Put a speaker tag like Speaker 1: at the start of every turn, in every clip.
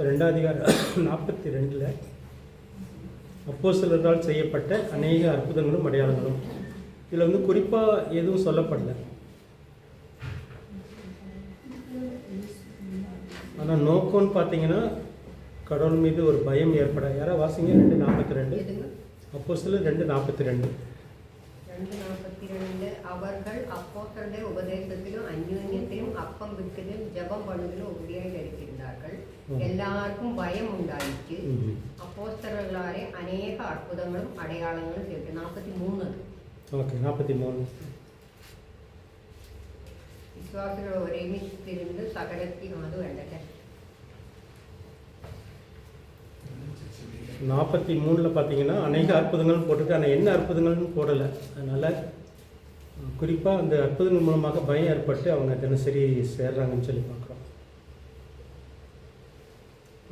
Speaker 1: ரெண்டாவது அதிகாரம் 42 அப்போஸ்தலர்களால் செய்யப்பட்ட அநேக அற்புதங்களும் அடையாளங்களும். இதில் வந்து குறிப்பாக எதுவும் சொல்லப்படல. ஆனால் நோக்கம்னு பார்த்தீங்கன்னா கடவுள் மீது ஒரு பயம் ஏற்பட. யாராவது வாசிங்க 2:42. அப்போஸ்தலர் 2:42.
Speaker 2: அவர்கள் அப்போஸ்தலருடைய உபதேசத்திலும் அந்யோன்யத்திலும் அப்பம் விற்கிறதும் ஜெபம் பண்ணுவதிலும் உறுதியாக இருக்கின்றார்கள். எல்லாருக்கும் பயம் உண்டாயிற்று. அப்போஸ்தலர்களாலே அநேக அற்புதங்களும் அடையாளங்களும் சேர்த்து 43.
Speaker 1: ஓகே, 43.
Speaker 2: விசுவாசிகள் ஒருமித்திருந்து சகலத்தின் அது வேண்டல.
Speaker 1: 43 பார்த்தீங்கன்னா அநேக அற்புதங்கள் போட்டிருக்கு. ஆனால் என்ன அற்புதங்கள்னு போடலை. அதனால் குறிப்பாக அந்த அற்புதங்கள் மூலமாக பயம் ஏற்பட்டு அவங்க தினசரி சேர்றாங்கன்னு சொல்லி பார்க்குறோம்.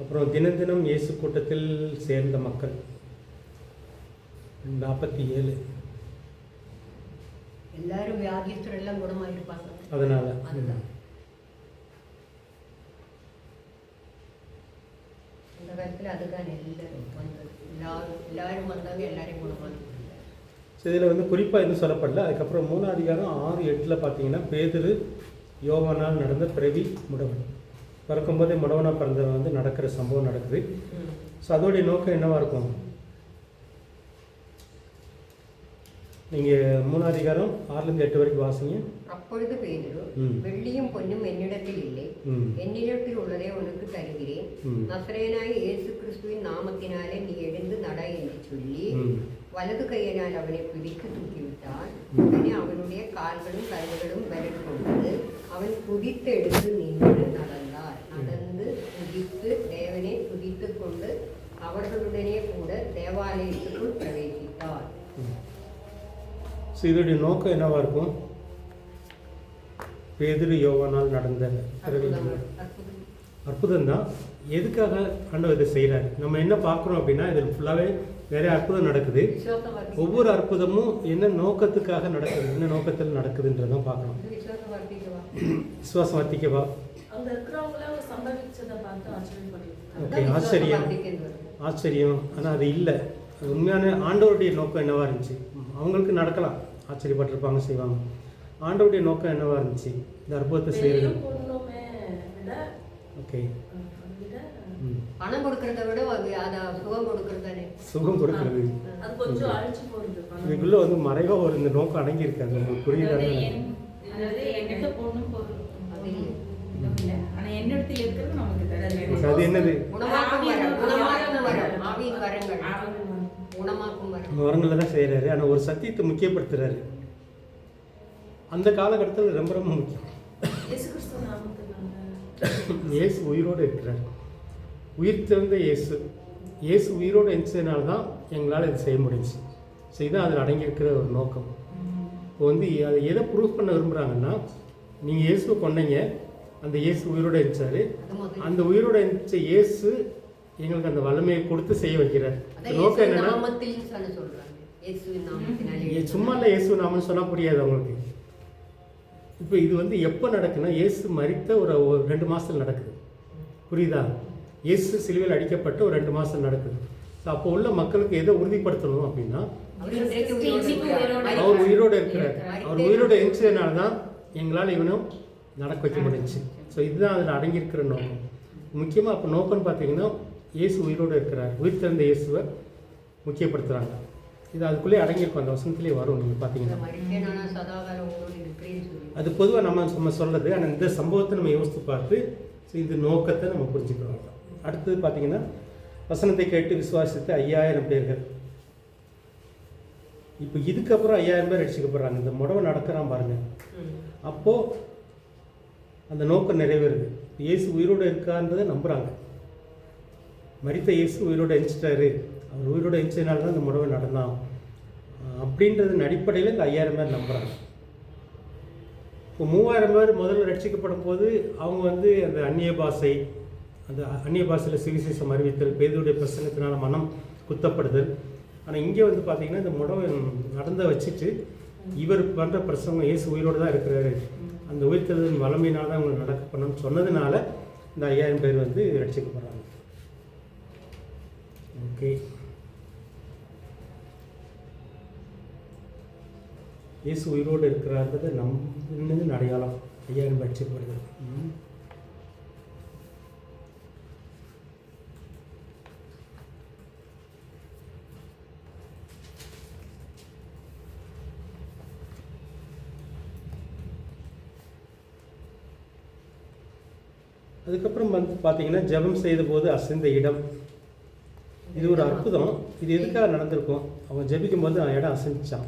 Speaker 1: அப்புறம் தினம் தினம் இயேசு கூட்டத்தில் சேர்ந்த மக்கள் 47.
Speaker 2: எல்லாரும் வியாதியஸ்தர் எல்லாம் குணமாயிருப்பாங்க.
Speaker 1: அதனால
Speaker 2: அந்த காலத்தில் அதுதான் எல்லாரும் வந்தது. எல்லாரும் வந்தாங்க, எல்லாரையும் குணமானாங்க.
Speaker 1: இதில் வந்து குறிப்பாக எதுவும் சொல்லப்படல. அதுக்கப்புறம் 3ஆம் அதிகாரம் 6-8 பார்த்தீங்கன்னா பேதுரு யோவானால் நடந்த பிறவி முடவன். பிறக்கும்போதே முடவனாக பிறந்தவன் வந்து நடக்கிற சம்பவம் நடக்குது. ஸோ அதோடைய நோக்கம் என்னவாக இருக்கும்? நீங்கள் 3ஆம் அதிகாரம் 6-8 வரைக்கும் வாசிங்க.
Speaker 2: அப்பொழுது பேதுரு, வெள்ளியும் பொன்னும் என்னிடத்தில் இல்லை, என்னிடத்தில் உள்ளதை உனக்கு தருகிறேன். நசரேயனாகிய இயேசு கிறிஸ்துவின் நாமத்தினாலே நீ எழுந்து நட என்று சொல்லி வலது கையினால் அவனை பிடித்து தூக்கிவிட்டான். உடனே அவனுடைய கால்களும் கருவுகளும் விரல் கொண்டது. அவன் குதித்து எடுத்து நின்று நடந்தார். நடந்து குதித்து தேவனை துதித்து கொண்டு அவர்களுடனே கூட தேவாலயத்துக்குள் பிரவேசித்தார்.
Speaker 1: ஸோ இதோடைய நோக்கம் என்னவாக இருக்கும்? பேதுரு யோவானால் நடந்த அற்புதம் தான். எதுக்காக ஆண்டவர் இதை செய்கிறாரு? நம்ம என்ன பார்க்குறோம் அப்படின்னா இதில் ஃபுல்லாகவே நிறைய அற்புதம் நடக்குது. ஒவ்வொரு அற்புதமும் என்ன நோக்கத்துக்காக நடக்குது, என்ன நோக்கத்தில் நடக்குதுன்றதான் பார்க்கணும். விசுவாசம் வர்த்திக்கவா? ஓகே, ஆச்சரியம். ஆனால் அது இல்லை. உண்மையான ஆண்டவருடைய நோக்கம் என்னவாக இருந்துச்சு? அவங்களுக்கு நடக்கலாம், ஆச்சரியப்பட்டிருப்பாங்க, செய்வாங்க. ஆண்டவருடைய நோக்கம் என்னவாக இருந்துச்சு இந்த அற்புதத்தை செய்கிறது? ஓகே,
Speaker 2: பணம் கொடுக்கறத விட சுகம் கொடுக்கறது. சுகம்
Speaker 1: கொடுக்கறது இதுக்குள்ள வந்து மறைவாக ஒரு இந்த நோக்கம் அடங்கியிருக்காங்க. உங்களுக்கு புரியுதாங்க? அது என்னது? வரங்களில் தான் செய்கிறாரு. ஆனால் ஒரு சத்தியத்தை முக்கியப்படுத்துறாரு. அந்த காலகட்டத்தில் ரொம்ப ரொம்ப முக்கியம். இயேசு உயிரோடு இருக்கிறார். உயிர் திறந்த இயேசு உயிரோடு இருந்ததுனால தான் எங்களால் இது செய்ய முடிஞ்சிச்சு. ஸோ இதுதான் அதில் அடங்கியிருக்கிற ஒரு நோக்கம். இப்போ வந்து அதை எதை ப்ரூவ் பண்ண விரும்புகிறாங்கன்னா, நீங்கள் இயேசுவை கொண்டீங்க, அந்த இயேசு உயிரோடு இருந்துச்சாரு. அந்த உயிரோடு இருந்துச்ச இயேசு எங்களுக்கு அந்த வல்லமையை கொடுத்து செய்ய வைக்கிறார். நோக்கம் என்னன்னா, சும்மா இல்லை இயேசு நாமன்னு சொன்னால் புரியாது அவங்களுக்கு. இப்போ இது வந்து எப்போ நடக்குன்னா, இயேசு மரித்த ஒரு 2 மாதத்தில் நடக்குது. புரியுதா? இயேசு சிலுவையில் அடிக்கப்பட்டு ஒரு 2 மாதம் நடக்குது. ஸோ அப்போ உள்ள மக்களுக்கு எதை உறுதிப்படுத்தணும் அப்படின்னா, அவர் உயிரோடு இருக்கிறார். அவர் உயிரோடு இருந்துச்சதுனால தான் எங்களால் இவனும் நடக்க வைக்க முடிஞ்சிச்சு. ஸோ இதுதான் அதில் அடங்கியிருக்கிற நோக்கம். முக்கியமாக அப்போ நோக்கம்னு பார்த்தீங்கன்னா, இயேசு உயிரோடு இருக்கிறார், உயிர் திறந்த இயேசுவை முக்கியப்படுத்துகிறாங்க. இது அதுக்குள்ளே அடங்கியிருக்கும், அந்த வசனத்துலேயே வரும். நீங்கள் பார்த்தீங்கன்னா அது பொதுவாக நம்ம சொல்கிறது. ஆனால் இந்த சம்பவத்தை நம்ம யோசித்து பார்த்து இந்த நோக்கத்தை நம்ம புரிஞ்சுக்கிறோம். அடுத்தது பார்த்தீங்கன்னா, வசனத்தை கேட்டு விசுவாசித்த 5000 பேர்கள். இப்போ இதுக்கப்புறம் 5000 பேர் ரட்சிக்கப்படுறாங்க. இந்த முடவன் நடக்கிறான் பாருங்கள். அப்போது அந்த நோக்கம் நிறைவேறுது. இயேசு உயிரோடு இருக்கான்றதை நம்புகிறாங்க. மரித்த இயேசு உயிரோடு எழுச்சிட்டாரு, அவர் உயிரோடு எழுச்சதுனால தான் இந்த முடவன் நடந்தான் அப்படின்றதன் அடிப்படையில் இந்த 5000 பேர் நம்புகிறாங்க. இப்போ 3000 பேர் முதல்ல ரட்சிக்கப்படும் போது அவங்க வந்து அந்த அந்நிய பாஷையில் சுவிசேஷம் அறிவித்தல், பேதுருடைய பிரசங்கத்தினால மனம் குத்தப்படுதல். ஆனால் இங்கே வந்து பார்த்திங்கன்னா இந்த முடவன் நடந்த வச்சுட்டு இவர் பண்ணுற பிரசங்கம் இயேசு உயிரோடு தான் இருக்கிறாரு, அந்த உயிர்த்தெழுதலின் வல்லமையினால தான் அவங்களுக்கு நடக்க பண்ணணும்னு சொன்னதுனால இந்த 5000 பேர் வந்து ரட்சிக்கப்படுறாங்க. ஓகே, இயேசு உயிரோடு இருக்கிறார்ன்றது நம்ம அடையாளம் 5000 பேர் ரட்சிக்கப்படுது. அதுக்கப்புறம் வந்து பார்த்தீங்கன்னா ஜெபம் செய்த போது அசைந்த இடம், இது ஒரு அற்புதம். இது எதுக்காக நடந்திருக்கும்? அவன் ஜெபிக்கும் போது அவன் இடம் அசைஞ்சான்.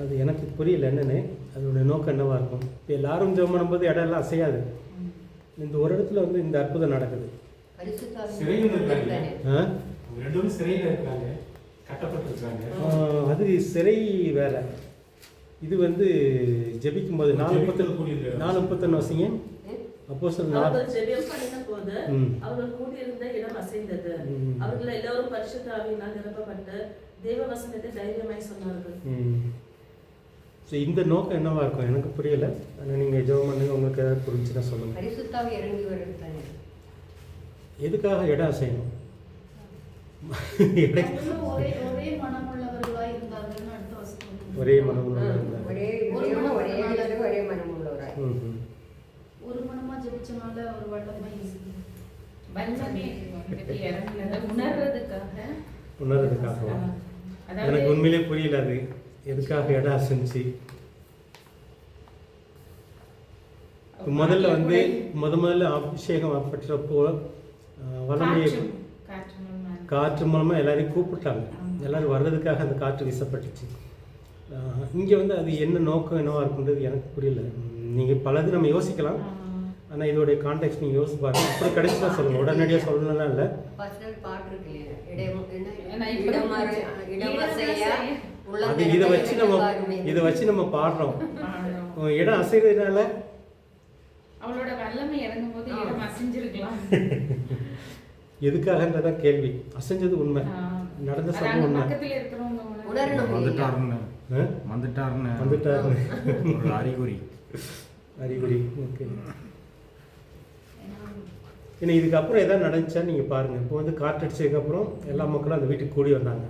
Speaker 1: அது எனக்கு புரியல என்னன்னு, அதோடைய நோக்கம் என்னவாக இருக்கும்? இப்போ எல்லாரும் ஜெபம் பண்ணும்போது இடம் எல்லாம் அசையாது. இந்த ஒரு இடத்துல வந்து இந்த அற்புதம் நடக்குது. அது சிறை வேற, இது வந்து ஜெபிக்கும் போது 4:31 வசிங்க. அப்போஸ்தலர்
Speaker 3: அவர்கள் ஜெபம் பண்ணின போது அவர்கள் கூடியிருந்த இடம் அசைந்தது. அவர்கள் எல்லாரும் பரிசுத்த ஆவியினால் நிரப்பப்பட்டு தேவ வசனத்தை தைரியமாய் சொன்னார்கள்.
Speaker 1: இந்த நோக்கம் என்னவா இருக்கும் எனக்கு புரியல. ஆனால் நீங்கள் ஜெபம் பண்ணுங்க, உங்களுக்கு ஏதாவது புரிஞ்சுன்னா சொல்லுங்கள்.
Speaker 2: பரிசுத்த ஆவி இறங்கி வருது.
Speaker 1: எதுக்காக இடம் அசையணும்? ஒரே மனமுள்ளவராய்
Speaker 4: ஒரு மனமா ஜெபிச்சனால ஒரு வல்லமை
Speaker 1: உணர்றதுக்காக. எனக்கு உண்மையிலே புரியல அது எதுக்காக இடம் அசைஞ்சு. முதல்ல வந்து முதல்ல அபிஷேகம் பெற்றப்போ வல்லமையை காற்று மூலமாக எல்லாரையும் கூப்பிட்டாங்க. எல்லோரும் வர்றதுக்காக அந்த காற்று வீசப்பட்டுச்சு. இங்கே வந்து அது என்ன நோக்கம் என்னவா இருக்குன்றது எனக்கு புரியல. நீங்கள் பலது நம்ம யோசிக்கலாம், ஆனால் இதோடைய கான்டெக்ட் நீங்கள் யோசிச்சு பாருங்க. அப்புறம் கடைசியாக சொல்லுங்கள், உடனடியாக சொல்லணும்னா இல்லை. அது இதை வச்சு நம்ம பாடுறோம். இடம் அசைறதுனால
Speaker 4: அவளோட வல்லமை இறங்கும் போது இடம் அசைஞ்சிருக்கலாம்.
Speaker 1: எதுக்காகன்றதான் கேள்வி. அசைஞ்சது உண்மை, நடந்த சம்பவம் உண்மை. வந்துட்டாருன்னு அறிகுறி. ஓகே, ஏன்னா இதுக்கப்புறம் எதாவது நடந்துச்சான்னு நீங்கள் பாருங்கள். இப்போ வந்து காற்றடிச்சதுக்கப்புறம் எல்லா மக்களும் அந்த வீட்டுக்கு கூடி வந்தாங்க.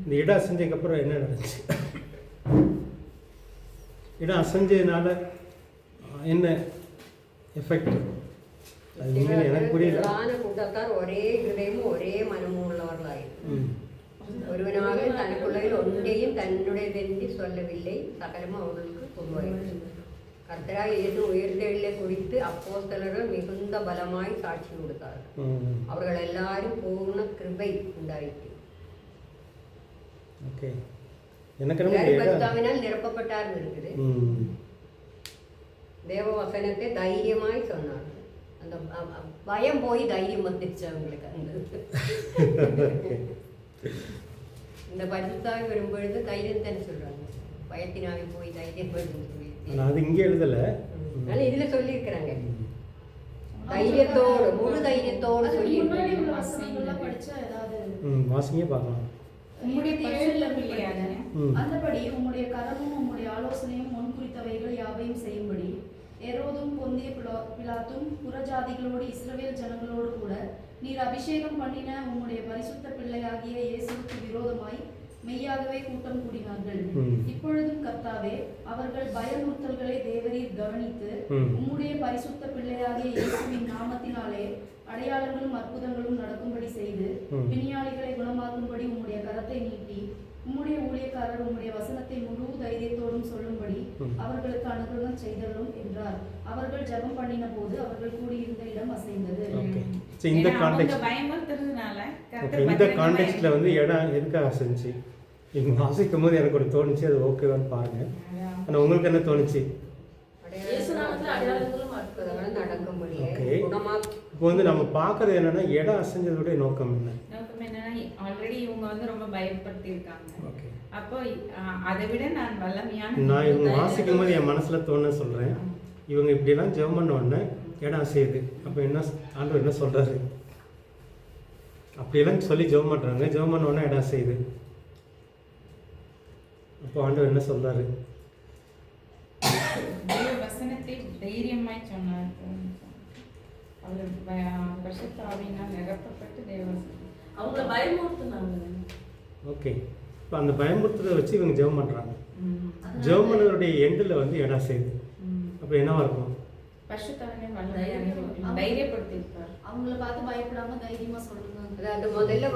Speaker 1: இந்த இடம் அசைஞ்சதுக்கப்புறம் என்ன நடந்துச்சு? இடம் அசைஞ்சதுனால என்ன எஃபெக்ட்? அது உண்மையில எனக்கு புரியல.
Speaker 2: கூட்டத்தார் ஒரே ஹிருதயமும் ஒரே மனமும் உள்ளவர்களாயிரு. ஒருவனாக தனக்குள்ள ஒன்றையும் தன்னுடையதென்று சொல்லவில்லை, சகலமும் அவர்களுக்கு பொதுவாயிற்று. கர்த்தராய் இயேசு உயிர்த்தெழுதலை குறித்து அப்போஸ்தலர்கள் மிகுந்த பலமாய் சாட்சி கொடுத்தார்கள். அவர்கள் எல்லாரும் பூர்ண கிருபை உண்டாயிற்று. பரிசுத்தாவினால் நிரப்பப்பட்டார்கள் இருக்குது. தேவ வசனத்தை தைரியமாய் சொன்னார்கள். அந்த பயம் போய் தைரியம் வந்துடுச்சு அவங்களுக்கு. இந்த பரிசுத்தாவி வரும்பொழுது தைரியம் தானே சொல்றாங்க. பயத்தினாவே போய் தைரியம் வருதுன்னு சொல்லி
Speaker 1: அது இங்கே எழுதலை,
Speaker 2: ஆனால் இதில் சொல்லியிருக்கிறாங்க. தைரியத்தோடு, முழு தைரியத்தோடு சொல்லி
Speaker 1: வாசிங்க பார்க்கலாம்.
Speaker 4: அந்தபடி உம்முடைய கரமும் உம்முடைய ஆலோசனையும் முன்குறித்தவைகள் யாவையும் செய்யும்படி ஏரோதும் பொந்திய பிலாத்தும் புறஜாதிகளோடு இஸ்ரவேல் ஜனங்களோடு கூட நீர் அபிஷேகம் பண்ணின உம்முடைய பரிசுத்த பிள்ளையாகிய இயேசுவுக்கு விரோதமாய் மெய்யாகவே கூட்டம் கூடினார்கள். இப்பொழுதும் கர்த்தாவே, அவர்கள் பயமுறுத்தல்களை தேவரீர் கவனித்து உம்முடைய பரிசுத்த பிள்ளையாகிய இயேசுவின் நாமத்தினாலே அடையாளங்களும் அற்புதங்களும் நடக்கும்படி செய்து பிணியாளிகளை குணமாக்கும்படி உம்முடைய கரத்தை நீட்டி உம்முடைய ஊழியக்காரர் உம்முடைய வசனத்தை முழு தைரியத்தோடும் சொல்லும்படி அவர்களுக்கு அனுகிரகம் செய்தலும் என்றார். அவர்கள் ஜெபம் பண்ணின போது அவர்கள் கூடியிருந்த இடம் அசைந்தது.
Speaker 1: இந்த கான்டெக்ட்ல வந்து இடம் எதுக்காக அசைஞ்சு இங்க வாசிக்கும் போது எனக்கு ஒரு தோணுச்சு, அது ஓகேவான்னு பாருங்க. ஆனால் உங்களுக்கு என்ன தோணுச்சு? இப்போ வந்து நம்ம பார்க்கறது என்னன்னா இடம் அசைஞ்சதோடைய நோக்கம் என்ன?
Speaker 4: ஆல்ரெடி இவங்க வந்து ரொம்ப பயப்படுத்தி இருக்காங்க. அப்போ அதை விட நான் வல்லமையான
Speaker 1: நான் இவங்க வாசிக்கும் போது என் மனசுல தோண சொல்றேன். இவங்க இப்படிலாம் ஜெபம் பண்ண உடனே இடம் அசையுது. அப்போ என்ன ஆண்டவர் என்ன சொல்றாரு? அப்படியெல்லாம் சொல்லி ஜெபம் பண்றாங்க. ஜெபம் பண்ண உடனே இடம் அசையுது. அப்போ ஆண்டவர் என்ன சொல்றாரு?
Speaker 5: தேவ வசனத்தை தைரியமாய் சொன்னார். அவர் பரிசுத்த ஆவியினால் நிரப்பப்பட்டு தேவ வசனம்
Speaker 3: அவங்கள பயமுறுத்துனாங்க.
Speaker 1: ஓகே, இப்போ அந்த பயமுறுத்துறதை வச்சு இவங்க ஜெபம் பண்ணுறாங்க. ஜெபம் பண்ணவருடைய எண்டில் வந்து இடம் செய்யுது. அப்போ என்னவா இருக்கும்?
Speaker 5: பரிசுத்தாவினை தைரியப்படுத்தியிருப்பார்.
Speaker 4: அவங்கள பார்த்து பயப்படாம தைரியமா சொல்லுங்க.
Speaker 2: அது முதல்ல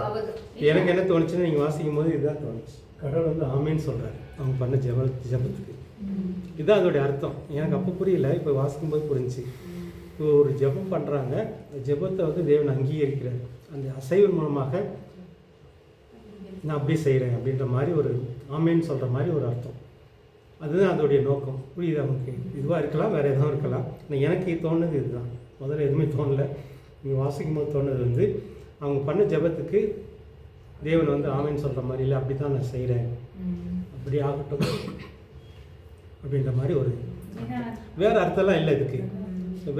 Speaker 1: எனக்கு என்ன தோணுச்சுன்னு நீங்கள் வாசிக்கும் போது இதுதான் தோணுச்சு. கடவுள் வந்து ஆமேன்னு சொல்கிறாரு அவங்க பண்ண ஜெபத்துக்கு. இதுதான் அதோடைய அர்த்தம். எனக்கு அப்போ புரியல, இப்போ வாசிக்கும்போது புரிஞ்சுச்சு. இப்போ ஒரு ஜெபம் பண்ணுறாங்க, ஜெபத்தை வந்து தேவன் அங்கீகரிக்கிறார். அந்த அசைவின் மூலமாக நான் அப்படியே செய்கிறேன் அப்படின்ற மாதிரி ஒரு ஆமேன்னு சொல்கிற மாதிரி ஒரு அர்த்தம். அதுதான் அதோடைய நோக்கம். புரியுது அவங்களுக்கு? இதுவாக இருக்கலாம், வேறு எதுவும் இருக்கலாம். ஆனால் எனக்கு தோணுது இதுதான். முதல்ல எதுவுமே தோணலை. நீங்கள் வாசிக்கும் போது தோணுது வந்து அவங்க பண்ண ஜெபத்துக்கு தேவன் வந்து ஆமேன்னு சொல்கிற மாதிரி இல்லை, அப்படி தான் நான் செய்கிறேன், அப்படி ஆகட்டும் அப்படின்ற மாதிரி ஒரு வேறு அர்த்தம்லாம் இல்லை. இதுக்கு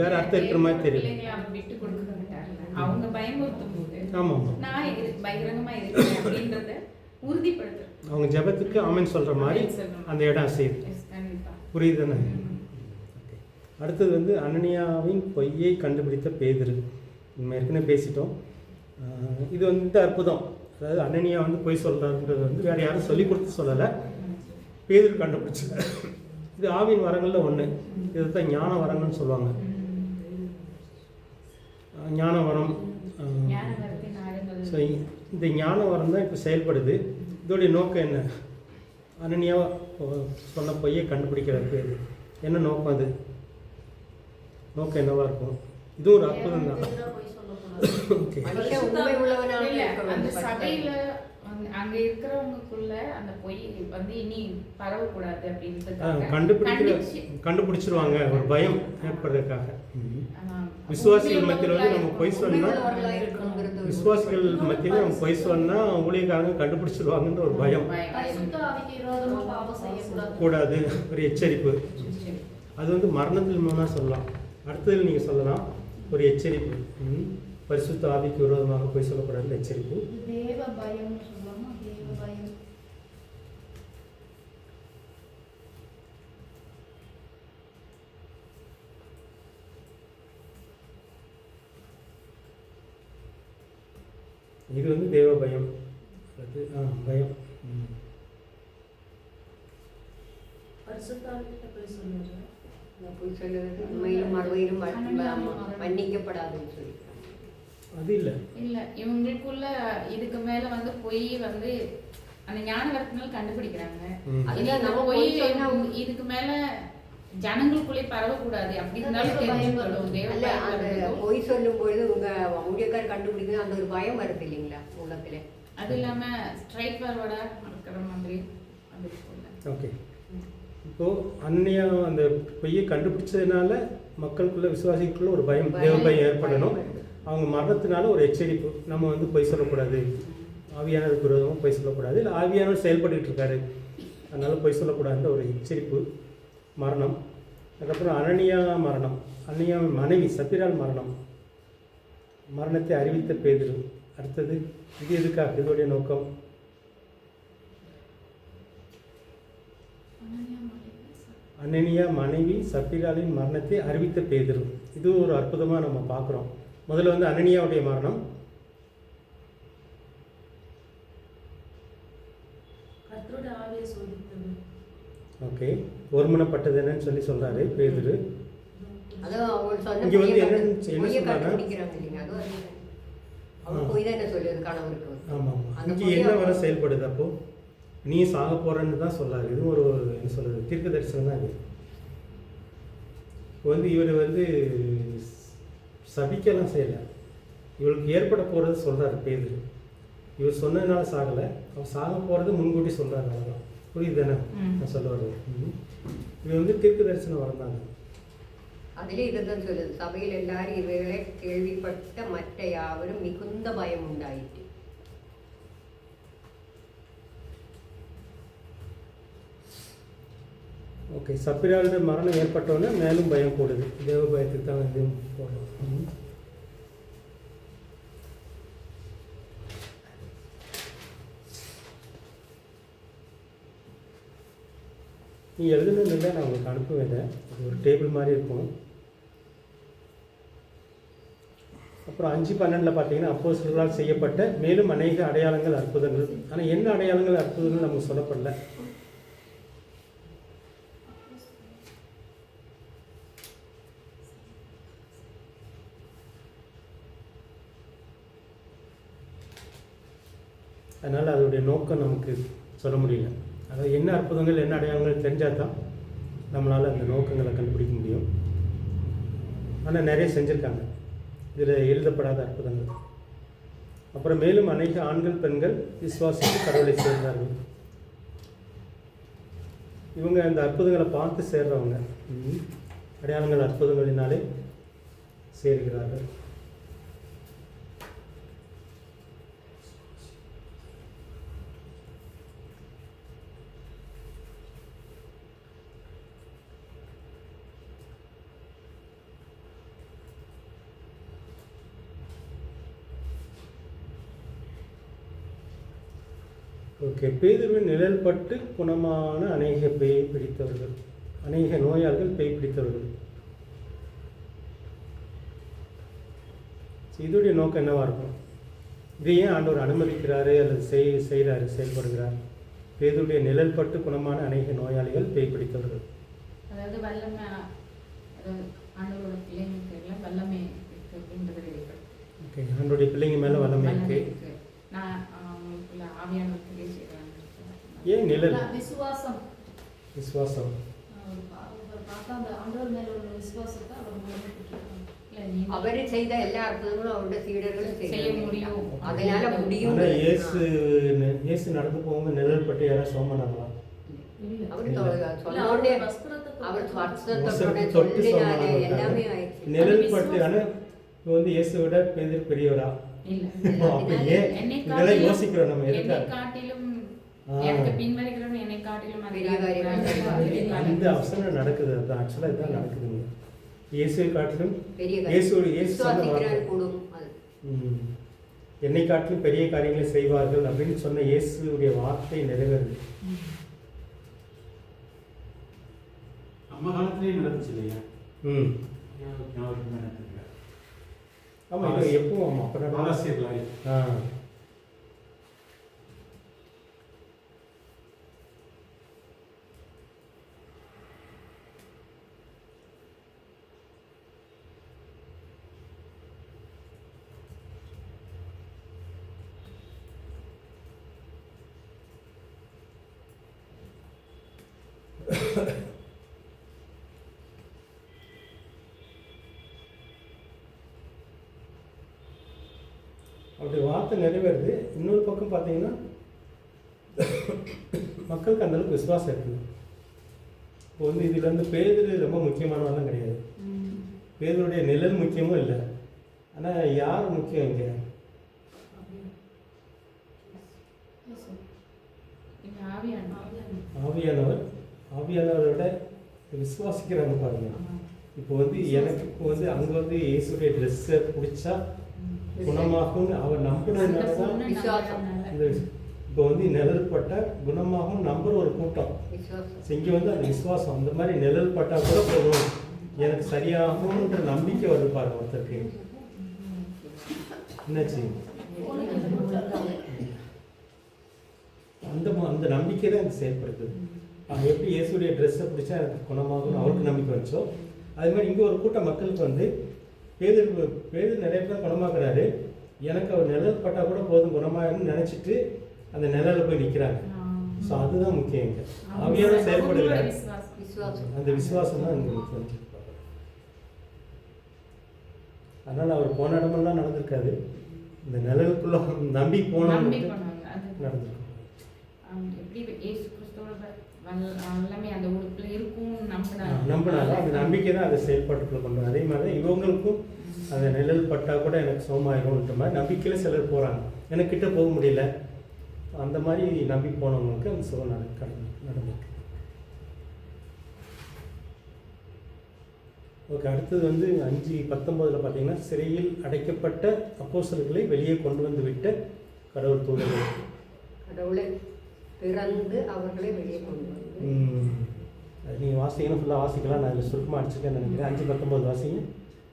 Speaker 1: வேறு அர்த்தம் இருக்கிற மாதிரி தெரியும்.
Speaker 5: விட்டு கொடுக்க மாட்டாங்க. அவங்க பயமுறுத்தும் போது
Speaker 1: ஆமாம்,
Speaker 5: நான் பகிரங்கமாக இருக்கிறேன் அப்படின்றத உறுதிப்படுத்துறேன்.
Speaker 1: அவங்க ஜெபத்துக்கு ஆமேன்னு சொல்கிற மாதிரி அந்த இடம் செய்யுது. புரியுது தானே? ஓகே, அடுத்தது வந்து அனனியாவின் பொய்யை கண்டுபிடித்த பேதுரு. நம்ம ஏற்கனவே பேசிட்டோம். இது வந்து அற்புதம். அதாவது அனனியா வந்து பொய் சொல்கிறாருன்றது வந்து வேறு யாரும் சொல்லி கொடுத்து சொல்லலை, பேதுரு கண்டுபிடிச்சார். இது ஆவின் வரங்களில் ஒன்று. இது தான் ஞான வரங்கள்னு சொல்லுவாங்க. ஞான வரம். ஸோ இந்த ஞான வரம் தான் இப்போ செயல்படுது. இதோடைய நோக்கம் என்ன? அனனியா சொன்ன பொய்யை கண்டுபிடிக்கிறது பேர் என்ன நோக்கம்? அது நோக்கம் என்னவா இருக்கும்? இதுவும் ஒரு அற்புதம் தான். ஓகே,
Speaker 5: அந்த சபையில அங்க இருக்கிறவங்களுக்குள்ள அந்த பொய் வந்து இனி பரவக்கூடாது அப்படின்றதுக்காக
Speaker 1: கண்டுபிடிச்சிருவாங்க. ஒரு பயம் ஏற்படுறதுக்காக. விசுவாசிகள் மத்தியில் வந்து நம்ம பொய் சொன்னா, விசுவாசிகள் மத்தியில் நம்ம பொய் சொன்னா ஊழியக்காரங்க கண்டுபிடிச்சிருவாங்கன்ற ஒரு பயம் கூடாது, ஒரு எச்சரிப்பு. அது வந்து மரணத்தில் மூலமாக சொல்லலாம். அடுத்ததில் நீங்கள் சொல்லலாம் ஒரு எச்சரிப்பு. பரிசுத்த ஆவிக்கு விரோதமாக பொய் சொல்லக்கூடாது எச்சரிப்பு.
Speaker 4: தேவ பயம் சொல்லலாமா? தேவ பயம்.
Speaker 1: இது வந்து தேவ பயம். அது பயம்.
Speaker 3: பரிசுத்தாவிட்ட போய் சொல்லுங்க.
Speaker 2: போய் சொல்லுறது உண்மையிலும் மறுமையிலும் மன்னிக்கப்படாதுன்னு சொல்லி
Speaker 1: அது இல்லை
Speaker 5: இல்லை. இவங்களுக்குள்ள இதுக்கு மேல வந்து பொய் வந்து அந்த ஞான வரத்தினால கண்டுபிடிக்கிறாங்க. நம்ம பொய் இதுக்கு மேல ஜனங்களுக்குள்ளே பரவக்கூடாது அப்படி இருந்தாலும்
Speaker 2: பொய் சொல்லும் பொழுது உங்க ஊழியக்கார் கண்டுபிடிக்கணும் அந்த ஒரு பயம் வருது இல்லைங்களா உள்ளத்துல.
Speaker 5: அது இல்லாம ஸ்ட்ரைட் ஃபார்வர்டா இருக்கிற மாதிரி.
Speaker 1: ஓகே, இப்போது அன்னையா அந்த பொய்யை கண்டுபிடிச்சதுனால மக்களுக்குள்ள விசுவாசிக்குள்ள ஒரு பயம், தேவ பயம் ஏற்படணும். அவங்க மரணத்தினால ஒரு எச்சரிப்பு, நம்ம வந்து பொய் சொல்லக்கூடாது, ஆவியானவருக்கு விரோதமாக பொய் சொல்லக்கூடாது, இல்லை ஆவியானவர் செயல்பட்டு இருக்காரு அதனால் பொய் சொல்லக்கூடாதுன்ற ஒரு எச்சரிப்பு. மரணம். அதுக்கப்புறம் அனனியா மரணம். அனனியா மனைவி சப்பிரால் மரணம். மரணத்தை அறிவித்த பேதுரு. அடுத்தது இது எதுக்காக? இதோடைய நோக்கம் அனனியா மனைவி சப்பிராலின் மரணத்தை அறிவித்த பேதுரு. இது ஒரு அற்புதமாக நம்ம பார்க்குறோம். முதல்ல வந்து அனனியாவுடைய மரணம். ஓகே, ஒருமனப்பட்டது என்னன்னு சொல்லி சொல்றாரு பேதுரு. இங்க வந்து என்ன இங்க என்ன வர செயல்படுது? அப்போ நீ சாக போறன்னு தான் சொல்றாரு. இதுவும் ஒரு என்ன சொல்றது, தீர்க்க தரிசனம் தான் இது. இப்போ வந்து இவர் வந்து சபிக்கலாம் செய்யல, இவளுக்கு ஏற்பட போறது சொல்றாரு பேதுரு. இவர் சொன்னதுனால சாகலை, அவர் சாக போறது முன்கூட்டி சொல்றாரு. அவ்வளோதான். புரியுது தானே நான் சொல்ல வருது? இது வந்து தீர்க்க தரிசனம் வரந்தாங்க.
Speaker 2: அதிலே இதுதான் சொல்லுது, சபையில் எல்லாரும் இவர்களை கேள்விப்பட்ட மற்ற யாவரும் மிகுந்த பயம் உண்டாயிற்று.
Speaker 1: ஓகே, சப்பிராளுடைய மரணம் ஏற்பட்டோன்னே மேலும் பயம் கூடுது. தேவ பயத்துக்கு தான் இது போடுறோம். நீ எழுதணும்னு இல்லை, நான் உங்களுக்கு அனுப்புவேன். இதை அது ஒரு டேபிள் மாதிரி இருக்கும். அப்புறம் 5:12 பார்த்தீங்கன்னா அப்போஸ்தலர்களால் செய்யப்பட்ட மேலும் அநேக அடையாளங்கள் அற்புதங்கள். ஆனால் என்ன அடையாளங்கள் அற்புதங்கள் நமக்கு சொல்லப்படல. அதனால் அதோடைய நோக்கம் நமக்கு சொல்ல முடியல. அதாவது என்ன அற்புதங்கள் என்ன அடையாளங்கள் தெரிஞ்சால் தான் நம்மளால் அந்த நோக்கங்களை கண்டுபிடிக்க முடியும். ஆனால் நிறைய செஞ்சுருக்காங்க இதில் எழுதப்படாத அற்புதங்கள். அப்புறம் மேலும் அநேக ஆண்கள் பெண்கள் விசுவாசித்து கடவுளை சேர்ந்தார்கள். இவங்க அந்த அற்புதங்களை பார்த்து சேர்றவங்க. அடையாளங்கள் அற்புதங்களினாலே சேர்கிறார்கள். ஓகே, பேதுருவின் நிழல் பட்டு குணமான அநேக பேய் பிடித்தவர்கள், அநேக நோயாளிகள் பேய் பிடித்தவர்கள். இதோடைய நோக்கம் என்னவா இருக்கும்? இதை ஏன் ஆண்டவர் அனுமதிக்கிறாரு அல்லது செய்கிறாரு, செயல்படுகிறார்? பேதுருடைய நிழல் பட்டு குணமான அநேக நோயாளிகள் பேய் பிடித்தவர்கள்.
Speaker 5: அதாவது வல்லமை, அதாவது ஆண்டவரோட பிள்ளைங்களுக்கு எல்லாம் வல்லமை இருக்கு அப்படின்றது வெளிப்படும்.
Speaker 1: ஓகே, ஆண்டோடைய பிள்ளைங்க மேலே வல்லமை இருக்கு.
Speaker 5: நான் அவங்களுக்குள்ள ஆவியானவர் கிரியை செய்கிறாங்க.
Speaker 1: ஏன் நிழல்?
Speaker 4: விசுவாசம்.
Speaker 1: விசுவாசம்.
Speaker 4: அவர் பார்த்தா அந்த ஆண்டவர் மேல உள்ள விசுவாசத்தை அவர் மூலமா பெற்றிருக்காங்க.
Speaker 2: அவரு செய்த எல்லா அற்புதங்களும் அவருடைய சீடர்களும்
Speaker 5: செய்ய முடியும்.
Speaker 2: அதனால முடியும்.
Speaker 1: ஆனால் இயேசு நடந்து போகும்போது நிழல் பட்டு யாராவது சோமனாங்களா?
Speaker 2: அவரு சொன்னோடனே அவர்
Speaker 1: தொட்டு
Speaker 2: சொல்லினாரு, எல்லாமே ஆயிடுச்சு.
Speaker 1: நிழல் பட்டு. ஆனால் இப்போ வந்து இயேசுவிட பெரியவரா?
Speaker 5: இல்ல.
Speaker 1: அப்ப ஏன் இதெல்லாம் யோசிக்கிறோம் நம்ம?
Speaker 5: என்னை காட்டிலும் எனக்கு பின்வருகிறவன் என்னை காட்டிலும்
Speaker 1: அந்த அவசரம் நடக்குது. அதுதான் ஆக்சுவலாக இதுதான் நடக்குதுங்க. இயேசுவை காட்டிலும் என்னை காட்டிலும் பெரிய காரியங்களை செய்வார்கள் அப்படின்னு சொன்ன இயேசுடைய வார்த்தை நிறைவேறுது.
Speaker 6: நம்ம காலத்திலேயே நடந்துச்சு இல்லையா?
Speaker 1: ஆமாம், இது எப்பவும் அப்போ
Speaker 6: ஆசிரியர்களாக
Speaker 1: அப்படி வார்த்தை நிறைவேறுது. இன்னொரு பக்கம் பார்த்தீங்கன்னா மக்களுக்கு அந்தளவுக்கு விசுவாசம் இருக்குது. இப்போ வந்து இதில் வந்து பேதுரு ரொம்ப முக்கியமானவெல்லாம் கிடையாது. பேதுருடைய நிழல் முக்கியமும் இல்லை. ஆனால் யார் முக்கியம் இங்கே? ஆவியானவர். ஆவியானவரோட விசுவாசிக்கிறாங்க பாருங்க. இப்போ வந்து எனக்கு இப்போ வந்து அங்கே வந்து இயேசுடைய ட்ரெஸ்ஸை பிடிச்சா குணமாகும் அவர் நம்பினதுனால தான் இந்த இப்போ வந்து நிழல் பட்ட குணமாகும் நம்புற ஒரு கூட்டம். இங்கே வந்து அந்த விசுவாசம், அந்த மாதிரி நிழல் பட்டா கூட போதும் எனக்கு சரியாகும்ன்ற நம்பிக்கை வருது பாருங்க ஒருத்தருக்கு. என்னாச்சு? அந்த நம்பிக்கை தான் எனக்கு செயல்படுத்துது. அவங்க எப்படி இயேசுடைய ட்ரெஸ்ஸை பிடிச்சா எனக்கு குணமாகும்னு அவருக்கு நம்பிக்கை வச்சோ, அது மாதிரி இங்கே ஒரு கூட்டம் மக்களுக்கு வந்து பேதர் நிறைய பேர் குணமாக்குறாரு, எனக்கு அவர் நிழல் பட்டா கூட போதும் குணமாகும்னு நினச்சிட்டு அந்த நிழலில் போய் நிற்கிறாங்க. ஸோ அதுதான் முக்கியம். இங்கே ஆவியான செயல்படுகிறார். அந்த விசுவாசம் தான் இங்கே முக்கியம். அதனால் அவர் போன இடமெல்லாம் நடந்திருக்காது. இந்த நிழலுக்குள்ள நம்பி போனவங்க நடந்திருக்கும். நம்பினாலும் அந்த நம்பிக்கை தான் அதை செயல்பாட்டுக்குள்ள கொண்டு வரும். அதே மாதிரி தான் இவங்களுக்கும் அந்த நிழல் பட்டா கூட எனக்கு சோமாயிரும்ன்ற மாதிரி நம்பிக்கையில் சிலர் போகிறாங்க. எனக்கு கிட்ட போக முடியல, அந்த மாதிரி நம்பி போனவங்களுக்கு அந்த சுகம் நடந்திருக்கு. ஓகே, அடுத்தது வந்து 5:19 பார்த்தீங்கன்னா சிறையில் அடைக்கப்பட்ட அப்போஸ்தலர்களை வெளியே கொண்டு வந்து விட்ட கடவுள் தூதர்கள்.
Speaker 2: கடவுளை பிறந்து அவர்களை வெளியே கொண்டு வந்து
Speaker 1: அது நீங்கள் வாசிக்கணும், ஃபுல்லாக வாசிக்கலாம். நான் இதில் சுருக்கமாக அடிச்சிருக்கேன்னு நினைக்கிறேன். 5:19 வாசிங்க.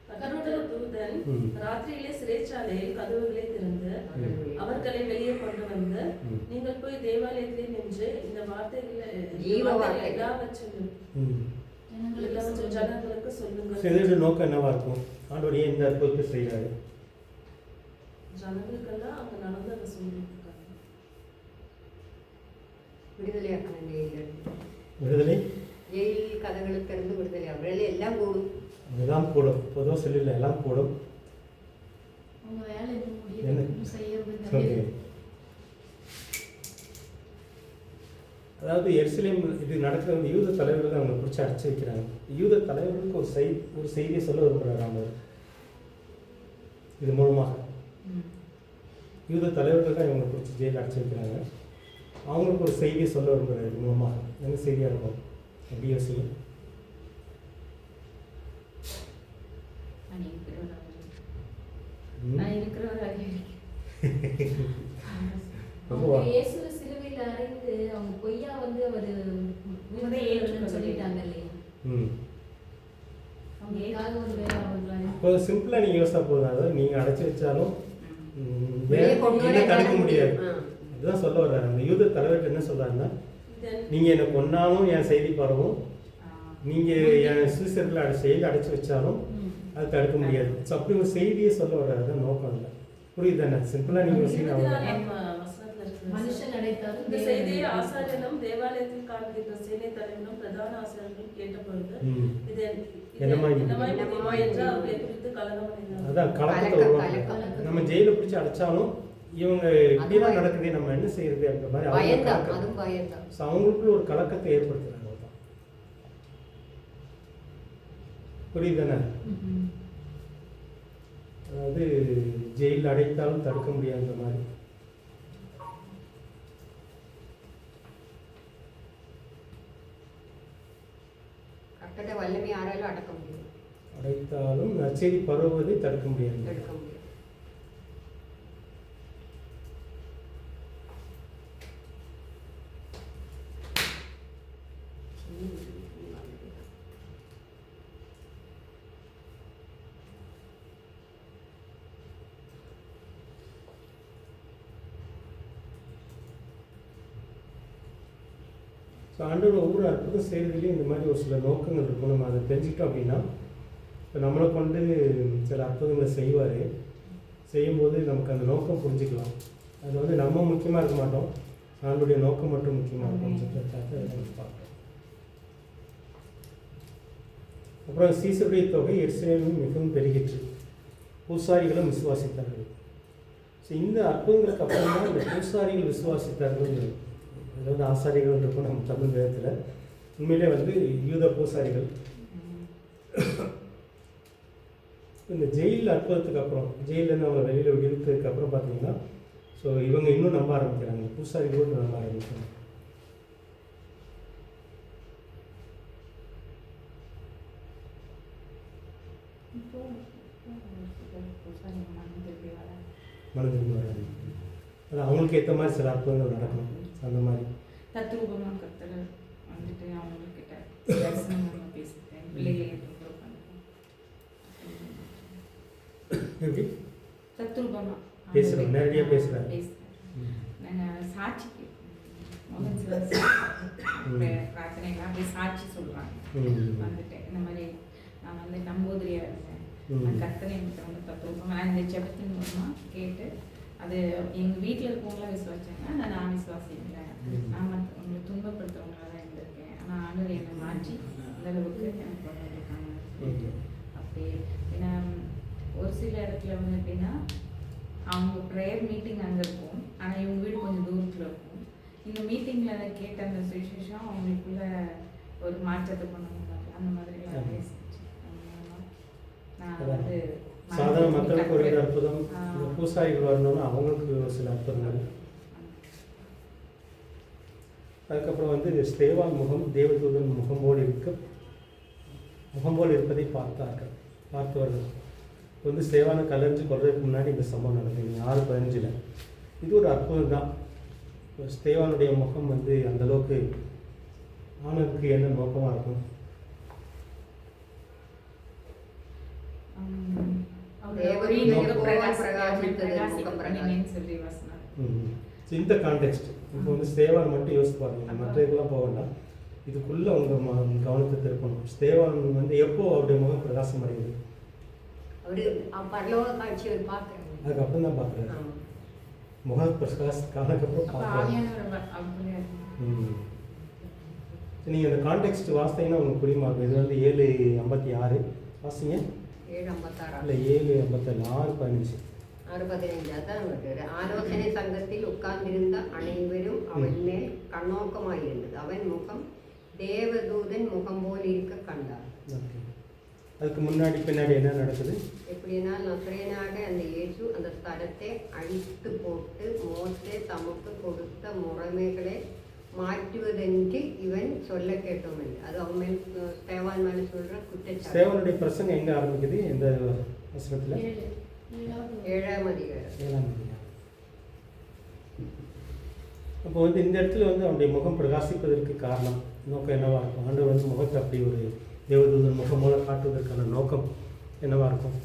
Speaker 3: கர்த்தருடைய தூதன் ராத்திரியிலே சிறைச்சாலையில் கதவுகளை திறந்து அவர்களை வெளியே கொண்டு வந்து, நீங்கள் போய் தேவாலயத்திலே நின்று இந்த வார்த்தைகளை எல்லாவற்றையும் ஜனங்களுக்கு சொல்லுங்கள்.
Speaker 1: இதோட நோக்கம் என்னவா இருக்கும்? ஆண்டவர் ஏன் இந்த அற்புதத்தை செய்கிறாரு?
Speaker 3: ஜனங்களுக்கெல்லாம் அங்கே நடந்ததை சொல்லியிருக்காங்க.
Speaker 2: விடுதலையாக்கணும் ஜெயிலில்.
Speaker 1: விடுதலை
Speaker 2: ஜெயில் கதவுகளை திறந்து விடுதலை அவர்களே எல்லாம் கூடும்.
Speaker 1: எல்லாம் கூடும். பொதுவாக சொல்லல எல்லாம் கூடும்.
Speaker 4: அவங்க வேலை
Speaker 1: என்ன?
Speaker 4: செய்யறது.
Speaker 1: அதாவது எருசலேம் இது நடக்கிறது யூத தலைவர்கள் அவங்க பிடிச்சி அடைச்சி வைக்கிறாங்க. யூத தலைவர்களுக்கு ஒரு செய்தியை சொல்ல விரும்புகிறார் ஆண்டவர் இது மூலமாக. யூத தலைவர்கள் தான் இவங்களை பிடிச்சி ஜெயிலில் அடைச்சி வைக்கிறாங்க. அவங்களுக்கு ஒரு செய்தியை சொல்ல விரும்புகிறார் இது மூலமாக. என்ன செய்தியாக இருக்கும்? எப்படி யோசிங்க.
Speaker 7: இயேசுவை சிலுவையில் அறைந்து அவங்க பொய்யா வந்து அவர் சொல்லிட்டாங்க இல்லையா? அவங்களுக்காக ஒரு வேலை அவங்களை
Speaker 1: இப்போ சிம்பிளாக நீங்கள் யோசிச்சா போதும். அதாவது நீங்கள் அடைச்சி வச்சாலும் தடுக்க முடியாது. அதுதான் சொல்ல வர்றாரு. அந்த யூத தலைவர்கிட்ட என்ன சொல்றாருன்னா, நீங்கள் என்னை கொன்னாலும் என் செய்தி பரவும், நீங்கள் என் சுவிசர்களை அடைச்சி வச்சாலும் அது தடுக்க முடியாது. ஸோ அப்படி ஒரு செய்தியை சொல்ல வர்றாரு. நோக்கம் இல்லை. புரியுது தானே? சிம்பிளாக நீங்கள்
Speaker 7: மனுஷன் அடைத்தாலும்
Speaker 3: இந்த செய்தியை ஆசாரியனும் தேவாலயத்தில் காண்கின்ற சேனை தலைவனும் பிரதான ஆசாரியர்களும் கேட்டபொழுது இது
Speaker 1: அதான் கலக்கத்தை உருவாக்குறாங்க. நம்ம ஜெயில பிடிச்சி அடைச்சாலும் இவங்க இப்படிலாம் நடக்குது, நம்ம என்ன செய்யறது அந்த மாதிரி அவங்களுக்குள்ள ஒரு கலக்கத்தை ஏற்படுத்துறாங்க. புரியுதுதானே? அதாவது ஜெயிலில் அடைத்தாலும் தடுக்க முடியாத மாதிரி.
Speaker 2: வல்லமை யாராலும் அடக்க முடியும்.
Speaker 1: அடைத்தாலும் நற்செய்தி பரவுவதை தடுக்க முடியாது.
Speaker 2: தடுக்க முடியும்.
Speaker 1: ஸோ ஆண்டவர் ஒவ்வொரு அற்புதம் செய்கிறதுலேயும் இந்த மாதிரி ஒரு சில நோக்கங்கள் இருக்கும். நம்ம அதை தெரிஞ்சுக்கிட்டோம் அப்படின்னா, இப்போ நம்மளை கொண்டு சில அற்புதங்களை செய்வார். செய்யும்போது நமக்கு அந்த நோக்கம் புரிஞ்சுக்கலாம். அது வந்து நம்ம முக்கியமாக இருக்க மாட்டோம், ஆண்டவருடைய நோக்கம் மட்டும் முக்கியமாக இருக்கும் சொல்லிட்டு நம்ம பார்ப்போம். அப்புறம் சீசருடைய தொகை எருசலேமில் மிகவும் பெருகிற்று, பூசாரிகளும் விசுவாசித்தார்கள். ஸோ இந்த அற்புதங்களுக்கு அப்புறம் தான் இந்த பூசாரிகள் விசுவாசித்தார்கள். அதாவது ஆசாரிகள் இருக்கும் நம்ம தமிழ் வேதத்தில். உண்மையிலே வந்து யூத பூசாரிகள் இந்த ஜெயிலில் அற்புதத்துக்கு அப்புறம், ஜெயிலேருந்து அவங்க வெளியில் விடுவித்ததுக்கு அப்புறம் பார்த்தீங்கன்னா, ஸோ இவங்க இன்னும் நம்ப ஆரம்பிக்கிறாங்க, பூசாரிகளும் நம்ப ஆரம்பிக்கிறாங்க. மனதிற்கு வராது. அது அவங்களுக்கு ஏற்ற மாதிரி சில அற்புதங்கள் நடக்கணும். அந்த மாதிரி
Speaker 5: தத்ரூபமாக கர்த்தர் வந்துட்டு அவங்கக்கிட்ட தரிசனமாக பேசிட்டேன். பிள்ளைகளை
Speaker 1: எப்படி
Speaker 5: தத்ரூபமாக
Speaker 1: பேசுகிறோம், நேரடியாக பேசுகிறேன்.
Speaker 5: நாங்கள் சாட்சிக்கு மோகன் பிரார்த்தனைகளாக அப்படியே சாட்சி சொல்கிறாங்க. வந்துட்டேன் இந்த மாதிரி நான் வந்து நம்போதிரியாக இருந்தேன். கர்த்தனை எனக்கு ரொம்ப தத்ரூபமாக நான் இந்த ஜெபத்தின் மூலமாக கேட்டு அது எங்கள் வீட்டில் இருக்கவங்களாம் விசுவாச்சாங்க. நான் விசுவாசிக்கிறேன். நான் உங்களை துன்பப்படுத்துறவங்களாக தான் இருந்திருக்கேன். ஆனால் ஆண்டவர் என்னை மாற்றி இந்த அளவுக்கு எனக்கு கொண்டு வந்திருக்காங்க. அப்படியே ஏன்னா ஒரு சில இடத்துல வந்து எப்படின்னா அவங்க ப்ரேயர் மீட்டிங் அங்கே இருக்கும், ஆனால் இவங்க வீடு கொஞ்சம் தூரத்தில் இருக்கும். இந்த மீட்டிங்கில் அதை கேட்ட அந்த சுவிசேஷம் அவங்களுக்குள்ள ஒரு மாற்றத்தை கொண்டு வந்தாங்க. அந்த மாதிரிலாம் பேசிச்சு. நான் வந்து
Speaker 1: சாதாரண மக்களுக்கு ஒரு அற்புதம், பூசாரிகள் வரணும்னா அவங்களுக்கு ஒரு சில அற்புதங்கள். அதுக்கப்புறம் வந்து ஸ்தேவான் முகம் தேவதூதன் முகம்போடு இருப்பதை பார்த்தவர்கள் வந்து ஸ்தேவானை கல்லறிஞ்சு கொள்றதுக்கு முன்னாடி இந்த சம்பவம் நடக்குது 6:15. இது ஒரு அற்புதம் தான். ஸ்தேவானுடைய முகம் வந்து அந்தளவுக்கு ஆணுக்கு என்ன நோக்கமாக இருக்கும்?
Speaker 5: சொல்லி வசனம்.
Speaker 1: இந்த கான்டெக்ட் இப்போ வந்து ஸ்தேவான் மட்டும் யோசித்து பாருங்க, மற்ற இதெல்லாம் போக வேண்டாம். இதுக்குள்ளே உங்கள் கவனத்தை திருப்பணும். ஸ்தேவான் வந்து எப்போ அவருடைய முகம் பிரகாசம் அடையுது?
Speaker 2: பரலோக காட்சி அவர் பார்க்குறாங்க,
Speaker 1: அதுக்கப்புறம் தான் பார்க்குறாரு. முக பிரகாஷ் காணக்கப்புறம் பார்க்குறாரு. நீங்கள் அந்த கான்டெக்ட் வாசித்தீங்கன்னா உங்களுக்கு புரியுமா இருக்கும். இது வந்து 7:56 வாசிங்க.
Speaker 2: 7:56
Speaker 1: இல்லை 7:57 6:15
Speaker 2: 6:15 அதான் வருது. ஆலோசனை சங்கத்தில் உட்கார்ந்திருந்த அனைவரும் அவன் மேல் கண்ணோக்கமாயிருந்தது. அவன் முகம் தேவதூதன் முகம் போல் இருக்க கண்டார்.
Speaker 1: ஓகே, அதுக்கு முன்னாடி பின்னாடி என்ன நடக்குது?
Speaker 2: எப்படின்னா நசரேயனாக அந்த இயேசு அந்த ஸ்தலத்தை அழித்து போட்டு மோசே தமக்கு கொடுத்த முறைமைகளை மாற்றுவதென்று இவன் சொல்ல கேட்டோம் என்று. அது அவன் மேல் ஸ்தேவான் மேலே சொல்கிற குற்றச்சாட்டு.
Speaker 1: ஸ்தேவானுடைய பிரசங்கம் எங்கே ஆரம்பிக்குது? எந்த வசனத்தில்?
Speaker 2: 7ஆம் அதிகாரம்.
Speaker 1: 7ஆம் அதிகாரம். அப்போ வந்து இந்த இடத்துல வந்து அவனுடைய முகம் பிரகாசிப்பதற்கு காரணம் நோக்கம் என்னவா இருக்கும்? ஆண்டவர் வந்து முகத்தை அப்படி ஒரு தேவதூதன் முகம் மூலம் காட்டுவதற்கான நோக்கம் என்னவா இருக்கும்?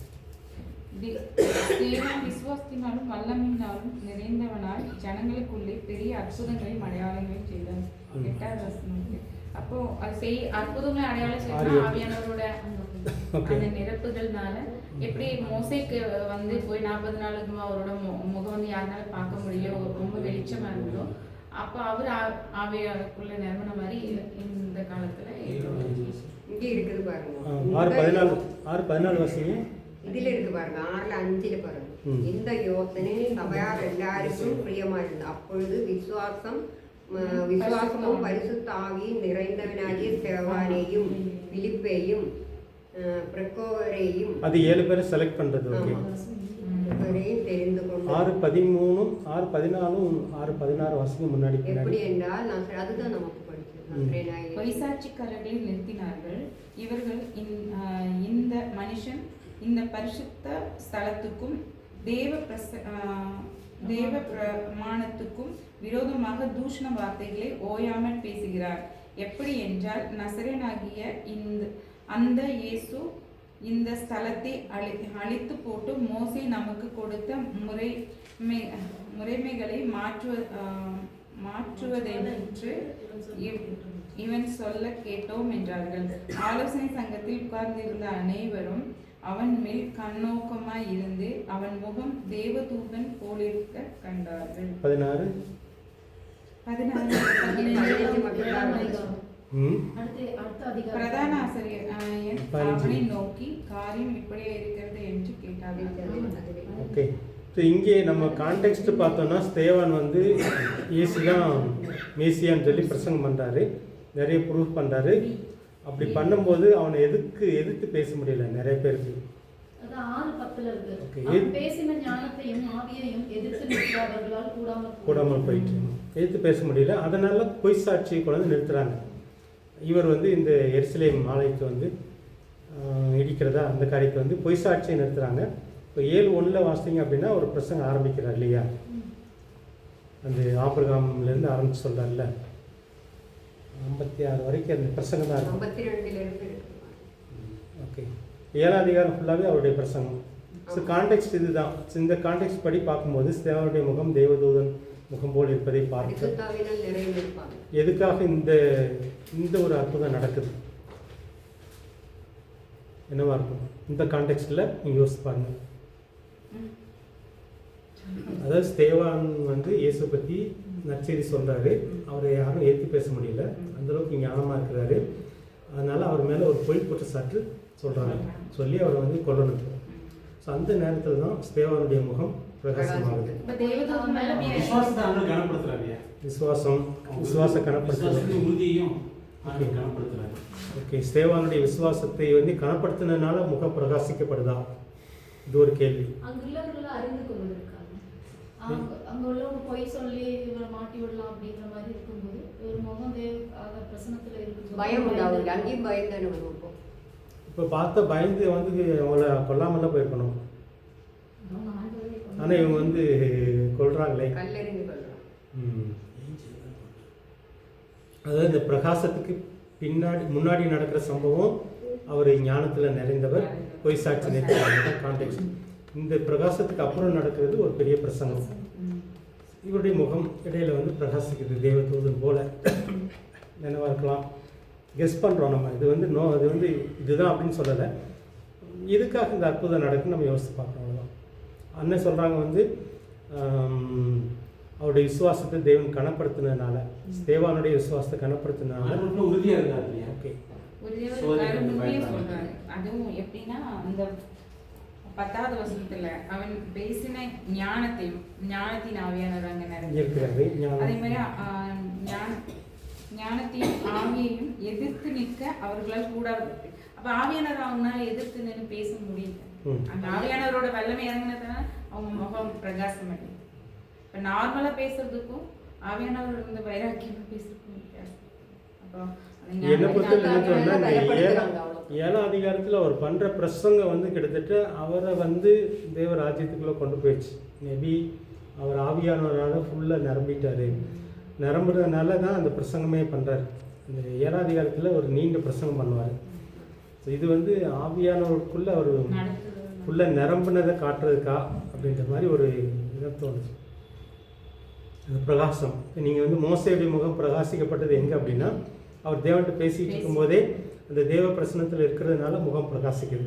Speaker 5: விசுவாசத்தினாலும் வல்லமையினாலும் நிறைந்தவனால் ஜனங்களுக்குள்ளே பெரிய அற்புதங்களையும் அடையாளங்களையும் செய்தார். 8வது வசனம். அப்போ அது அற்புதங்களை அடையாளம் செய்யணும் ஆவியானவரோட அந்த நிரப்புதல்னால. எப்படி மோசேக்கு வந்து போய் 40 நாளுக்கு அவரோட முகம் வந்து யாருனால பார்க்க முடியல, ரொம்ப வெளிச்சமா இருந்ததோ, அப்போ அவர் ஆவியாருக்குள்ள நிரம்பின மாதிரி இந்த காலத்துல
Speaker 2: இங்கே இருக்குது பாருங்க.
Speaker 1: 6:14 வருஷங்க
Speaker 2: இதுல இருக்கு பாருங்க. 6:5 பாருங்க. இந்த யோசனை சபையார் எல்லாருக்கும் பிரியமா இருந்தது. அப்பொழுது விசுவாசமும் பரிசுத்த ஆவியும் நிறைந்தவனாகிய ஸ்தேவானையும் பிலிப்பையும் பிரகோவரையும்
Speaker 1: அது 7 பேரை செலக்ட் பண்றது. ஓகே,
Speaker 2: தெரிந்து கொண்டு
Speaker 1: 6:13 6:14 6:16 வருஷத்துக்கு முன்னாடி
Speaker 2: எப்படி என்றால் அதுதான் நமக்கு படிச்சது.
Speaker 5: பொய்சாட்சிக்காரர்களை நிறுத்தினார்கள். இவர்கள் இந்த மனுஷன் இந்த பரிசுத்த ஸ்தலத்துக்கும் தேவ பிரமாணத்துக்கும் விரோதமாக தூஷண வார்த்தைகளை ஓயாமல் பேசுகிறார். எப்படி என்றால் நசரேயனாகிய அந்த இயேசு இந்த ஸ்தலத்தை அழித்து போட்டு மோசே நமக்கு கொடுத்த முறைமைகளை மாற்றுவதென்று இவன் சொல்ல கேட்டோம் என்றார்கள். ஆலோசனை சங்கத்தில் உட்கார்ந்திருந்த அனைவரும் அவன் மேல் கண்ணோக்கமாய் இருந்து அவன் முகம் தேவதூதன் போலிருக்க கண்டார்கள்.
Speaker 1: 16
Speaker 5: பிரதான ஆசிரியர் அவனை நோக்கி காரியம் இப்படியே இருக்கிறது என்று கேட்டார்கள்.
Speaker 1: ஓகே, ஸோ இங்கே நம்ம கான்டெக்ஸ்ட் பார்த்தோம்னா ஸ்தேவான் வந்து இயேசு தான் மேசியான்னு சொல்லி பிரசங்கம் பண்ணுறாரு, நிறைய ப்ரூஃப் பண்ணுறாரு. அப்படி பண்ணும்போது அவனை எதிர்த்து பேச முடியல நிறைய பேருக்கு.
Speaker 4: பேசின ஞானத்தையும் ஆவியையும் எதிர்த்து நிற்கிறவர்களால்
Speaker 1: கூடாமல் போயிட்டு எதிர்த்து பேச முடியல. அதனால பொய் சாட்சியை கொண்டு நிறுத்துறாங்க. இவர் வந்து இந்த எருசலேம் ஆலயத்தை வந்து இடிக்கிறதா அந்த காரியத்தை வந்து பொய் சாட்சியை நிறுத்துறாங்க. இப்போ 7:1 வாசிங்க அப்படின்னா ஒரு பிரசங்கம் ஆரம்பிக்கிறார் இல்லையா? அந்த ஆபிரகாம்லேருந்து ஆரம்பிச்சு சொல்கிறார்ல, 56 வரைக்கும் அந்த பிரசங்கம் தான் இருக்கும்.
Speaker 2: 52
Speaker 1: ஓகே, 7ஆம் அதிகாரம் ஃபுல்லாகவே அவருடைய பிரசங்கம். ஸோ கான்டெக்ட் இதுதான். இந்த கான்டெக்ட் படி பார்க்கும்போது ஸ்தேவானுடைய முகம் தேவதூதன் முகம் போல் இருப்பதை பார்த்து எதுக்காக இந்த ஒரு அற்புதம் நடக்குது என்னவா இருக்கும்? இந்த கான்டெக்ஸ்டில் நீங்கள் யோசிச்சு பாருங்க. அதாவது ஸ்தேவான் வந்து இயேசு பற்றி நற்செய்தி சொல்கிறாரு, அவரை யாரும் ஏற்று பேச முடியல, அந்தளவுக்கு ஞானமாக இருக்கிறாரு. அதனால் அவர் மேலே ஒரு பொய் குற்றச்சாட்டு சொல்கிறாங்க, சொல்லி அவரை வந்து கொல்லணும். ஸோ அந்த நேரத்தில் தான் ஸ்தேவானுடைய முகம் பிரகாசமாகுது. விசுவாச கனப்படுத்துறது. ஓகே, ஸ்தேவானுடைய விசுவாசத்தை வந்து கனப்படுத்தினால முகம் பிரகாசிக்கப்படுதா? இது ஒரு கேள்வி.
Speaker 4: அங்க உள்ளவங்க பொய் சொல்லி இவரை மாட்டி விடலாம் அப்படிங்கிற மாதிரி இருக்கும்போது ஒரு முகம் பிரசனத்துல இருக்கு,
Speaker 2: பயம் உண்டாகுது. அங்கேயும் பயம் தானே வரும்.
Speaker 1: இப்போ பார்த்த பயந்து வந்து அவங்கள கொல்லாமலாம் போயிருக்கணும். ஆனால் இவங்க வந்து கொள்றாங்களே,
Speaker 2: கல்லறிந்து கொள்றாங்க.
Speaker 1: அதாவது இந்த பிரகாசத்துக்கு முன்னாடி நடக்கிற சம்பவம் அவர் ஞானத்தில் நிறைந்தவர், பொய் சாட்சி நிற்கிறாங்க கான்டெக்ட். இந்த பிரகாசத்துக்கு அப்புறம் நடக்கிறது ஒரு பெரிய பிரசங்கம். இவருடைய முகம் இடையில வந்து பிரகாசிக்குது தேவதூதன் போல. நினைவாக இருக்கலாம், கெஸ் பண்ணுறோம் நம்ம. இது வந்து அது வந்து இதுதான் அப்படின்னு சொல்லலை. இதுக்காக இந்த அற்புதம் நடக்குன்னு நம்ம யோசித்து பார்க்குறோம். அவ்வளோதான். அண்ணன் சொல்கிறாங்க வந்து அவருடைய விசுவாசத்தை தேவன் கனப்படுத்தினதுனால, ஸ்தேவானுடைய விசுவாசத்தை கனப்படுத்தினதுனால
Speaker 6: உறுதியாக இருந்தார் இல்லையா?
Speaker 1: ஓகே.
Speaker 5: சொல்றாரு. அதுவும் எப்படின்னா அந்த 10வது வசனத்துல அவன் பேசின ஞானத்தின் ஆவியானவர் அங்க நிறைஞ்சிருக்கிறாரு. அதே மாதிரி ஞானத்தையும் ஆவியையும் எதிர்த்து நிற்க அவர்களால் கூட. அப்ப ஆவியானவர் அவங்களால எதிர்த்து நின்று பேச முடியல. அந்த ஆவியானவரோட வல்லமை இறங்கினதுனால அவங்க முகம் பிரகாசம் அடையும். இப்ப நார்மலா பேசுறதுக்கும் ஆவியானவர் இருந்த வைராக்கியமா பேசுறதுக்கும் வித்தியாசம். அப்போ
Speaker 1: என்னை பொறுத்த என்ன சொன்னா, இந்த 7ஆம் அதிகாரத்தில் அவர் பண்ணுற பிரசங்கம் வந்து கிட்டத்தட்ட அவரை வந்து தேவ ராஜ்யத்துக்குள்ளே கொண்டு போயிடுச்சு. மேபி அவர் ஆவியானவரால் ஃபுல்லாக நிரம்புறதுனால தான் அந்த பிரசங்கமே பண்ணுறாரு. இந்த 7ஆம் அதிகாரத்தில் ஒரு நீண்ட பிரசங்கம் பண்ணுவார். ஸோ இது வந்து ஆவியானவருக்குள்ளே அவர் ஃபுல்லாக நிரம்பினதை காட்டுறதுக்கா அப்படின்ற மாதிரி ஒரு இதை தோணுச்சு. அந்த பிரகாசம் நீங்கள் வந்து மோசேயுடைய முகம் பிரகாசிக்கப்பட்டது எங்கே அப்படின்னா, அவர் தேவன்கிட்ட பேசிகிட்டு இருக்கும்போதே அந்த தேவ பிரசனத்தில் இருக்கிறதுனால முகம் பிரகாசிக்குது.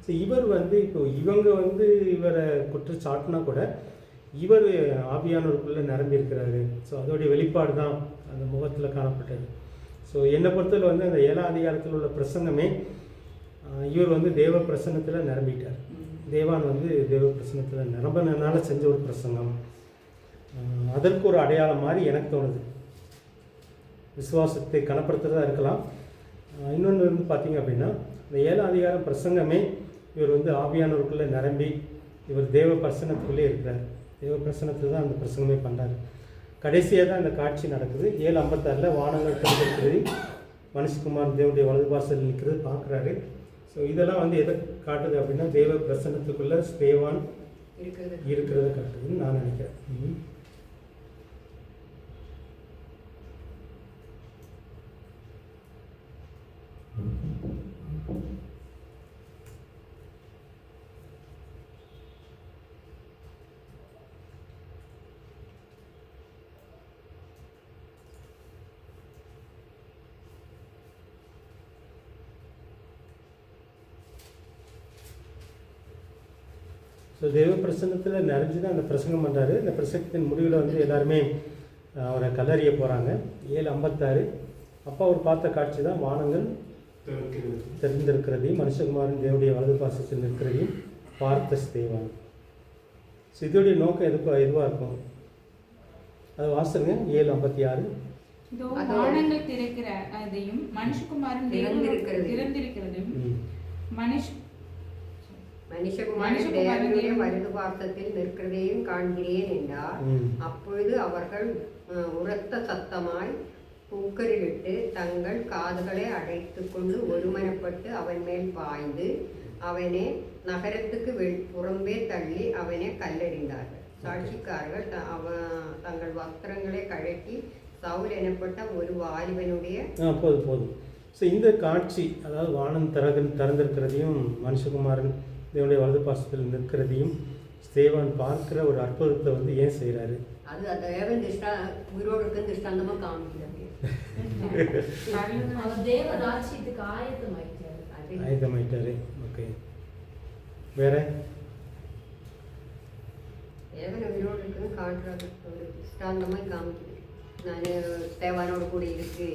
Speaker 1: ஸோ இவர் வந்து இப்போ இவங்க வந்து இவரை குற்றச்சாட்டுனா கூட இவர் ஆவியானவருக்குள்ளே நிரம்பி இருக்கிறாரு. ஸோ அதோடைய வெளிப்பாடு தான் அந்த முகத்தில் காணப்பட்டது. ஸோ என்னை பொறுத்தவரை வந்து அந்த 7ஆம் அதிகாரத்தில் உள்ள பிரசங்கமே இவர் வந்து தேவ பிரசன்னத்தில் நிரம்பிட்டார். தேவான் வந்து தேவ பிரசன்னத்தில் நிரம்பினால செஞ்ச ஒரு பிரசங்கம். அதற்கு ஒரு அடையாளம் மாதிரி எனக்கு தோணுது. விசுவாசத்தை கனப்படுத்துறதா இருக்கலாம். இன்னொன்று வந்து பார்த்திங்க அப்படின்னா, இந்த 7ஆம் அதிகாரம் பிரசங்கமே இவர் வந்து ஆவியானவருக்குள்ளே நிரம்பி இவர் தேவ பிரசன்னத்துக்குள்ளே இருக்கிறார். தேவ பிரசன்னத்தில் தான் அந்த பிரசங்கமே பண்ணுறாரு. கடைசியாக தான் இந்த காட்சி நடக்குது. 7:56 வானங்கள் திறந்திருக்கிறது, மனுஷகுமார் தேவனுடைய வலது வாசல் நிற்கிறது பார்க்குறாரு. ஸோ இதெல்லாம் வந்து எதை காட்டுது அப்படின்னா, தேவ பிரசன்னத்துக்குள்ளே ஸ்தேவான் இருக்கிறத காட்டுதுன்னு நான் நினைக்கிறேன். ஸோ தேவ பிரசன்னத்தில் நிறைஞ்சு தான் அந்த பிரசங்கம் பண்ணுறாரு. இந்த பிரசங்கத்தின் முடிவில் வந்து எல்லாருமே அவரை கல்லறிய போகிறாங்க. 7:56 அப்போ அவர் பார்த்த காட்சி தான் வானங்கள் தெரிந்திருக்கிறதையும் மனுஷகுமாரன் தேவனுடைய வலது பாசத்தில் இருக்கிறதையும் பார்த்த ஸ்தேவான். ஸோ இதோடைய நோக்கம் எதுவாக இருக்கும் அது வாசங்க. 7:56
Speaker 5: வானங்கள் திறக்கிறதையும் மனுஷகுமாரன் திறந்திருக்கிறதையும்
Speaker 2: மனுஷகுமாரன் தேவனுடைய வலது பாசத்தில் நிற்கிறதையும் காண்கிறேன் என்றார். அப்பொழுது அவர்கள் உரத்த சத்தமாய் கூக்கரிலிட்டு தங்கள் காதுகளை அடைத்து கொண்டு ஒருமனப்பட்டு அவன் மேல் பாய்ந்து அவனை நகரத்துக்கு புறம்பே தள்ளி அவனை கல்லெறிந்தார்கள். சாட்சிக்காரர்கள் தங்கள் வஸ்திரங்களை கழட்டி சவுல் எனப்பட்ட ஒரு வாலிபனுடைய
Speaker 1: போதும். ஸோ இந்த காட்சி, அதாவது வானம் திறந்திருக்கிறதையும் மனுஷகுமாரன் தேவனுடைய வலது பாசத்தில் நிற்கிறதையும் ஸ்தேவான் பார்க்கிற ஒரு அற்புதத்தை வந்து ஏன் செய்கிறாரு?
Speaker 2: அது தேவன் உயிரோடு திருஷ்டாந்தமா காமிக்கிறாங்க.
Speaker 7: அவர் தேவ ராஜ்யத்துக்கு
Speaker 1: ஆயத்தமாயிட்டாரு. ஓகே, வேற
Speaker 2: தேவன் உயிரோடு இருக்குன்னு காட்டுறாரு, ஒரு திருஷ்டாந்தமா காமிக்கிறது. நான் தேவானோட கூட இருக்கு.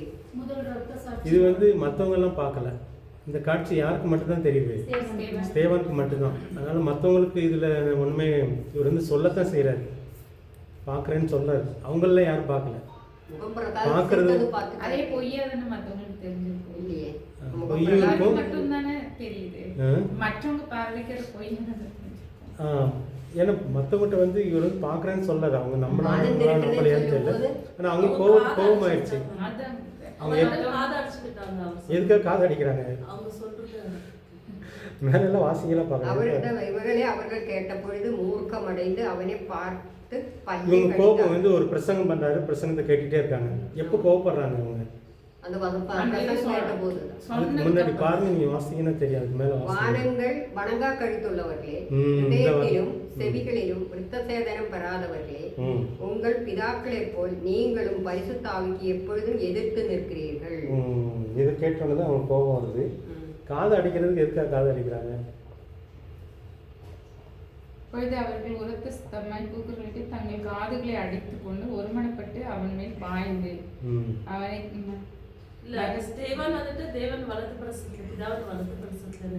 Speaker 1: இது வந்து மற்றவங்கெல்லாம் பார்க்கல. இந்த காட்சி யாருக்கு மட்டும்தான் தெரியுது? ஸ்தேவானுக்கு மட்டும்தான். அதனால் மற்றவங்களுக்கு இதில் ஒன்றுமே இவர் வந்து சொல்லத்தான் செய்கிறாரு, பார்க்குறேன்னு சொல்கிறாரு. அவங்களெலாம் யாரும் பார்க்கல. பார்க்கறது
Speaker 5: அதே பொய்யாதுன்னு மற்றவங்களுக்கு தெரிஞ்சிருக்கும் இல்லையே,
Speaker 1: பொய்யும்
Speaker 5: மட்டும்தானே தெரியுது. மற்றவங்க பார்வைக்கிற பொய்.
Speaker 1: ஏன்னா மற்றவங்கிட்ட வந்து இவர் வந்து பார்க்குறேன்னு சொல்லாது. அவங்க நம்மளையான்னு தெரியல. ஆனால் அவங்க கோபம் ஆயிடுச்சு. அவங்க எதுக்காக காது அடிக்கிறாங்க? மேலெல்லாம் வாசிக்கலாம் பார்க்குறாங்க.
Speaker 2: அவர்களிடம் இவர்களே அவர்கள் கேட்ட பொழுது மூர்க்கமடைந்து அவனை பார்த்து பல்லை
Speaker 1: இவங்க கோபம்
Speaker 2: கடித்தார்கள்.
Speaker 1: வந்து ஒரு பிரசங்கம் பண்றாரு, பிரசங்கத்தை கேட்டுட்டே இருக்காங்க. எப்போ கோவப்படுறாங்க இவங்க?
Speaker 2: அந்த பிரசங்கம் கேட்ட போது
Speaker 1: அதுக்கு முன்னாடி பாருங்க, நீங்க வாசிங்கன்னா தெரியாது. மேல வாசிங்க.
Speaker 2: வானங்கள் வணங்கா கழுத்துள்ளவர்களே,
Speaker 1: இந்த
Speaker 2: இதயத்திலும் செவிகளிலும் விருத்த சேதனம் பெறாதவர்களே, உங்கள் பிதாக்களைப் போல் நீங்களும் பரிசுத்த ஆவிக்கு எப்பொழுதும் எதிர்த்து நிற்கிறீர்கள்.
Speaker 1: இதை கேட்டோன்னு தான் அவங்க கோபம் வருது. காது அடிக்கிறதுக்கு எதுக்காக காது அடிக்கிறாங்க?
Speaker 5: பொழுது அவர்கள் உரத்த சத்தமாய் கூக்குரலிட்டு தங்கள் காதுகளை அடித்துக் கொண்டு ஒருமனப்பட்டு அவன் மேல் பாய்ந்து அவனை
Speaker 3: இல்ல ஸ்டேவான் வந்துட்டு தேவன் வலது பிரசத்துல பிதாவின் வலது பிரசத்துல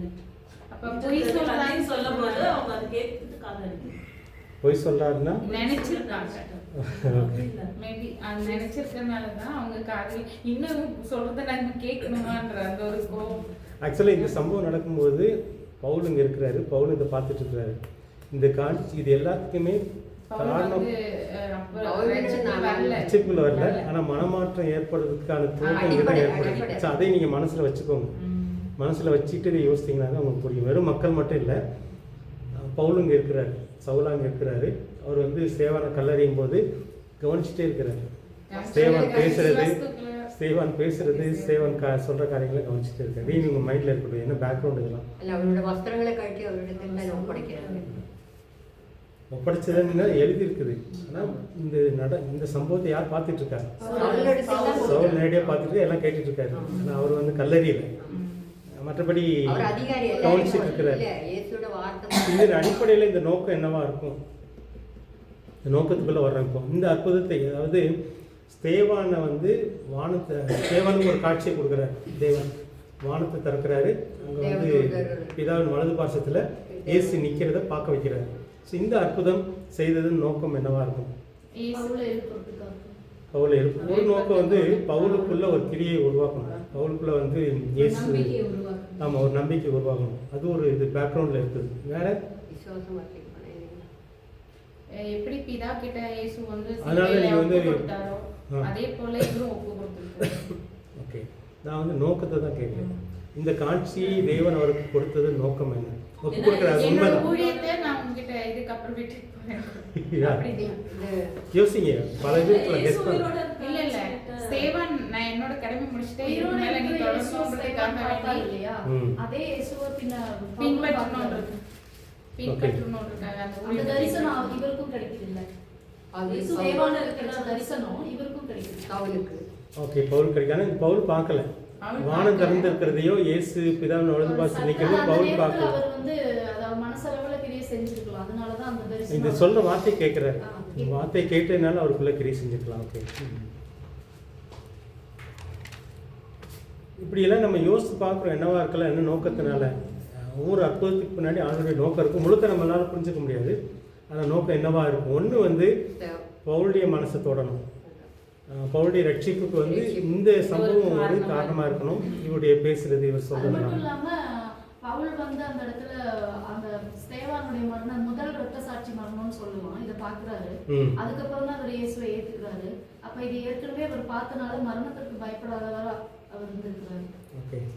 Speaker 5: அப்ப பொய் சொல்றாங்க
Speaker 3: சொல்லும்போது அவங்க அதை கேட்டுட்டு காது அடிக்கிறாங்க.
Speaker 1: பொய் சொல்றாருன்னா
Speaker 5: நினைச்சிருக்காங்க. மேபி அது நினைச்சிருக்கனால தான் அவங்க காது இன்னும் சொல்றதை நாங்க கேட்கணுமான்ற அந்த ஒரு கோபம்.
Speaker 1: ஆக்சுவலாக இந்த சம்பவம் நடக்கும்போது பவுல் இங்கே இருக்கிறாரு. பவுல் இதை பார்த்துட்டு இருக்கிறாரு. இந்த காட்சி இது எல்லாத்துக்குமே காரணம் ரட்சிப்புல வரல, ஆனால் மனமாற்றம் ஏற்படுறதுக்கான தூக்கம் இங்கே ஏற்படுது. ஸோ அதை நீங்கள் மனசில் வச்சுக்கோங்க. மனசில் வச்சுட்டு இதை யோசித்தீங்கன்னா உங்களுக்கு புரியும். வெறும் மக்கள் மட்டும் இல்லை, பவுல் இங்கே இருக்கிறாரு, சவுலா இங்கே இருக்கிறாரு. அவர் வந்து ஸ்தேவானை கல்லறியும் போது கவனிச்சுட்டே இருக்கிறாரு. ஸ்தேவான் பேசுறது ஸ்தேவான் சொல்ற காரியங்களை கவனிச்சுட்டு இருக்காரு. இது உங்க மைண்ட்ல இருக்கட்டும். என்ன பேக்ரவுண்ட் இதெல்லாம்
Speaker 2: அவரோட வஸ்திரங்களை கட்டி அவரிடத்தில் ஒப்படைக்கிறாங்க.
Speaker 1: ஒப்படைச்சதுன்னு எழுதி இருக்குது. ஆனால் இந்த சம்பவத்தை யார் பார்த்துட்டு இருக்காரு? சவுல் நேரடியாக பார்த்துட்டு எல்லாம் கேட்டுட்டு இருக்காரு. ஆனால் அவர் வந்து கல்லறியல, மற்றபடி கவனிச்சுட்டு இருக்கிறாரு. இதன் அடிப்படையில் இந்த நோக்கம் என்னவா இருக்கும்? இந்த நோக்கத்துக்குள்ள வர்றப்போ இந்த அற்புதத்தை, அதாவது ஸ்தேவானை வந்து ஸ்தேவானுக்கு ஒரு காட்சியை கொடுக்குறாரு. தேவன் வானத்தை திறக்கிறாரு. அங்கே வந்து பிதாவின் வலது பாசத்தில் இயேசு நிற்கிறத பார்க்க வைக்கிறாரு. ஸோ இந்த அற்புதம் செய்ததன் நோக்கம் என்னவா இருக்கும்? பவுலை ஒரு நோக்கம் வந்து பவுலுக்குள்ள ஒரு கிரியை உருவாக்கணும். பவுலுக்குள்ள வந்து இயேசு ஆமாம் ஒரு நம்பிக்கை உருவாக்கணும். அது ஒரு இது பேக்ரவுண்டில் இருக்குது. வேற
Speaker 5: எப்படி பிதா கிட்ட இயேசு வந்து
Speaker 1: அதனால நீங்க வந்து
Speaker 5: அதே போல இவரும் ஒப்பு கொடுத்திருக்காரு.
Speaker 1: ஓகே, நான் வந்து நோக்கத்தை தான் கேட்கிறேன். இந்த காட்சியை தேவன் அவருக்கு கொடுத்தது நோக்கம் என்ன? ஒப்பு கொடுக்குறாரு, உண்மைதான்.
Speaker 5: ஊழியத்தை நான் உங்ககிட்ட இதுக்கு அப்புறம் விட்டு
Speaker 1: யோசிங்க. பல இதுக்குள்ள கெஸ் பண்ண
Speaker 5: இல்ல இல்ல ஸ்தேவான் நான் என்னோட கடமை முடிச்சிட்டேன். இதுக்கு மேல நீ தொடர்ந்துன்றதுக்காக
Speaker 4: இல்லையா? அதே இயேசுவை
Speaker 5: பின்பற்றணும்ன்றதுக்காக அந்த
Speaker 4: தரிசனம் இவருக்கும் கிடைக்குது இல்ல? தரிசனம் இவருக்கும் கிடைக்குது.
Speaker 1: ஓகே, பவுல் கிடைக்காது. பவுல் பார்க்கல. வானம் திறந்து இருக்கிறதையோ இயேசு பிதாவின் வலது பாசத்தில் நிற்கிறதோ பவுல் பார்க்கல.
Speaker 4: அவர் வந்து மனசளவுல கிரியை செஞ்சிருக்கலாம். அதனால தான் அந்த தரிசனம்.
Speaker 1: இந்த சொல்ற வார்த்தையை கேட்கிறாரு. வார்த்தையை கேட்டதுனால அவருக்குள்ள கிரியை செஞ்சுக்கலாம். ஓகே, இப்படியெல்லாம் நம்ம யோசித்து பார்க்குறோம். என்னவா இருக்கலாம், என்ன நோக்கத்தினால? ஒவ்வொரு அற்புதத்துக்கு பின்னாடி ஆளுடைய நோக்கம் இருக்கும். முழுக்க நம்மளால புரிஞ்சுக்க முடியாது. அந்த நோக்கம் என்னவா இருக்கும்? ஒன்று வந்து பவுலுடைய மனசை தொடணும். பவுலுடைய ரட்சிப்புக்கு வந்து இந்த சம்பவம் வந்து காரணமா இருக்கணும். இவருடைய பேசுறது, இவர் சொல்றது.
Speaker 4: பவுல் வந்து அந்த இடத்துல அந்த ஸ்தேவானுடைய மரணம் முதல் இரத்த சாட்சி மரணம்னு சொல்லுவான். இதை பாக்குறாரு. அதுக்கப்புறம் தான் அவர் இயேசுவை ஏத்துக்கிறாரு. அப்ப இது ஏற்கனவே அவர் பார்த்தனால மரணத்திற்கு பயப்படாதவரா அவர் இருந்திருக்கிறாரு.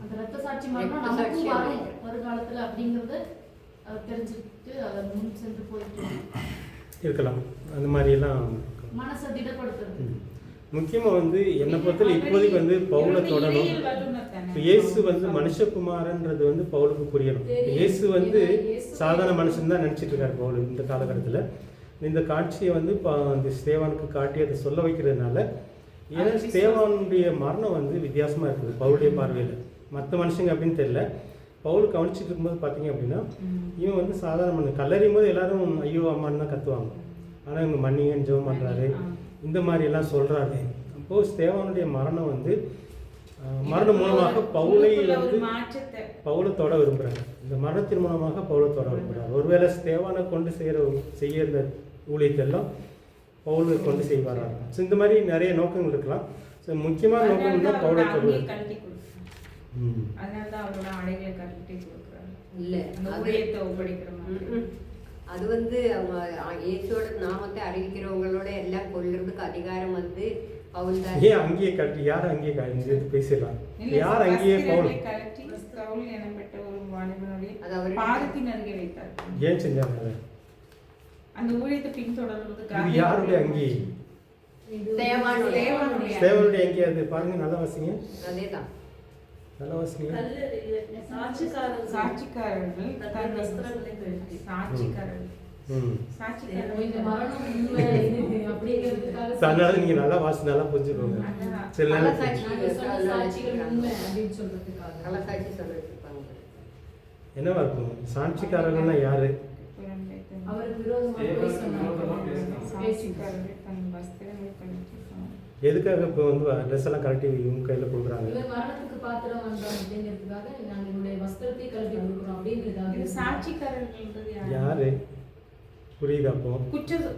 Speaker 4: அந்த இரத்த சாட்சி மரணம் நமக்கும் வரும் வருங்காலத்துல அப்படிங்கறத அவர் தெரிஞ்சுக்கிட்டு அதை முன் சென்று போயிட்டு
Speaker 1: இருக்கலாம். அந்த மாதிரி எல்லாம்
Speaker 4: மனசை திடப்படுத்துறது
Speaker 1: முக்கியமா வந்து என்னை பொறுத்தவரை இப்போதைக்கு வந்து பவுலை தொடணும். இயேசு வந்து மனுஷகுமாரன்றது வந்து பவுலுக்கு புரியணும். இயேசு வந்து சாதாரண மனுஷன் தான் நினைச்சிட்டு இருக்காரு பவுல் இந்த காலகட்டத்தில். இந்த காட்சியை வந்து இந்த ஸ்தேவானுக்கு காட்டி அதை சொல்ல வைக்கிறதுனால, ஏன்னா ஸ்தேவானுடைய மரணம் வந்து வித்தியாசமா இருக்குது பவுலுடைய பார்வையில். மற்ற மனுஷங்க அப்படின்னு தெரியல. பவுல் கவனிச்சுட்டு இருக்கும்போது பார்த்தீங்க அப்படின்னா, இவன் வந்து சாதாரண மனுஷன். கல்லறியும் போது எல்லாரும் ஐயோ அம்மான்னு தான் கத்துவாங்க. ஆனால் இவங்க மன்னிங்கன்னு ஜெபம் பண்ணுறாரு, இந்த மாதிரி எல்லாம் சொல்றாரு. அப்போ ஸ்தேவானுடைய மரணம் வந்து மரணம் மூலமாக பவுலை வந்து பவுலை தொட விரும்புறாங்க. இந்த மரணத்தின் மூலமாக பவுலை தொட விரும்புறாங்க. ஒருவேளை ஸ்தேவானை கொண்டு செய்ய இந்த ஊழியத்தெல்லாம் பவுலை கொண்டு செய்வாராங்க. ஸோ இந்த மாதிரி நிறைய நோக்கங்கள் இருக்கலாம். ஸோ முக்கியமான நோக்கம் தான் பவுலை தொடுவது.
Speaker 2: அது வந்து இயேசுவோட நாமத்தை அறிவிக்கிறவங்களோட எல்லாம் கொல்றதுக்கு அதிகாரம் வந்து பவுல் தான்.
Speaker 1: ஏன் அங்கேயே கட்டி யார் அங்கேயே பேசிடலாம்? யார் அங்கேயே பவுல்
Speaker 5: வாலிபனுடைய
Speaker 2: அது அவருடைய
Speaker 5: பாதத்தின் அருகே வைத்தார்.
Speaker 1: ஏன் செஞ்சாங்க அதை?
Speaker 5: அந்த ஊழியத்தை
Speaker 1: இது
Speaker 5: பின்தொடர்வதற்காக
Speaker 1: யாருடைய அங்கி?
Speaker 2: தேவானுடைய
Speaker 1: தேவனுடைய அங்கி. அது பாருங்க, நல்லா வாசிங்க,
Speaker 2: அதேதான்.
Speaker 1: நல்லா வாசிங்க.
Speaker 3: கல்லறையில்
Speaker 5: சாட்சிக்காரர்கள்
Speaker 3: தங்கள் வஸ்திரங்களை கழற்றி.
Speaker 5: சாட்சிக்காரர்கள்
Speaker 1: ம்.
Speaker 5: சாட்சிக்காரர்கள்
Speaker 7: இந்த மரணம் உண்மை இது அப்படிங்கிறதுக்காக
Speaker 1: அதனால நீங்க நல்லா வாசி, நல்லா புரிஞ்சுக்கோங்க.
Speaker 5: அதான்.
Speaker 1: சில நேரம்
Speaker 2: கள்ளசாட்சி
Speaker 7: நாங்க சொன்ன சாட்சிகள் உண்மை அப்படின்னு சொல்றதுக்காக
Speaker 2: கள்ளசாட்சி சொல்லிட்டு இருப்பாங்க.
Speaker 1: என்னவா இருக்கும்? சாட்சிக்காரர்கள்னா யாரு?
Speaker 7: அவருக்கு விரோதமாக போய் சொன்னாங்க.
Speaker 5: சாட்சிக்காரர்கள் தன் வஸ்திரங்களை கழற்றி சொன்னார்.
Speaker 1: எதுக்காக இப்போ வந்து ட்ரெஸ் எல்லாம் கரெக்டி இவங்க கையில் கொடுக்குறாங்க?
Speaker 7: இவர் மரணத்துக்கு பாத்திரம் வந்தோம் அப்படிங்கிறதுக்காக நாங்க என்னுடைய வஸ்திரத்தை கழட்டி கொடுக்குறோம்
Speaker 5: இது
Speaker 7: அப்படிங்கிறதுக்காக
Speaker 5: சாட்சிக்காரர்கள்ன்றது
Speaker 1: யாரு? புரியுது? அப்போ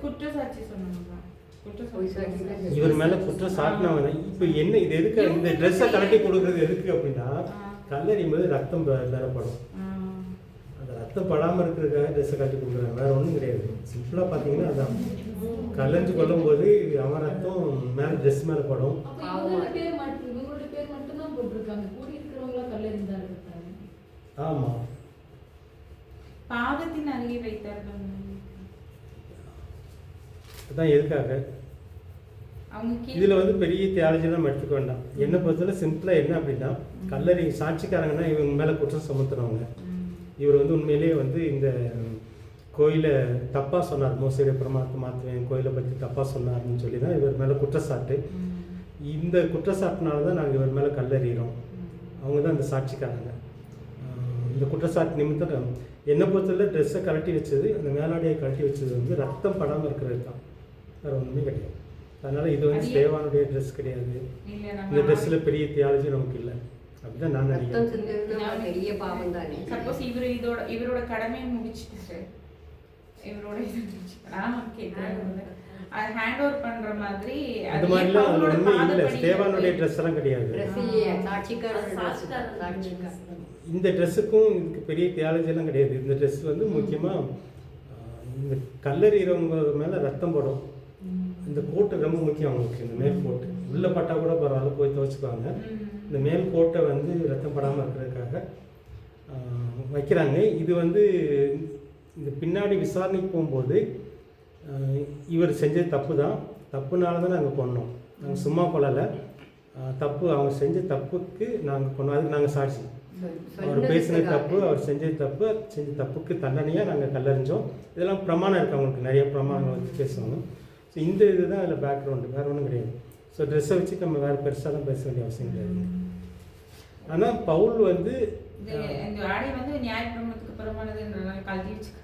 Speaker 5: குற்றச்சாட்சி சொன்னாங்க.
Speaker 2: பொய் சாட்சி தான்.
Speaker 1: இவர் மேல குற்றம் சாட்டினவங்க இப்போ என்ன இது எதுக்கு இந்த ட்ரெஸ்ஸை கலட்டி கொடுக்குறது எதுக்கு அப்படின்னா, கல்லறியும் போது ரத்தம் பெறப்படும். அந்த ரத்தம் படாமல் இருக்கிறதுக்காக ட்ரெஸ்ஸை கட்டி கொடுக்குறாங்க, வேற ஒன்றும் கிடையாது. சிம்பிளாக பார்த்தீங்கன்னா அதான், கல்லஞ்சு கொள்ளும்போது அவன் ரத்தம் மேலே ட்ரெஸ் மேலே படும்.
Speaker 7: அப்ப இவங்களுடைய பேர் மட்டும்தான் போட்டிருக்காங்க. கூடி இருக்கிறவங்களா கல்லறிந்தார்கள்.
Speaker 1: ஆமாம்,
Speaker 5: பாதத்தின் அருகே வைத்தார்கள்.
Speaker 1: அதான் எதுக்காக.
Speaker 5: அவங்க
Speaker 1: இதில் வந்து பெரிய தியாலஜிலாம் நம்ம எடுத்துக்க வேண்டாம். என்னை பொறுத்தவரை சிம்பிளாக என்ன அப்படின்னா, கல்லறி சாட்சிக்காரங்கன்னா இவங்க மேலே குற்றம் சுமத்துறவங்க. இவர் வந்து உண்மையிலேயே வந்து இந்த கோயிலை தப்பாக சொன்னார், மோசடி பிரமாணத்தை மாற்றுவேன், கோயிலை பற்றி தப்பாக சொன்னார்னு சொல்லி தான் இவர் மேலே குற்றச்சாட்டு. இந்த குற்றச்சாட்டுனால தான் நாங்கள் இவர் மேலே கல்லறிகிறோம். அவங்க தான் இந்த சாட்சிக்காரங்க. இந்த குற்றச்சாட்டு நிமித்தம் என்னை பொறுத்தவரை ட்ரெஸ்ஸை கழட்டி வச்சது, அந்த மேலாடையை கழட்டி வச்சது வந்து ரத்தம் படாமல் இருக்கிறது தான், வேறு ஒன்றுமே கிடையாது. அதனால் இது வந்து ஸ்தேவானுடைய ட்ரெஸ் கிடையாது. இந்த ட்ரெஸ்ஸில் பெரிய தியாலஜி நமக்கு இல்லை, அப்படிதான் நான் நினைக்கிறேன்.
Speaker 2: ரத்தம் சிந்துறது பெரிய பாவம் தானே.
Speaker 5: சப்போஸ் இவரோட கடமையை முடிச்சுட்டு இவரோட இது கேட்குறாங்க, அது ஹேண்ட் ஓவர் பண்ற மாதிரி
Speaker 1: அது மாதிரிலாம் அது ஒன்றுமே இல்லை. ஸ்தேவானுடைய ட்ரெஸ் எல்லாம் கிடையாது.
Speaker 2: ட்ரெஸ் இல்லையே, சாட்சிக்காரர் சாட்சிக்காரர்.
Speaker 1: இந்த ட்ரெஸ்ஸுக்கும் இதுக்கு பெரிய தியாலஜிலாம் கிடையாது. இந்த ட்ரெஸ் வந்து முக்கியமாக இந்த கல்லறிகிறவங்க மேலே ரத்தம் படும். இந்த கோட்டு ரொம்ப முக்கியம் அவங்களுக்கு. இந்த மேல் கோட்டு உள்ளே பட்டா கூட பரவாயில்ல, போய் துவச்சிக்குவாங்க. இந்த மேல் கோட்டை வந்து ரத்தம் படாமல் இருக்கிறதுக்காக வைக்கிறாங்க. இது வந்து இந்த பின்னாடி விசாரணைக்கு போகும்போது இவர் செஞ்சது தப்பு தான், தப்புனால தான் நாங்கள் கொன்னோம், நாங்கள் சும்மா கொள்ளலை, தப்பு அவங்க செஞ்ச தப்புக்கு நாங்கள் கொண்டோம், அதுக்கு நாங்கள் சாட்சி. அவர் பேசின தப்பு, அவர் செஞ்ச தப்புக்கு தண்டனையாக நாங்கள் கல்லறிஞ்சோம். இதெல்லாம் பிரமாணம் இருக்குது, அவங்களுக்கு நிறைய பிரமாணங்கள் வச்சு பேசுவாங்க. ஸோ இந்த இதுதான் அதில் பேக்ரவுண்டு, வேறு ஒன்றும் கிடையாது. ஸோ ட்ரெஸ்ஸை வச்சு நம்ம வேறு பெருசாலாம் பேச வேண்டிய அவசியம் கிடையாது. ஆனால் பவுல் வந்து
Speaker 5: இந்த ஆடை வந்து நியாயப்பிரமாணத்துக்கு புறமானதுன்றதுனால கழட்டி வச்சுக்காங்க.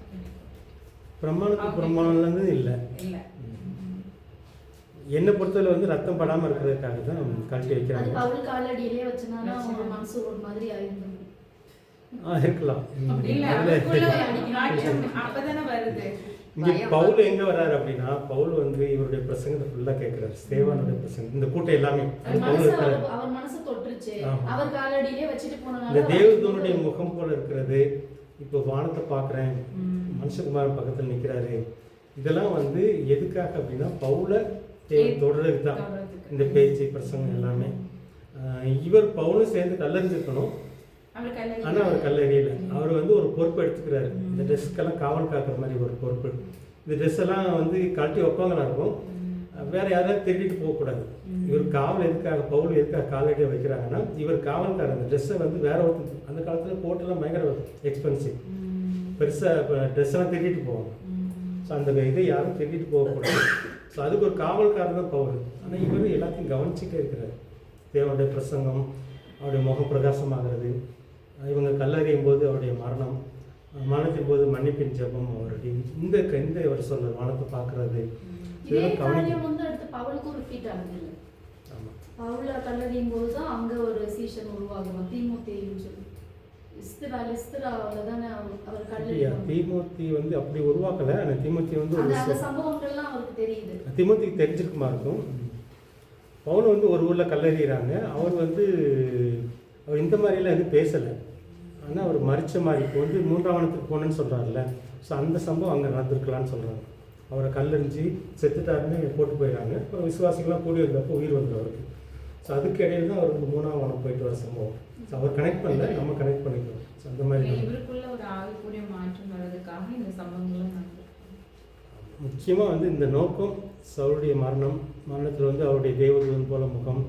Speaker 1: பிரமாணத்துக்கு புறமானது இல்லை. என்னை பொறுத்தவரை வந்து ரத்தம் படாமல் இருக்கிறதுக்காக தான் கழட்டி வைக்கிறாங்க.
Speaker 4: பவுல் காலடியிலே வச்சனால அவங்க மனசு ஒரு மாதிரி ஆயிருந்தது.
Speaker 1: இருக்கலாம்.
Speaker 5: அப்பதானே வருது.
Speaker 1: இங்கே பவுல் எங்கே வர்றாரு அப்படின்னா, பவுல் வந்து இவருடைய பிரசங்கத்தை ஃபுல்லாக கேட்குறாரு, ஸ்தேவானுடைய பிரசங்கம், இந்த கூட்டம் எல்லாமே.
Speaker 4: அவர் மனசு தொட்டுருச்சு, அவர் காலடியிலே வச்சுட்டு போனனால
Speaker 1: இந்த தேவதூதனுடைய முகம் போல இருக்கிறது, இப்போ வானத்தை பார்க்குறேன், மனுஷகுமாரன் பக்கத்தில் நிற்கிறாரு, இதெல்லாம் வந்து எதுக்காக அப்படின்னா பவுலை தொடர்றதுக்கு தான் இந்த பேச்சு பிரசங்கம் எல்லாமே. இவர் பவுலும் சேர்ந்து கல்லறிஞ்சிருக்கணும், ஆனால் அவர் கல்லறியலை. அவர் வந்து ஒரு பொறுப்பு எடுத்துக்கிறாரு, இந்த ட்ரெஸ்க்கெல்லாம் காவல் காக்கிற மாதிரி ஒரு பொறுப்பு. இந்த ட்ரெஸ் எல்லாம் வந்து கழட்டி வைப்பாங்களா இருக்கும், வேற யாராவது திருடிட்டு போகக்கூடாது. இவர் காவல் எதுக்காக, பவுல் எதுக்காக காலடியாக வைக்கிறாங்கன்னா, இவர் காவல்காரர். அந்த ட்ரெஸ்ஸை வந்து வேற ஒருத்தர், அந்த காலத்தில் கோட்டெல்லாம் பயங்கர எக்ஸ்பென்சிவ், பெருசாக ட்ரெஸ்ஸெல்லாம் திருடிட்டு போவாங்க. ஸோ அந்த இதை யாரும் திருடிட்டு போகக்கூடாது. ஸோ அதுக்கு ஒரு காவல்காரர் தான் பவுல். ஆனால் இவர் எல்லாத்தையும் கவனிச்சுட்டே இருக்கிறார். தேவனுடைய பிரசங்கம், அவருடைய முகம் பிரகாசமாகிறது, இவங்க கல்லறியும் போது அவருடைய மரணத்தின் போது மன்னிப்பின் ஜெபம், அவருடைய இந்த அவர் சொல்ற வானத்தை பார்க்கறது,
Speaker 4: இதே காரியம் வந்து அடுத்து பவுலுக்கு ரிப்பீட் ஆகுது.
Speaker 1: ஆமாம்,
Speaker 4: பவுல கல்லறியும் போது தான் அங்கே ஒரு சீஷன் உருவாகுவான், தீமோத்தேயுன்னு சொல்லி. இஸ்திராவில் தானே அவர் கல்லறியும்.
Speaker 1: தீமோத்தி வந்து அப்படி உருவாக்கலை, ஆனால் தீமோத்தி வந்து
Speaker 4: அந்த சம்பவங்கள்லாம் அவருக்கு தெரியுது.
Speaker 1: தீமோத்திக்கு தெரிஞ்சிருக்குமா இருக்கும். பவுல் வந்து ஒரு ஊரில் கல்லறிகிறாங்க, அவர் இந்த மாதிரிலாம் எதுவும் பேசலை, ஆனால் அவர் மறித்த மாதிரி. இப்போ வந்து 3ஆம் வானத்துக்கு போனேன்னு சொல்கிறாருல்ல, ஸோ அந்த சம்பவம் அங்கே நடந்திருக்கலான்னு சொல்கிறாங்க. அவரை கல்லறிஞ்சு செத்துட்டாருன்னு போட்டு போயிடறாங்க. அப்புறம் விசுவாசிகள்லாம் கூடி வந்தப்போ உயிர் வந்துடும் அவருக்கு. ஸோ அதுக்கு இடையில தான் அவர் வந்து 3ஆம் வானம் போயிட்டு வர சம்பவம். ஸோ அவர் கனெக்ட் பண்ணல, நம்ம கனெக்ட் பண்ணிக்கிறோம். ஸோ அந்த மாதிரி
Speaker 5: இவருக்குள்ள ஒரு ஆவிக்குரிய மாற்றம் வர்றதுக்காக இந்த சம்பவங்களும் நடந்தது.
Speaker 1: முக்கியமாக வந்து இந்த நோக்கம் சவுளுடைய மரணத்தில் வந்து அவருடைய தேவதூதன் போல முகம்,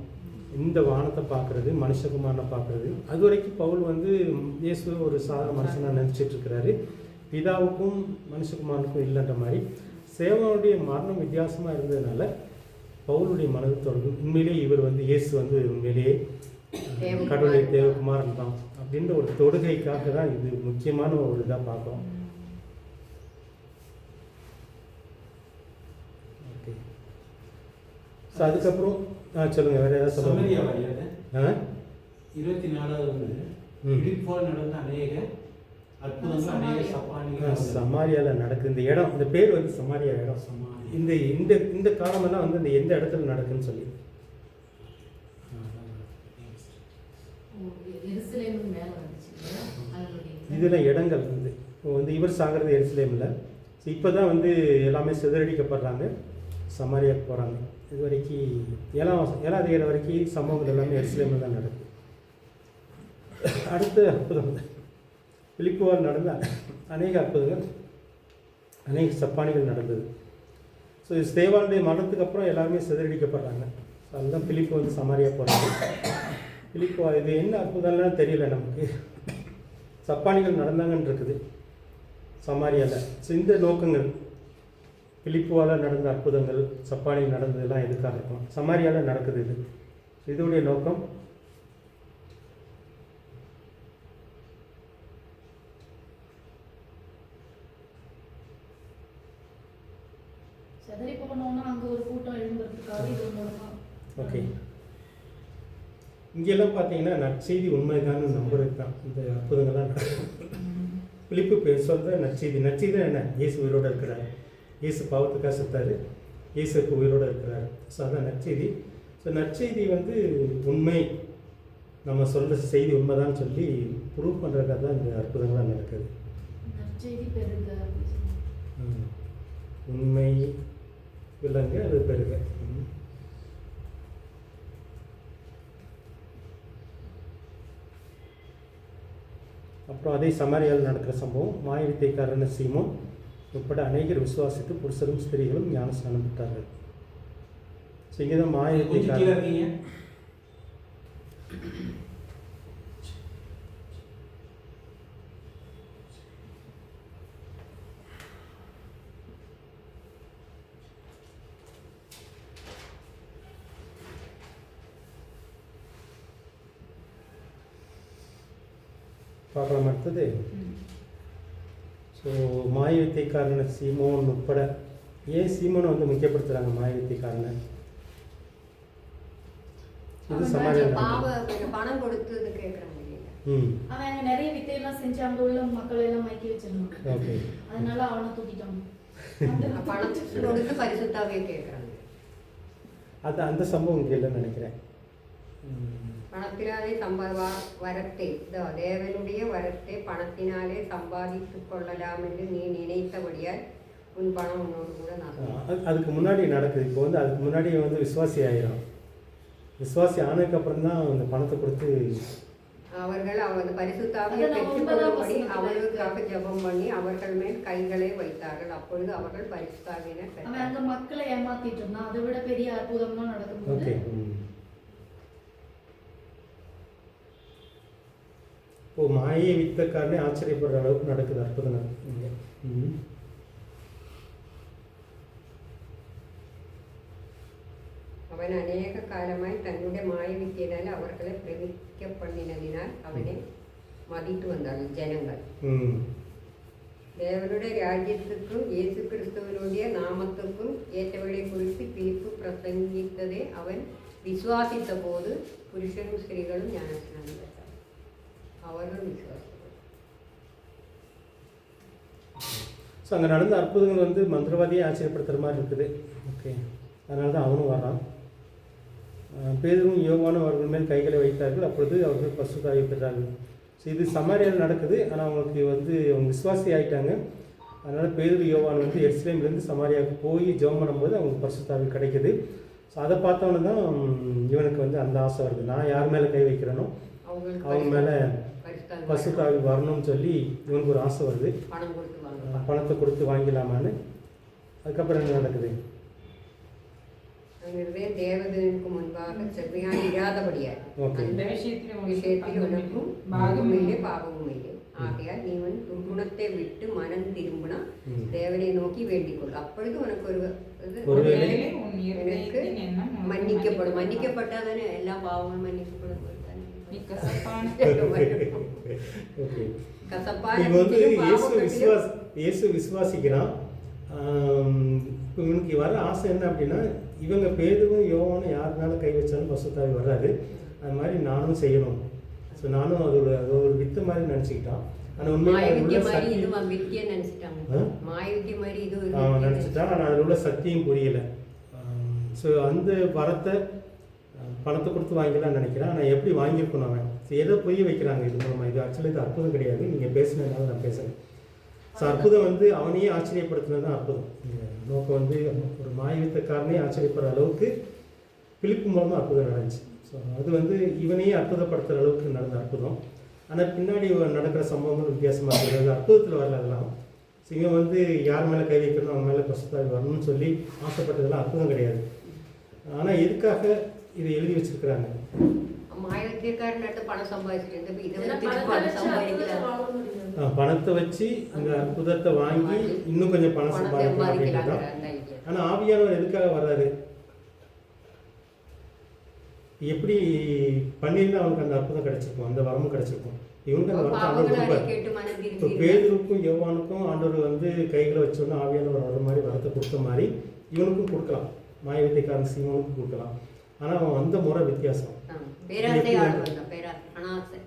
Speaker 1: இந்த வானத்தை பார்க்குறது, மனுஷகுமாரனை பார்க்குறது. அது வரைக்கும் பவுல் வந்து இயேசு ஒரு சாதாரண மனுஷனாக நினச்சிட்டு இருக்கிறாரு. பிதாவுக்கும் மனுஷகுமாரனுக்கும் இல்லைன்ற மாதிரி சேவனுடைய மரணம் வித்தியாசமாக இருந்ததுனால பவுலுடைய மனது தொடங்கும். உண்மையிலேயே இவர் வந்து இயேசு வந்து உண்மையிலேயே கடவுளுடைய தேவகுமாரன் தான் அப்படின்ற ஒரு தொடுகைக்காக தான் இது முக்கியமான ஒரு இதாக பார்க்குறோம். ஓகே. ஸோ அதுக்கப்புறம் சொல்லுங்கள், வேறு ஏதாவது
Speaker 6: சமரியா
Speaker 1: சொல்லுங்கள்.
Speaker 6: வழியாக 24வது வந்து பிலிப்போல் நடந்த அநேக அற்புதங்கள், அநேக சப்பானிகள்
Speaker 1: சமாரியாவில் நடக்குது. இந்த இடம், இந்த பேர் வந்து சமாரியா இடம். இந்த இந்த இந்த காலமெல்லாம் வந்து இந்த எந்த இடத்துல நடக்குன்னு சொல்லி
Speaker 7: எருசலேமுக்கு மேல வந்துச்சு இல்லையா? அதனுடைய
Speaker 1: இதில் இடங்கள் வந்து இப்போ வந்து இவர் சாகிறது எருசலேமில். ஸோ இப்போ தான் வந்து எல்லாமே சிதறடிக்கப்படுறாங்க, சமாரியாவுக்கு போகிறாங்க. இது வரைக்கும் 7ஆம் அதிகாரம் வரைக்கும் சம்பவங்கள் எல்லாமே எருசலேமில் தான் நடக்குது. அடுத்த அற்புதம் பிலிப்புவால் நடந்த அநேக அற்புதங்கள், அநேக சப்பானிகள் நடந்தது. ஸோ ஸ்தேவானுடைய மரணத்துக்கு அப்புறம் எல்லாருமே சிதறடிக்கப்படுறாங்க. ஸோ அதுதான் பிலிப்பு வந்து சமாரியா போகிறாங்க. பிலிப்பு இது என்ன அற்புதம்லாம் தெரியல நமக்கு. சப்பானிகள் நடந்தாங்கன்னு இருக்குது சமாரியாவில். ஸோ இந்த நோக்கங்கள் பிலிப்புவால் நடந்த அற்புதங்கள், சப்பானிகள் நடந்ததெல்லாம் எதுக்காக இருக்கும்? சமாரியாவில் நடக்குது இது. இதோடைய நோக்கம்
Speaker 4: செதறி போனோம்னா அங்க ஒரு கூட்டம் எழும்புறதுக்காக இது மூலமா.
Speaker 1: ஓகே. இங்கெல்லாம் பார்த்தீங்கன்னா நற்செய்தி உண்மைதான்னு நம்புறது தான் இந்த அற்புதங்கள்லாம். பிலிப்பு சொல்கிற நற்செய்தி, நற்செய்தி என்ன? இயேசு உயிரோடு இருக்கிறார், இயேசு பாவத்துக்காக செத்தார், இயேசுக்கு உயிரோடு இருக்கிறார். ஸோ அதான் நற்செய்தி. ஸோ நற்செய்தி வந்து உண்மை, நம்ம சொல்கிற செய்தி உண்மைதான்னு சொல்லி ப்ரூவ் பண்ணுறதுக்காக தான் இந்த அற்புதங்கள்லாம் நடக்குது.
Speaker 4: நற்செய்தி பெருக அப்படின்னு சொன்னாங்க.
Speaker 1: உண்மை விலங்கு, அது பெருக. அப்புறம் அதே சமாரியாவில் நடக்கிற சம்பவம், மாயவித்தைக்காரன சீமோன் உட்பட அநேகர் விசுவாசித்து புருஷரும் ஸ்திரீகளும் ஞானஸ்நானம் பெற்றார்கள். ஸோ இங்கே தான் மாயவித்தைக்காரன் பார்க்கலாம். அடுத்தது ஸோ மாயவித்தைக்காரன சீமோன் உட்பட. ஏன் சீமோனை வந்து முக்கியப்படுத்துகிறாங்க மாயவித்தைக்காரனை? இது சமாளியம்.
Speaker 2: பணம் கொடுத்து கேட்குறாங்க.
Speaker 4: அவன் அங்க நிறைய வித்தையெல்லாம் செஞ்சு அங்க உள்ள மக்கள் எல்லாம் மயக்கி வச்சிருந்தாங்க.
Speaker 1: ஓகே.
Speaker 4: அதனால அவனை தூக்கிட்டாங்க.
Speaker 2: பணம் கொடுத்து பரிசுத்தாவே கேட்குறாங்க.
Speaker 1: அது அந்த சம்பவம் இங்கே இல்லைன்னு நினைக்கிறேன்.
Speaker 2: பணத்தினாலே வரத்தை, தேவனுடைய வரத்தை பணத்தினாலே சம்பாதித்து கொள்ளலாம் என்று நீ நினைத்தபடியால் உன் பணம் உன்னோடு கூட நான்.
Speaker 1: அதுக்கு முன்னாடி நடக்குது. இப்போ வந்து அதுக்கு முன்னாடி வந்து விசுவாசி ஆயிரும். விசுவாசி ஆனதுக்கப்புறம் தான் அந்த பணத்தை கொடுத்து
Speaker 2: அவர்கள் அவரது பரிசுத்தாவியை பெற்றுக்கொள்ளும்படி அவர்களுக்காக ஜெபம் பண்ணி அவர்கள் மேல் கைகளை வைத்தார்கள். அப்பொழுது அவர்கள் பரிசுத்தாவினை
Speaker 4: அவன்
Speaker 2: பெற்றார்கள்.
Speaker 4: அங்க மக்களை ஏமாத்திட்டு இருந்தான். அதை விட பெரிய அற்புதம்லாம் நடக்கும்போது
Speaker 1: ஓகே. இப்போ மாயை வித்தக்காரனே ஆச்சரியப்படுற அளவுக்கு நடக்குது அற்புதங்கள் இங்கே.
Speaker 2: அவன் அநேக காலமாய் தன்னுடைய மாய வித்தியினால் அவர்களை பிரமிக்க பண்ணினதினால் அவனை மதித்து வந்தார்கள் ஜனங்கள். தேவனுடைய ராஜ்யத்துக்கும் இயேசு கிறிஸ்துவனுடைய நாமத்துக்கும் ஏற்றவர்களை குறித்து பிலிப்பு பிரசங்கித்ததை அவன் விசுவாசித்த போது புருஷனும் ஸ்திரீகளும் ஞானஸ்நானம் பெற்றார்கள். அவர்கள் விசுவாசித்தார்கள்.
Speaker 1: ஸோ அங்கே நடந்த அற்புதங்கள் வந்து மந்திரவாதியை ஆச்சரியப்படுத்துகிற மாதிரி இருக்குது. ஓகே. அதனால தான் அவனும் வரான். பேதுரும் யோவானும் அவர்கள் மேல் கைகளை வைத்தார்கள். அப்பொழுது அவர்கள் பரிசுத்தாவியை பெற்றார்கள். ஸோ இது சமாரியாவில் நடக்குது. ஆனால் அவங்களுக்கு வந்து அவங்க விசுவாசி ஆகிட்டாங்க. அதனால் பேதுரு யோவான் வந்து எருசலேமிலேருந்து சமாரியாவுக்கு போய் ஜெபம் பண்ணும்போது அவங்களுக்கு பரிசுத்தாவி கிடைக்குது. ஸோ அதை பார்த்தோன்னு தான் இவனுக்கு வந்து அந்த ஆசை வருது, நான் யார் மேலே கை வைக்கிறேனோ அவங்க மேலே பசுத்தாவி வரணும்னு சொல்லி இவனுக்கு ஒரு ஆசை வருது. பணத்தை கொடுத்து வாங்கிடலாமான்னு. அதுக்கப்புறம் என்ன நடக்குது?
Speaker 2: தேவதனுக்கு முன்பாக செவ்வையாய் இராதபடியார் அந்த விஷயத்தில் உனக்கும் பாகமும் இல்லை பாவமும் இல்லை. ஆகையால் நீ வந்து துர்குணத்தை விட்டு மனம் திரும்பினா தேவனை நோக்கி வேண்டிக்கொள், அப்பொழுது உனக்கு எனக்கு மன்னிக்கப்படும். மன்னிக்கப்பட்டாதானே எல்லா பாவங்களும் மன்னிக்கப்படும்.
Speaker 1: இயேசு விசுவாசிக்கிறான். இப்போ இவனுக்கு வர ஆசை என்ன அப்படின்னா, இவங்க பேதுவும் யோவானும் யார் மேலே கை வச்சாலும் பசுத்தாவி வராது, அது மாதிரி நானும் செய்யணும். ஸோ நானும் அது ஒரு வித்து மாதிரி நினச்சிக்கிட்டான். ஆனால் உண்மையாக நினச்சிட்டான். ஆனால் அதில் உள்ள சக்தியும் புரியலை. ஸோ அந்த வரத்தை பணத்தை கொடுத்து வாங்கிக்கலாம்னு நினைக்கிறேன். ஆனால் எப்படி வாங்கியிருக்கணும் அவன்? ஏதோ புரிய வைக்கிறாங்க இது மூலமாக. இது ஆக்சுவலி இது அற்புதம் கிடையாது, நீங்கள் பேசினதுனால நான் பேசுகிறேன். ஸோ அற்புதம் வந்து அவனையே ஆச்சரியப்படுத்தினது தான் அற்புதம். நோக்கம் வந்து ஒரு மாயவித்தக்காரனே ஆச்சரியப்படுற அளவுக்கு பிலிப்பு மூலமாக அற்புதம் நடந்துச்சு. ஸோ அது வந்து இவனையே அற்புதப்படுத்துகிற அளவுக்கு நடந்த அற்புதம். ஆனால் பின்னாடி நடக்கிற சம்பவங்கள் வித்தியாசமாக இருக்குது. அற்புதத்தில் வரல அதெல்லாம். ஸோ இவன் வந்து யார் மேலே கை வைக்கணும் அவங்க மேலே பசுத்தாவி வரணும்னு சொல்லி ஆசைப்பட்டதெல்லாம் அற்புதம் கிடையாது. ஆனால் எதுக்காக இதை எழுதி வச்சிருக்கிறாங்க? பணத்தை வச்சு இந்த அற்புதத்தை வாங்கி இன்னும் கொஞ்சம் பணம் சம்பாதிக்கலாம் அப்படின்றதான். ஆனால் ஆவியானவர் எதுக்காக வர்றாரு? எப்படி பண்ணியிருந்தா அவனுக்கு அந்த அற்புதம் கிடைச்சிருக்கும், அந்த வரமும் கிடைச்சிருக்கும். இவனுக்கு அந்த வரத்தை ஆண்டவர் கொடுப்பார். இப்போ பேதுருக்கும் யோவானுக்கும் ஆண்டவர் வந்து கைகளை வச்சோன்னா ஆவியானவர் வர மாதிரி வரத்தை கொடுத்த மாதிரி இவனுக்கும் கொடுக்கலாம், மாயவித்தைக்காரன் சீமனுக்கும் கொடுக்கலாம். ஆனால் அவன் வந்த முறை வித்தியாசம்.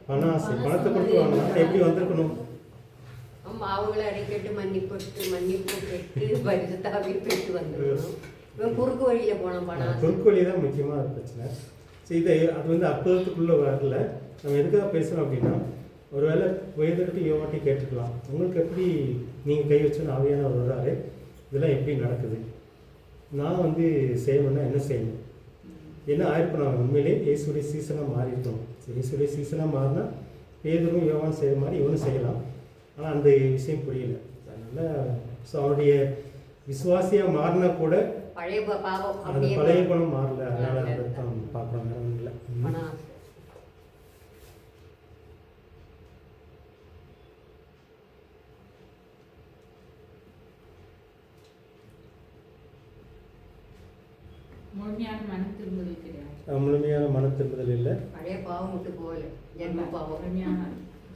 Speaker 1: பணாசை, பணத்தை கொடுத்து வாங்கினா எப்படி வந்திருக்கணும்?
Speaker 2: அவங்கள அதை கேட்டு மன்னிப்பு பெற்று பரிசுத்தாவி பெற்று வந்துடணும். குறுக்கு வழியில் போனோம்.
Speaker 1: குறுக்கு வழி தான் முக்கியமான பிரச்சனை. சரி, இதை அது வந்து அற்புதத்துக்குள்ளே வரல. நம்ம எதுக்காக பேசுகிறோம் அப்படின்னா, ஒருவேளை வயதுக்கிட்டு யோவாட்டி கேட்டுக்கலாம், உங்களுக்கு எப்படி நீங்கள் கை வச்சோன்னு ஆவியானவர் வர்றாரு, இதெல்லாம் எப்படி நடக்குது, நான் வந்து செய்யணும்னா என்ன செய்யணும், என்ன ஆயிருக்கணும்? உண்மையிலே இயேசுடைய சீசனாக மாறி இருக்கணும். இயேசுடைய சீசனாக மாறினா பேதுரும் யோவான் செய்கிற மாதிரி இவனும் செய்யலாம். ஆனால் அந்த விஷயம் புரியல. அதனால் ஸோ அவனுடைய விசுவாசியாக மாறினா கூட அந்த பழைய குணம் மாறல. அதனால் அதை தான் பார்க்குறோம், வேற ஒன்றும் இல்லை.
Speaker 5: முழுமையான மன திரும்புதல் கிடையாது.
Speaker 1: முழுமையான மன திரும்புதல் இல்லை.
Speaker 2: பழைய பாவம் விட்டு போகல, ஜென்ம பாவம்.
Speaker 5: முழுமையான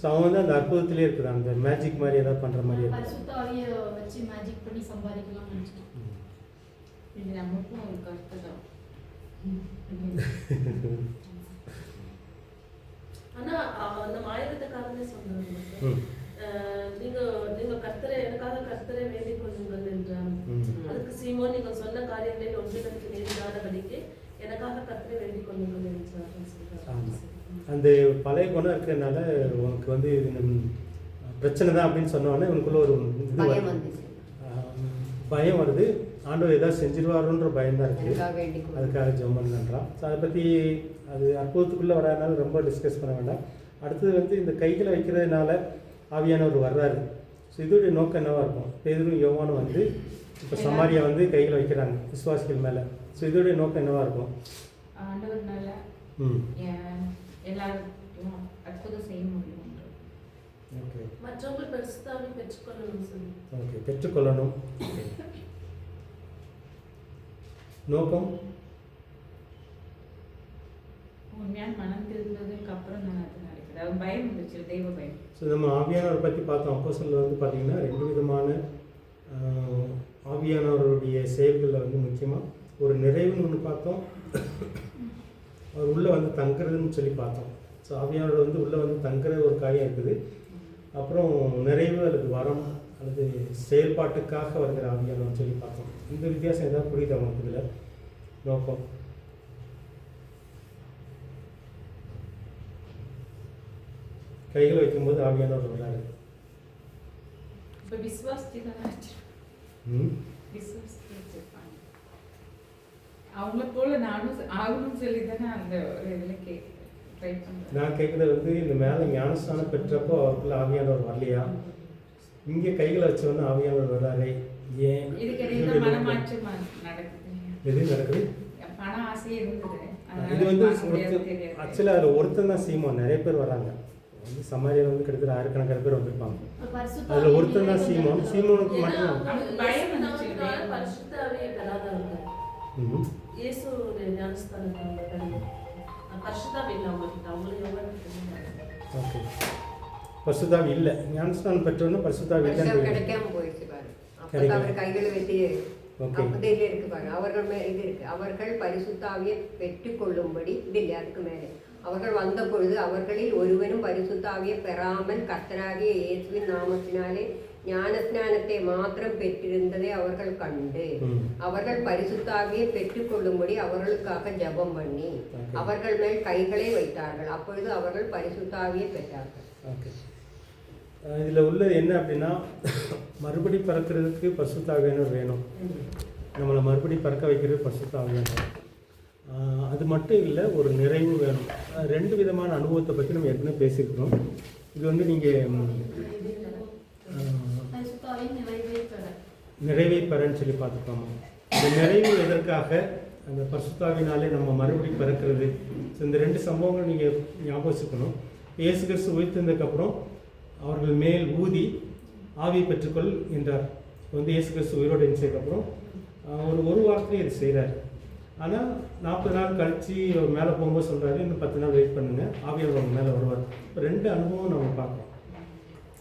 Speaker 1: ஸோ அவன் வந்து அந்த அற்புதத்திலே இருக்குது, அந்த மேஜிக் மாதிரி ஏதாவது பண்ணுற மாதிரி இருக்குது.
Speaker 4: பரிசுத்தாவியை வச்சு மேஜிக் பண்ணி சம்பாதிக்கலாம்னு நினச்சிட்டோம்.
Speaker 5: இது நமக்கும் ஒரு கருத்து தான்.
Speaker 3: ஆனா அந்த மாயவித்தக்காரனே சொன்னாங்க, நீங்க கர்த்தரை எனக்காக கர்த்தரை வேண்டிக் கொள்ளுங்கள் என்றார். அதுக்கு சீமோன், நீங்க சொன்ன காரியங்களில் ஒன்றுகளுக்கு நேரிடாதபடிக்கு எனக்காக கர்த்தரை வேண்டிக் கொள்ளுங்கள் என்றார்.
Speaker 1: அந்த பழைய குணம் இருக்கிறதுனால உனக்கு வந்து பிரச்சனை தான் அப்படின்னு சொன்னோடனே உனக்குள்ள ஒரு இது பயம் வருது. ஆண்டவர் ஏதாவது செஞ்சிருவாரோன்ற பயம் தான் இருக்குது. அதுக்காக ஜெபம் பண்ணுறான். ஸோ அதை பற்றி அது அற்புதத்துக்குள்ளே வராதனால ரொம்ப டிஸ்கஸ் பண்ண வேண்டாம். அடுத்தது வந்து இந்த கைகளை வைக்கிறதுனால ஆவியானவர் வர்றாரு. ஸோ இதோடைய நோக்கம் என்னவாக இருக்கும்? பேதுரும் யோவானும் வந்து இப்போ சமாரியா வந்து கைகளை வைக்கிறாங்க விசுவாசிகள் மேலே. ஸோ இதோடைய நோக்கம் என்னவாக இருக்கும்?
Speaker 5: ஆண்டவர்னால எல்லாருக்கும் அற்புதம் செய்ய முடியும்.
Speaker 1: ஓகே,
Speaker 3: மற்றவங்க பரிசுத்தாவி பெற்றுக்கொள்ளணும் சொல்லி.
Speaker 1: ஓகே, பெற்றுக்கொள்ளணும். நோக்கம்
Speaker 5: உண்மையான மனம் திருந்ததுக்கு அப்புறம் தான் அது நடக்குது. அதாவது பயம் வந்துச்சு, தெய்வ பயம்.
Speaker 1: ஸோ நம்ம ஆவியானவரை பற்றி பார்த்தோம். அப்போஸ்தலர்ல வந்து பார்த்திங்கன்னா 2 விதமான ஆவியானவருடைய செயல்களில் வந்து முக்கியமாக ஒரு நிறைவுன்னு ஒன்று பார்த்தோம், அவர் உள்ளே வந்து தங்குறதுன்னு சொல்லி பார்த்தோம். ஸோ ஆவியானவர் வந்து உள்ளே வந்து தங்குற ஒரு காரியம் இருக்குது. அப்புறம் நிறைவு அல்லது வரம் அல்லது செயல்பாட்டுக்காக வருகிற ஆவியானவர் சொல்லி பார்த்தோம். இந்த வித்தியாசம் எதாவது புரியுது அவங்களுக்கு இதில்? நோக்கம் கைகளை வைக்கும்போது ஆவியானவர் வர்றாரு.
Speaker 5: இப்போ விசுவாசிச்சு தான் வச்சிருப்பாங்க. அவங்கள போல நானும் ஆகணும்னு சொல்லி தானே அந்த ஒரு இதில் ட்ரை பண்ணுறேன்.
Speaker 1: நான் கேட்குறது வந்து இந்த மேலே ஞானஸ்தானம் பெற்றப்போ அவருக்குள்ள ஆவியானவர் வரலையா, இங்கே கைகளை வச்சவொன்னே ஆவியானவர் வராரே ஏன்?
Speaker 5: இதுக்கிடையில மனமாற்றம் நடக்குது.
Speaker 1: எது நடக்குது?
Speaker 5: பண ஆசையே இருந்தது.
Speaker 1: இது வந்து ஆக்சுவலாக அதில் ஒருத்தன் தான் சீமோன். நிறைய பேர் வராங்க. வந்து சமாரியில் வந்து கிட்டத்தட்ட ஆயிரக்கணக்கான பேர் வந்திருப்பாங்க. அதில் ஒருத்தன் தான் சீமோன். சீமோனுக்கு மட்டும்
Speaker 5: பயம் வந்துச்சு.
Speaker 3: பரிசுத்தாவியை பெறாதவங்க இயேசுடைய ஞானஸ்தானத்தை அவங்க பெறணும். பரிசுத்தாவி இல்லை அவங்ககிட்ட, அவங்களும் எவ்வளோ
Speaker 1: ஓகே. பரிசுத்தாவி இல்லை, ஞானஸ்தானம் பெற்றோன்னு பரிசுத்தாவி இல்லைன்னு
Speaker 2: கிடைக்காம போயிடுச்சு பாரு. அப்போ அவர் கைகளை வச்சு அப்படி இருக்கு பாருங்க. அவர்கள் மேல் இது இருக்கு. அவர்கள் பரிசுத்தாவியை பெற்றுக்கொள்ளும்படி இது இல்லை. அதுக்கு மேலே அவர்கள் வந்த பொழுது அவர்களில் ஒருவனும் பரிசுத்தாவியை பெறாமல் கர்த்தராகிய இயேசுவின் நாமத்தினாலே ஞானஸ்நானத்தை மாத்திரம் பெற்றிருந்ததை அவர்கள் கண்டு அவர்கள் பரிசுத்தாவியை பெற்றுக்கொள்ளும்படி அவர்களுக்காக ஜெபம் பண்ணி அவர்கள் மேல் கைகளை வைத்தார்கள். அப்பொழுது அவர்கள் பரிசுத்தாவியை பெற்றார்கள்.
Speaker 1: ஓகே. இதில் உள்ளது என்ன அப்படின்னா, மறுபடி பறக்கிறதுக்கு பரிசுத்தாவியானவர் வேணும். நம்மளை மறுபடி பறக்க வைக்கிறது பரிசுத்தாவியானவர். அது மட்டும் இல்லை, ஒரு நிறைவு வேணும். ரெண்டு விதமான அனுபவத்தை பற்றி நம்ம ஏற்கனவே பேசியிருக்கிறோம். இது வந்து நீங்கள் நிறைவை பெறன்னு சொல்லி பார்த்துக்கோமா. இந்த நிறைவு எதற்காக, அந்த பரிசுத்தாவினாலே நம்ம மறுபடி பிறக்கிறது. இந்த ரெண்டு சம்பவங்கள் நீங்கள் ஞாபகம் வச்சுக்கணும். இயேசு கிறிஸ்து உயிர்த்ததுக்கப்புறம் அவர்கள் மேல் ஊதி ஆவி பெற்றுக்கொள் என்றார். வந்து இயேசு கிறிஸ்து உயிரோடு இருந்ததுக்கப்புறம் ஒரு வாரத்திலே இது செய்கிறார். ஆனால் 40 நாள் கழித்து அவர் மேலே போகும்போது சொல்கிறாரு, இன்னும் 10 நாள் வெயிட் பண்ணுங்கள், ஆவியானவர் அவங்க மேலே வருவார். இப்போ ரெண்டு அனுபவம் நம்ம பார்க்குறோம்.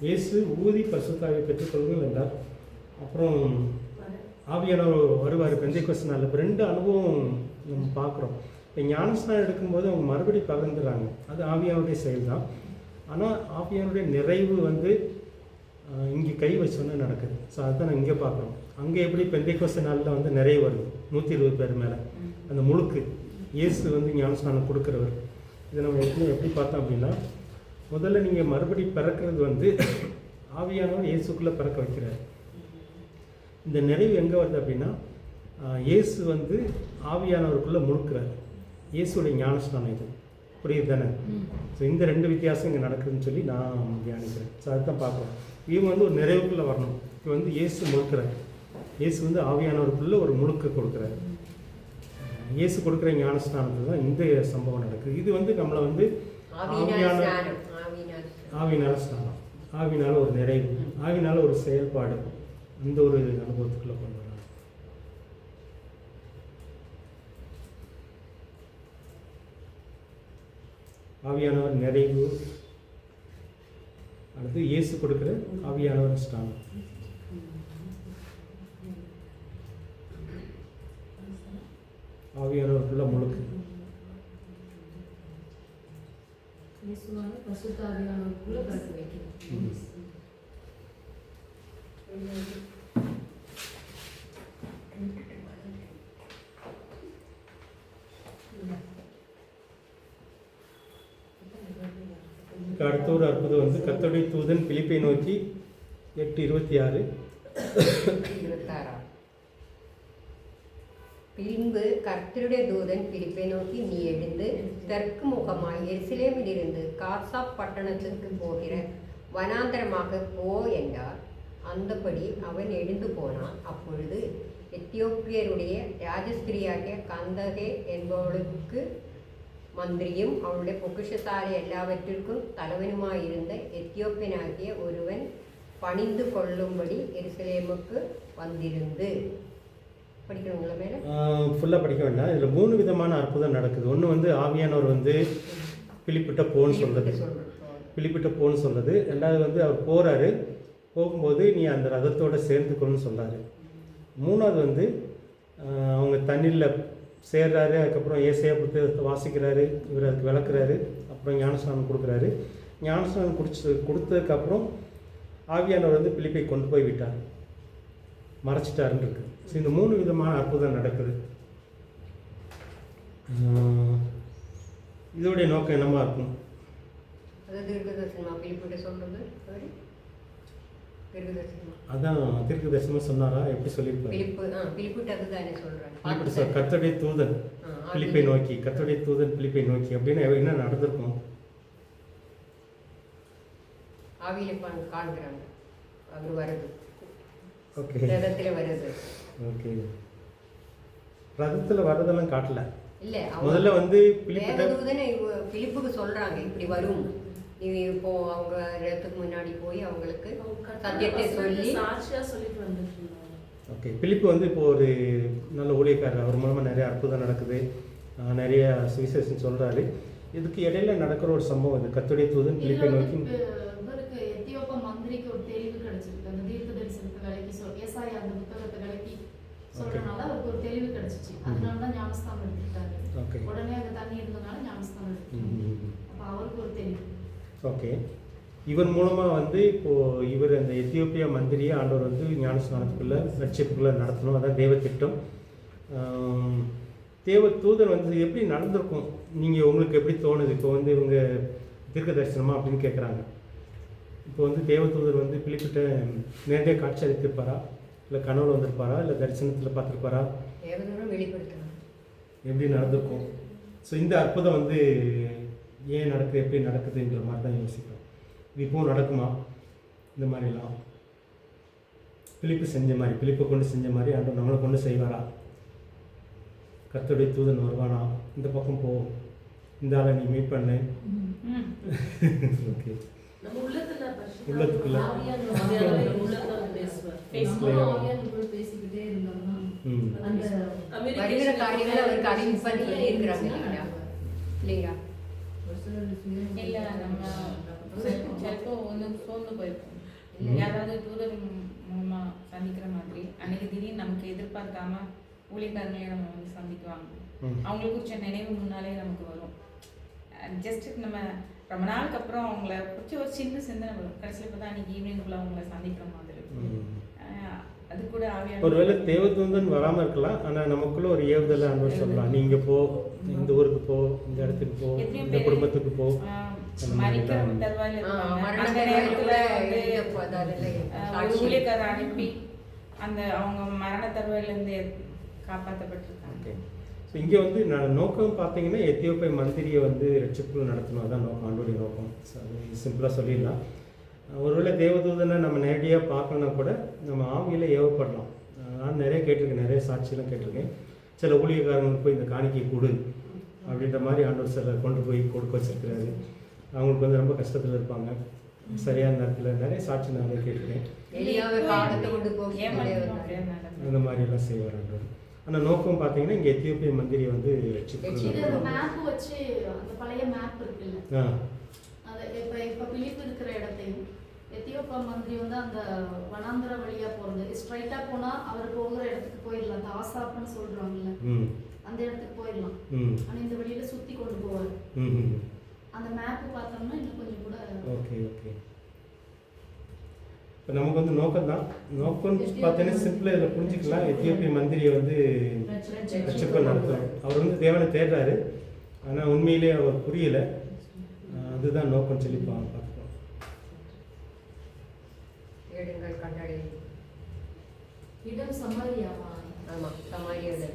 Speaker 1: இயேசு ஊதி பரிசுத்தாவியை பெற்றுக்கொள்ளுங்கள் என்றார். அப்புறம் ஆவியானவர் வருவார் பெந்தைக்கோஸ்து நாளில். இப்போ ரெண்டு அனுபவம் நம்ம பார்க்குறோம். இப்போ ஞானஸ்நானம் எடுக்கும்போது அவங்க மறுபடி பகிர்ந்துறாங்க. அது ஆவியானுடைய செயல் தான். ஆனால் ஆவியானுடைய நிறைவு வந்து இங்கே கை வச்சோன்னே நடக்குது. ஸோ அதுதான் நான் இங்கே பார்க்குறோம். அங்கே எப்படி பெந்தைக்கோஸ்து நாளில் வந்து நிறைய வருது 120 பேர் மேலே அந்த முழுக்கு இயேசு வந்து ஞானஸ்நானம் கொடுக்குறவர். இதை நம்ம எப்படி பார்த்தோம் அப்படின்னா, முதல்ல நீங்கள் மறுபடி பிறக்கிறது வந்து ஆவியானவர் இயேசுக்குள்ளே பிறக்க வைக்கிறார். இந்த நிறைவு எங்கே வருது அப்படின்னா, இயேசு வந்து ஆவியானவருக்குள்ளே முழுக்கிறார். இயேசுடைய ஞானஸ்நானம் இது. புரியுது தானே? ஸோ இந்த ரெண்டு வித்தியாசம் இங்கே நடக்குதுன்னு சொல்லி நான் தியானிக்கிறேன். ஸோ அதுதான் பார்க்குறோம். இவங்க வந்து ஒரு நிறைவுக்குள்ளே வரணும். இப்போ வந்து இயேசு முழுக்கிறார். இயேசு வந்து ஆவியானவருக்குள்ளே ஒரு முழுக்க கொடுக்குறாரு. இயேசு கொடுக்குற ஞானஸ்நானத்தில் தான் இந்த சம்பவம் நடக்குது. இது வந்து நம்மளை வந்து ஆவியினால ஸ்நானம், ஆவினால ஒரு நிறைவு, ஆவினால ஒரு செயல்பாடு, அந்த ஒரு அனுபவத்துக்குள்ளே கொண்டு வராங்க. ஆவியானவர் நிறைவு, அடுத்து இயேசு கொடுக்குற ஆவியானவர் ஸ்நானம். ஆவியானவருக்குள்ள முழுக்கு. அடுத்த ஒரு அற்புதம் வந்து கர்த்தருடைய தூதன் பிலிப்பை நோக்கி 8:26
Speaker 2: பின்பு கர்த்தருடைய தூதன் பிலிப்பை நோக்கி, நீ எழுந்து தெற்கு முகமாய் எருசலேமில் இருந்து காசா பட்டணத்திற்கு போகிற வனாந்தரமாக போ என்றார். அந்தபடி அவன் எழுந்து போனான். அப்பொழுது எத்தியோப்பியருடைய ராஜஸ்திரியாகிய கந்தகே என்பவளுக்கு மந்திரியும் அவளுடைய பொக்கிஷசாலை எல்லாவற்றிற்கும் தலைவனுமாயிருந்த எத்தியோப்பியனாகிய ஒருவன் பணிந்து கொள்ளும்படி எருசலேமுக்கு வந்திருந்து. படிக்கணுங்களா மேலே?
Speaker 1: ஃபுல்லாக படிக்க வேண்டாம். இதில் 3 விதமான அற்புதம் நடக்குது. ஒன்று வந்து ஆவியானவர் வந்து பிலிப்பிட்ட போன்னு சொல்கிறது. பிலிப்பிட்ட போன்னு சொல்கிறது. ரெண்டாவது வந்து அவர் போகிறாரு, போகும்போது நீ அந்த ரதத்தோடு சேர்ந்துக்கணும்னு சொல்கிறாரு. மூணாவது வந்து அவங்க தண்ணியில் சேர்றாரு. அதுக்கப்புறம் ஏசையா புத்தகத்தை வாசிக்கிறாரு, இவர் அதுக்கு விளக்குறாரு, அப்புறம் ஞானஸ்நானம் கொடுக்குறாரு. ஞானஸ்நானம் கொடுத்ததுக்கப்புறம் ஆவியானவர் வந்து பிலிப்பை கொண்டு போய் விட்டார், மறைச்சிட்டாருன்னு இருக்கு. ஸோ இந்த 3 விதமான அற்புதம் நடக்குது. இதோடைய நோக்கம் என்னமா இருக்கும்?
Speaker 2: தீர்க்கதரிசனம்.
Speaker 1: அதான் தீர்க்க தரிசனமாக சொன்னாரா? எப்படி சொல்லியிருப்பாரு?
Speaker 2: பிலிப்பு அதுதானே சொல்கிறேன்.
Speaker 1: கர்த்தருடைய தூதன் பிலிப்பை நோக்கி, கர்த்தருடைய தூதன் பிலிப்பை நோக்கி அப்படின்னு என்ன நடந்திருக்கும்?
Speaker 2: ஆவியில காண்கிறாங்க, அவர் வருது.
Speaker 1: ஓகே,
Speaker 2: ரதத்தில் வருது.
Speaker 1: ஓகே, ரதத்தில் வர்றதெல்லாம் காட்டல.
Speaker 2: இல்லை,
Speaker 1: முதல்ல வந்து
Speaker 2: தேவதூதனை பிலிப்புக்கு சொல்றாங்க இப்படி வரும், நீ இப்போ அவங்க ரதத்துக்கு முன்னாடி போய் அவங்களுக்கு சத்தியத்தை சொல்லி
Speaker 3: சாட்சியா சொல்லிட்டு வந்துட்டு இருந்தாங்க.
Speaker 1: ஓகே, பிலிப்பு வந்து இப்போ ஒரு நல்ல ஊழியக்காரர். அவர் மூலமாக நிறைய அற்புதம் நடக்குது, நிறைய சுவிசேஷன் சொல்கிறாரு. இதுக்கு இடையில நடக்கிற ஒரு சம்பவம் இது. கர்த்தருடைய தூதன் பிலிப்பை நோக்கி
Speaker 4: இவருக்கு எத்தியோப்பா மந்திரிக்கு ஒரு தெளிவு கிடைச்சிருக்கு. அந்த தீர்க்க தரிசனத்தை விலைக்கு ஏசாயா அந்த புத்தகத்தை விலைக்கு சொல்றதுனால அவருக்கு ஒரு தெளிவு கிடைச்சிச்சு. அதனால தான் ஞானஸ்தானம் எடுத்துட்டாரு.
Speaker 1: ஓகே,
Speaker 4: உடனே அங்கே தண்ணி இருந்ததுனால ஞானஸ்தானம் எடுத்துட்டாரு. அப்போ அவருக்கு ஒரு தெளிவு.
Speaker 1: ஓகே, இவர் மூலமாக வந்து இப்போது இவர் அந்த எத்தியோப்பியா மந்திரியை ஆண்டவர் வந்து ஞானஸ்நானத்துக்குள்ளே ரட்சிப்புக்குள்ளே நடத்தணும். அதான் தேவ திட்டம். தேவ தூதன் வந்து எப்படி நடந்திருக்கும், நீங்கள் உங்களுக்கு எப்படி தோணுது? இப்போ வந்து இவங்க தீர்க்க தரிசனமா அப்படின்னு கேட்குறாங்க. இப்போ வந்து தேவ தூதர் வந்து பிலிப்பிட்ட நேரடியாக காட்சி அளித்திருப்பாரா, இல்லை கனவுல வந்திருப்பாரா, இல்லை தரிசனத்தில் பார்த்துருப்பாரா?
Speaker 2: தேவதூதன் வெளிப்படுத்தணும்.
Speaker 1: எப்படி நடந்திருக்கும்? ஸோ இந்த அற்புதம் வந்து ஏன் நடக்குது, எப்படி நடக்குதுன்ற மாதிரி தான் யோசிக்கிறோம். இது இப்போவும் நடக்குமா இந்த மாதிரிலாம்? பிலிப்பு செஞ்ச மாதிரி, பிலிப்பை கொண்டு செஞ்ச மாதிரி ஆண்டவர் நம்மளை கொண்டு செய்வாரா? கர்த்தருடைய தூதன் வருவானா, இந்த பக்கம் போ, இந்த ஆளை நீ மீட் பண்ணு. ஓகே,
Speaker 3: நம்ம உள்ளத்துல
Speaker 1: உள்ளத்துக்குள்ள
Speaker 7: பேசிக்கிட்டே இருந்தாங்கன்னா
Speaker 2: வருகிற காரியங்களை அவருக்கு அறிவிப்பது இருக்கிறாங்க இல்லையா?
Speaker 5: இல்லை, நம்ம சிலப்போ வந்து சோர்ந்து போயிருப்போம். யாராவது தூதர் மூலமா சந்திக்கிற மாதிரி அன்னைக்கு திடீர்னு நமக்கு எதிர்பார்க்காம ஊழியக்காரங்களே நம்ம வந்து சந்திக்குவாங்க. அவங்களுக்கு குறிச்ச நினைவு முன்னாலே நமக்கு வரும். ஜஸ்ட் நம்ம ரொம்ப நாளுக்கு அப்புறம் அவங்கள குறிச்ச ஒரு சின்ன சிந்தனை வரும். கடைசியில் பார்த்தா அன்னைக்கு ஈவினிங்குள்ள அவங்கள சந்திக்கிற மாதிரி இருக்கும். அது கூட ஆவியான
Speaker 1: ஒருவேளை தேவதூதன் வராமல் இருக்கலாம், ஆனால் நமக்குள்ள ஒரு ஏவுதலை ஆண்டவர் சொல்லலாம். நீ இங்கே போ, இந்த ஊருக்கு போ, இந்த இடத்துக்கு போ, இந்த குடும்பத்துக்கு போ.
Speaker 5: மறிக்கிற தருவாயில் அந்த நேரத்தில் வந்து ஊழியக்காரர் அனுப்பி அந்த அவங்க மரண தருவாயிலேருந்து காப்பாற்றப்பட்டிருக்காங்க.
Speaker 1: ஸோ இங்கே வந்து நோக்கம் பார்த்தீங்கன்னா எத்தியோப்பிய மந்திரியை வந்து ரட்சிப்புகள் நடத்தணும். அதான் நோக்கம், ஆண்டோடைய நோக்கம். ஸோ அது சிம்பிளாக சொல்லிடலாம். ஒருவேளை தேவதூதனை நம்ம நேரடியாக பார்க்கணுன்னா கூட நம்ம ஆவியில் ஏவப்படலாம். நான் நிறைய கேட்டிருக்கேன், நிறைய சாட்சியெல்லாம் கேட்டிருக்கேன். சில ஊழியக்காரங்களுக்கு போய் இந்த காணிக்கை கொடு அப்படின்ற மாதிரி ஆண்டவர் சில கொண்டு போய் கொடுக்க வச்சிருக்கிறாரு. அவங்களுக்கு வந்து ரொம்ப கஷ்டத்தில் இருப்பாங்க. சரியான நேரத்தில் நிறைய சாட்சி நிறைய கேட்டிருக்கேன். அந்த மாதிரிலாம் செய்வார் ஆண்டவர். ஆனால் நோக்கம் பார்த்தீங்கன்னா இங்கே எத்தியோப்பிய மந்திரி வந்து
Speaker 4: மேப் வச்சு அந்த பழைய மேப் இருக்குல்ல, இப்போ பிலிப்பு இருக்கிற இடத்தையும் எத்தியோப்பியா மந்திரி வந்து அந்த வனாந்திர வழியா போறது ஸ்ட்ரைட்டா போனா அவர் போகிற இடத்துக்கு போயிடலாம். அந்த ஆசாப்னு சொல்றாங்கல்ல, அந்த இடத்துக்கு போயிடலாம். ஆனா இந்த வழியில சுத்தி கொண்டு போவார். அந்த மேப் பார்த்தோம்னா இன்னும் கொஞ்சம் கூட
Speaker 1: ஓகே ஓகே. இப்போ நமக்கு வந்து நோக்கம் தான். நோக்கம் பார்த்தீங்கன்னா சிம்பிளாக இதில் புரிஞ்சுக்கலாம். எத்தியோப்பிய மந்திரியை வந்து ரட்சிப்பு நடத்துகிறோம். அவர் வந்து தேவனை தேடுறாரு, ஆனால் உண்மையிலே அவர் புரியலை. அதுதான் நோக்கம் சொல்லி பார்த்துக்கோம்.
Speaker 7: இடம் சமாரியாவா?
Speaker 2: ஆமாம், சமாரியாவில்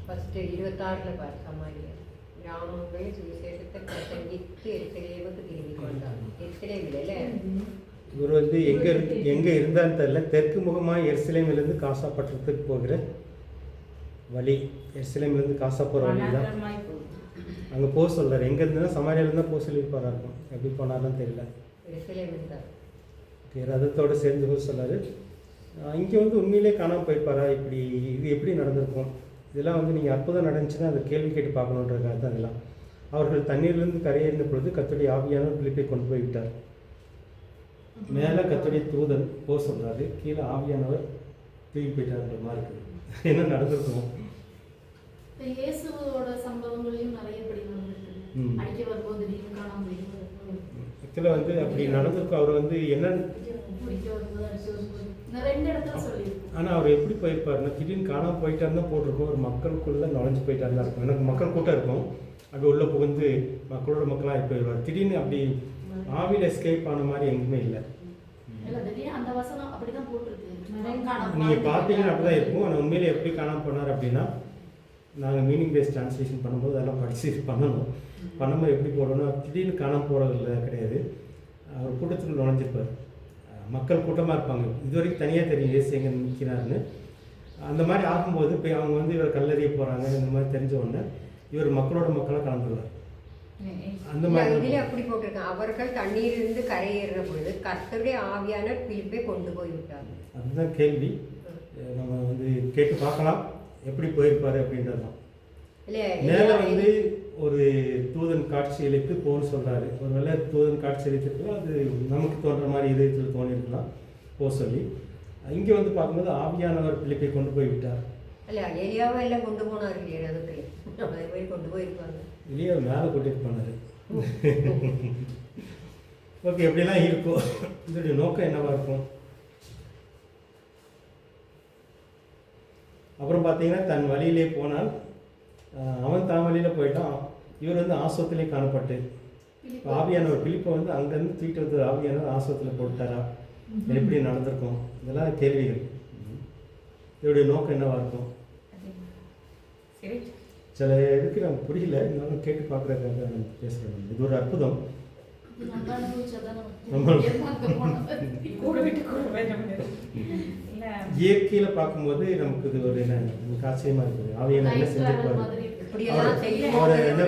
Speaker 2: ஃபஸ்ட்டு 26 பாரு. சமாரியா கிராமங்கள் சுவிசேஷத்தை பிரசங்கித்து எருசலேமுக்கு திரும்பி கொண்டார். எருசலேமில்
Speaker 1: இவர் வந்து எங்கே இருந்தான்னு தெரியல. தெற்கு முகமாக எருசலேமிலிருந்து காசா பட்டணத்துக்கு போகிற வழி, எருசலேமிலேருந்து காசா போகிற வழி தான். அங்கே போக சொல்கிறார். எங்கே இருந்துன்னா சமாரியாவிலேருந்து தான் போக சொல்லியிருப்பாரா இருக்கும். எப்படி போனாலும் தெரியல. ஓகே, ரதத்தோடு சேர்ந்து போக சொல்லார். இங்கே வந்து உண்மையிலே காணாமல் போயிருப்பாரா, இப்படி இது எப்படி நடந்திருக்கும்? இதெல்லாம் வந்து நீங்கள் அற்புதம் நடந்துச்சுன்னா அதை கேள்வி கேட்டு பார்க்கணுன்றதுக்காக தான் இதெல்லாம். அவர்கள் தண்ணீர்லேருந்து கரையேறின பொழுது கர்த்தருடைய ஆவியானவர் பிலிப்பை கொண்டு போய் விட்டார். மேலே கர்த்தருடைய தூதன் போக சொல்கிறாரு, கீழே ஆவியானவர் தூக்கி போயிட்டாருன்ற மாதிரி இருக்குது. என்ன நடந்திருக்கும்?
Speaker 4: இயேசுவோட சம்பவங்களையும் நிறைய படி நடந்திருக்கு. அடிக்க வரும்போது திடீர்னு காணாம போயிடுவார்.
Speaker 1: ஆக்சுவலாக வந்து அப்படி நடந்திருக்கும். அவர் வந்து என்னன்னு ஆனால் அவர் எப்படி போயிருப்பாருன்னா திடீர்னு காணாமல் போயிட்டாருன்னு தான் போட்டிருக்கோம். ஒரு மக்களுக்குள்ளே நுழைஞ்சு போயிட்டாருன்னு தான் இருக்கும். எனக்கு மக்கள் கூட்டம் இருக்கும், அப்படி உள்ளே புகுந்து மக்களோட மக்களாக போயிடுவார். திடீர்னு அப்படி ஆவியில் எஸ்கேப் ஆன மாதிரி எங்குமே இல்லை.
Speaker 4: இல்ல திடீர்னு அந்த வசனம் அப்படிதான் போட்டிருக்கு.
Speaker 1: நீங்கள் பார்த்தீங்கன்னா அப்படி தான் இருக்கும். ஆனால் உண்மையிலே எப்படி காணாமல் போனார் அப்படின்னா, நாங்கள் மீனிங் பேஸ்ட் ட்ரான்ஸ்லேஷன் பண்ணும்போது அதெல்லாம் படித்து பண்ணணும். பண்ணும்போது எப்படி போடணும், திடீர்னு காணாமல் போகிறதில்ல கிடையாது. அவர் கூட்டத்தில் நுழைஞ்சிருப்பார். மக்கள் கூட்டமாக இருப்பாங்க. இது வரைக்கும் தனியாக தெரியும் ஏசு எங்கே நிற்கிறாருன்னு. அந்த மாதிரி ஆகும்போது இப்போ அவங்க வந்து இவர் கல்லறிய போகிறாங்க இந்த மாதிரி தெரிஞ்ச உடனே இவர் மக்களோட மக்களாக கலந்துருவார். அந்த மாதிரி
Speaker 2: இதிலே அப்படி போட்டிருக்காங்க, அவர்கள் தண்ணீரிலிருந்து கரையேறுற பொழுது கர்த்தருடைய ஆவியானவர் பிலிப்பை கொண்டு போய் விட்டாங்க.
Speaker 1: அதுதான் கேள்வி. நம்ம வந்து கேட்டு பார்க்கலாம் எப்படி போயிருப்பாரு அப்படின்றதான். மேலே வந்து ஒரு தூதன் காட்சி அளித்து போன்னு சொல்கிறாரு. ஒரு வேளை தூதன் காட்சி அளித்திருக்கலாம், அது நமக்கு தோன்ற மாதிரி இதயத்தில் தோணிருக்கலாம் போக சொல்லி. இங்கே வந்து பார்க்கும்போது ஆவியானவர் பிலிப்பை கொண்டு போய் விட்டார்.
Speaker 2: இல்லை எலியாவை எல்லாம் கொண்டு போனார் இல்லையா, அதுக்கு அதை போய் கொண்டு போயிருப்பாங்க.
Speaker 1: இல்லையா மேலே கூட்டிகிட்டு போனார். ஓகே, எப்படிலாம் இருக்கும், இதோடைய நோக்கம் என்னவாக இருக்கும்? அப்புறம் பார்த்தீங்கன்னா தன் வழியிலே போனால் அவன் தான் வழியில் போயிட்டான். இவர் வந்து ஆசோத்திலே காணப்பட்டு ஆவியானவர் பிலிப்பை வந்து அங்கேருந்து தூக்கிட்டு வந்து ஆவியானவர் ஆசோத்தில் போட்டாரா, எப்படி நடந்திருக்கும், இதெல்லாம் கேள்விகள். இதோடைய நோக்கம் என்னவாக இருக்கும்? சில இதுக்கு நமக்கு புரியல, இருந்தாலும் கேட்டு பார்க்குறதுக்காக நம்ம பேசுகிறோம். இது ஒரு அற்புதம். இயற்கையில் பார்க்கும்போது நமக்கு இது ஒரு என்ன நமக்கு ஆச்சரியமாக இருக்குது. ஆவியான என்ன செஞ்சிருப்பாரு, அவரை என்ன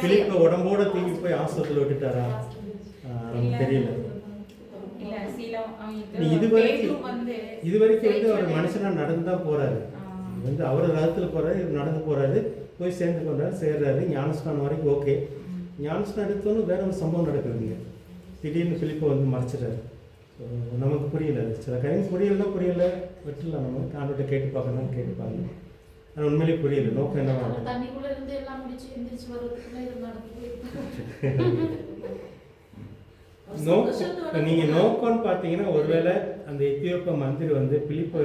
Speaker 1: பிலிப்பை உடம்போட தூக்கி போய் ஆஸ்பத்திரியில் விட்டுட்டாரா, நமக்கு தெரியல. இது வரைக்கும் வந்து அவர் மனுஷனாக நடந்து தான் போகிறாரு. வந்து அவர் ரதத்தில் போகிறாரு, இவர் நடந்து போகிறாரு, போய் சேர்ந்து கொண்டாரு, சேர்றாரு. ஞானஸ்நானம் வரைக்கும் ஓகே. ஞானஸ்நானம் எடுத்தோன்னு வேற ஒரு சம்பவம் நடக்குதுங்க. திடீர்னு பிலிப்பை வந்து மறைச்சிட்டாரு. ஸோ நமக்கு புரியல, சில கைண்ட்ஸ் புரியல விட்டுலாம். நம்ம ஆண்டோட்ட கேட்டு பார்க்கணும், கேட்டு பாருங்க. ஆனால் உண்மையிலேயே புரியல நோக்கம் என்னவா.
Speaker 4: தண்ணிக்குள்ள இருந்து எல்லாம் முடிச்சு எந்திரிச்சு வர்றதுக்குள்ள இது நடக்குது.
Speaker 1: நீங்கள் நோக்கம்னு பார்த்தீங்கன்னா ஒருவேளை அந்த எத்தியோப்பிய மந்திரி வந்து பிலிப்பை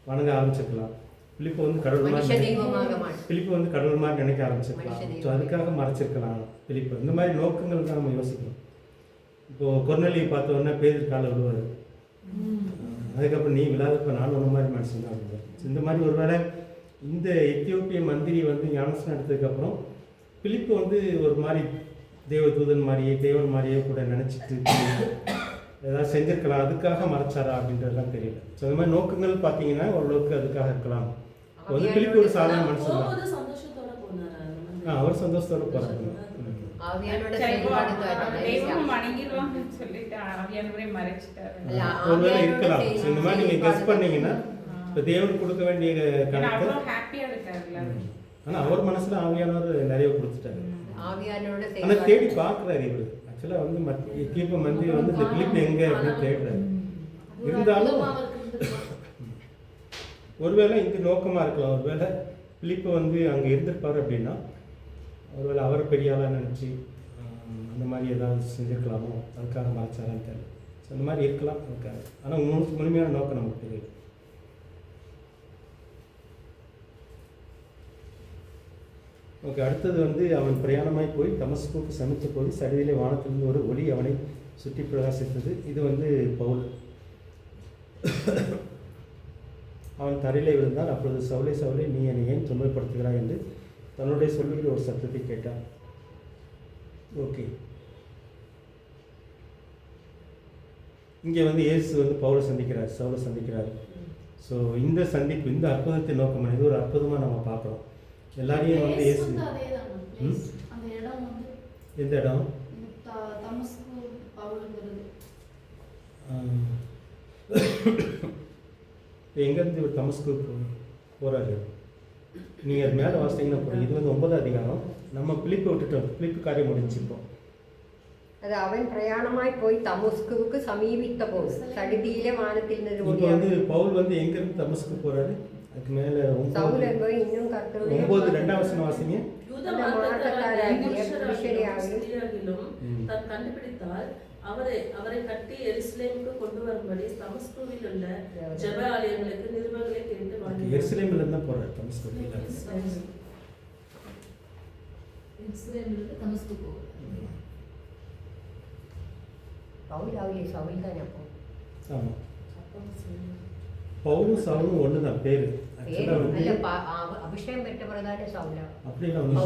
Speaker 1: வணங்க ஆரம்பிச்சிருக்கலாம். பிலிப்பை வந்து கடவுள் மாதிரி நினைக்க ஆரம்பிச்சிருக்கலாம். ஸோ அதுக்காக மறைச்சிருக்கலாம் பிலிப்பை. இந்த மாதிரி நோக்கங்கள் தான் நம்ம யோசிக்கணும். இப்போது கொர்நேலியை பார்த்த உடனே பேதுரு காலை விழுவார். அதுக்கப்புறம் நீ விழாதப்ப நான் ஒன்று மாதிரி மனுஷன் தான் விழுவார். இந்த மாதிரி ஒருவேளை இந்த எத்தியோப்பிய மந்திரி வந்து ஞானஸ்நானம் எடுத்ததுக்கப்புறம் பிலிப்பு வந்து ஒரு மாதிரி தேவதூதன் மாதிரியே தேவன் மாதிரியே கூட நினச்சிட்டு ஏதாவது செஞ்சுருக்கலாம். அதுக்காக மறைச்சாரா அப்படின்றதுலாம் தெரியல. ஸோ இந்த மாதிரி நோக்கங்கள் பார்த்தீங்கன்னா ஓரளவுக்கு அதுக்காக இருக்கலாம். வந்து பிலிப்பு ஒரு சாதாரண மனுஷன் தான். அவர் சந்தோஷத்தோட போகிறாங்க. ஒருவேளை இருக்கலாம். இந்த மாதிரி நீங்கள் கெஸ் பண்ணீங்கன்னா இப்போ தேவன் கொடுக்க வேண்டிய கணக்கு. ஆனால் அவர் மனசில் ஆவியானவர் நிறைய கொடுத்துட்டாரு. ஆனால் தேடி பார்க்குறாரு இவர். ஆக்சுவலாக வந்து எத்தியோப்பிய மந்திரி வந்து இந்த பிலிப்பு எங்கே அப்படின்னு தேடுறாரு. இருந்தாலும் ஒருவேளை இந்த நோக்கமாக இருக்கலாம். ஒருவேளை பிலிப்பு வந்து அங்கே இருந்திருப்பார் அப்படின்னா ஒருவேளை அவரை பெரிய ஆளாக நினச்சி அந்த மாதிரி ஏதாவது செஞ்சுருக்கலாமோ, அதுக்காக மறைச்சாரான்னு தெரியல. ஸோ அந்த மாதிரி இருக்கலாம் அதுக்காக. ஆனால் முழுமையான நோக்கம் நமக்கு தெரியும். ஓகே, அடுத்தது வந்து அவன் பிரயாணமாய் போய் தமஸ்குக்கு சமைத்த போது சடிதிலே வானத்திலிருந்து ஒரு ஒளி அவனை சுற்றி பிரகாசித்தது. இது வந்து பவுல். அவன் தரையிலே விழுந்தான். அப்பொழுது சவுலே சவுலே நீ என்னை ஏன் துன்பப்படுத்துகிறாய் என்று தன்னுடைய சொல்லுகிற ஒரு சத்தத்தை கேட்டான். ஓகே, இங்கே வந்து இயேசு வந்து பவுலை சந்திக்கிறார், சவுலை சந்திக்கிறார். ஸோ இந்த சந்திப்பு, இந்த அற்புதத்தை நோக்கம் இது ஒரு அற்புதமாக நம்ம பார்க்குறோம். எல்லாரையும் வந்து இயேசு
Speaker 4: அந்த இடம் வந்து
Speaker 1: எந்த இடம்?
Speaker 4: தமஸ்கு பவுலுங்கிறது
Speaker 1: எங்கேருந்து இவர் தமஸ்கு போகிறாரு. நீங்கள் அது மேலே வாசித்தீங்கன்னா போகிறோம். இது வந்து 9ஆம் அதிகாரம். நம்ம பிலிப்பை விட்டுட்டோம். பிலிப்பு காரியம் முடிஞ்சிருக்கோம்.
Speaker 2: அது அவன் பிரயாணமாய் போய் தமஸ்குவுக்கு சமீபித்த போது சடிதியிலே வானத்தில் நின்று
Speaker 1: இப்போ வந்து பவுல் வந்து எங்கேருந்து தமஸ்கு போகிறாரு. அதுக்கு மேலே 9 2ஆம் வசனம் வாசிங்க.
Speaker 3: தன் கண்டுபிடித்தால் அவரை கட்டி எருசலேமுக்கு கொண்டு வரும்படி தமஸ்குவில் உள்ள ஜெப ஆலயங்களுக்கு நிருபங்களை கேட்டு வாங்கினார்.
Speaker 1: எருசலேமில் தான் போகிறார் தமஸ்கு.
Speaker 2: பவுல் ஆகலையே, சவுல் தானே அப்போ.
Speaker 1: ஆமாம்,
Speaker 3: அப்போ சரி.
Speaker 1: பவுலும் சவுலும் ஒன்று தான் பேர்.
Speaker 2: பேரு
Speaker 1: ஆக்சுவலாக வந்து
Speaker 2: அல்ல, அபிஷேகம் பெற்றவர் தானே சவுலா?
Speaker 1: அப்படிலாம் ஒன்றும்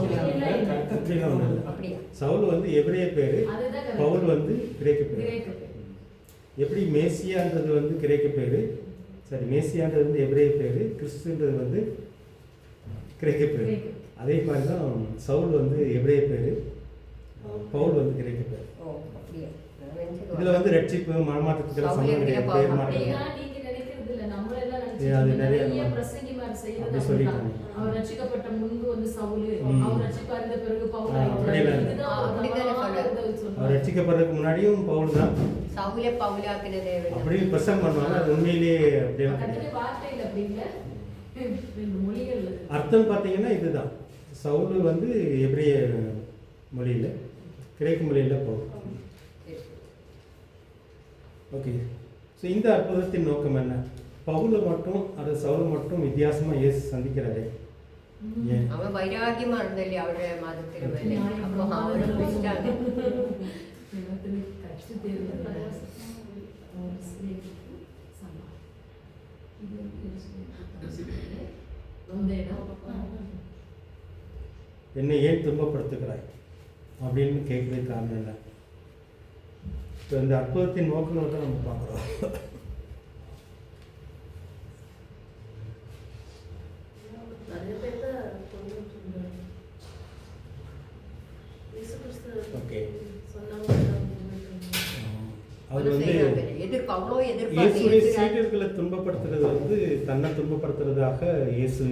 Speaker 1: அப்படிலாம் ஒன்றும் இல்லை.
Speaker 2: அப்படியா?
Speaker 1: சவுல் வந்து எபிரேய பேர்,
Speaker 7: அதுதான் correct.
Speaker 1: பவுல் வந்து கிரேக்க பேர்.
Speaker 7: கிரேக்க பேர்.
Speaker 1: எப்படி மேசியான்றது வந்து கிரேக்க பேர், சரி மேசியான்றது வந்து எபிரேய பேர், கிறிஸ்துன்றது வந்து கிரேக்க பேர்.
Speaker 7: கிரேக்க.
Speaker 1: அதே மாதிரி தான் சவுல் வந்து எபிரேய பேர், பவுல் வந்து கிரேக்க பேர்.
Speaker 2: ஓ, அப்படியா? நான் நினைச்சது
Speaker 1: இதில் வந்து ரட்சிப்பு மனமாற்றத்துக்கு சம்பந்தம் கிடையாது, பேர் மாற்றம்.
Speaker 7: அப்படிலாம் நீங்க நினைக்கிறது இல்ல, நம்மள எல்லாம்
Speaker 1: அது
Speaker 7: நினைச்சிட்டு
Speaker 1: நிறைய
Speaker 7: நிறைய பிரசங்கிமார் செய்யறது
Speaker 1: அப்படி
Speaker 7: அப்படிதான்.
Speaker 1: சொல்லிட்டாங்க.
Speaker 7: அவர் ரட்சிக்கப்பட்ட முன்பு வந்து சவுலு, அவர் ரட்சிப்பா இருந்த பிறகு பவுல்
Speaker 1: அப்படிலாம் இல்லை.
Speaker 7: இதுதான் அவர்
Speaker 2: அப்படிதானே
Speaker 7: தவறானதை
Speaker 1: அவர்
Speaker 7: சொல்றாரு.
Speaker 1: ரட்சிக்கப்படுறதுக்கு முன்னாடியும் பவுல் தான்
Speaker 2: சவுலே பவுலாக்கின தேவன்.
Speaker 1: அப்படி பிரசங்கம் பண்ணுவாங்க. அது உண்மையிலேயே அப்படியே
Speaker 7: கத்துடைய வார்த்தையில் அப்படிங்க ரெண்டு மொழிகள்
Speaker 1: அர்த்தம் பார்த்தீங்கன்னா இதுதான். சவுல் வந்து எபிரேய மொழியில், கிரேக்க மொழியில் பவுல். ஓகே, ஸோ இந்த அற்புதத்தின் நோக்கம் என்ன? பவுலை மட்டும் அது சவுல் மட்டும் வித்தியாசமாக இயேசு சந்திக்கிறாரே ஏன்?
Speaker 2: அவன் வைராகியமா இருந்தല്ലേ அவருடைய மதத்தின் மேலே. அப்போ அவனை பிடிச்சிட்டாங்க.
Speaker 7: கட்சி தேர்தல்
Speaker 1: என்னை ஏன் துன்பப்படுத்துகிறாய் அப்படின்னு கேட்கறதுக்கு காரணம் என்ன? இப்போ இந்த அற்புதத்தின் நோக்கங்களை தான் நம்ம பார்க்குறோம்.
Speaker 3: நிறைய பேர் தான் கொண்டுட்டு இருந்தாங்க. இயேசு கிறிஸ்து
Speaker 1: ஓகே.
Speaker 3: சொன்னவங்க தான் கொண்டுட்டு இருந்தாங்க.
Speaker 1: அவர் வந்து
Speaker 2: எதிர்ப்பு அவ்வளோ
Speaker 1: இயேசுடைய
Speaker 2: எதிர்பார்த்து
Speaker 1: சீடர்களை துன்பப்படுத்துறது வந்து தன்னை துன்பப்படுத்துறதாக இயேசு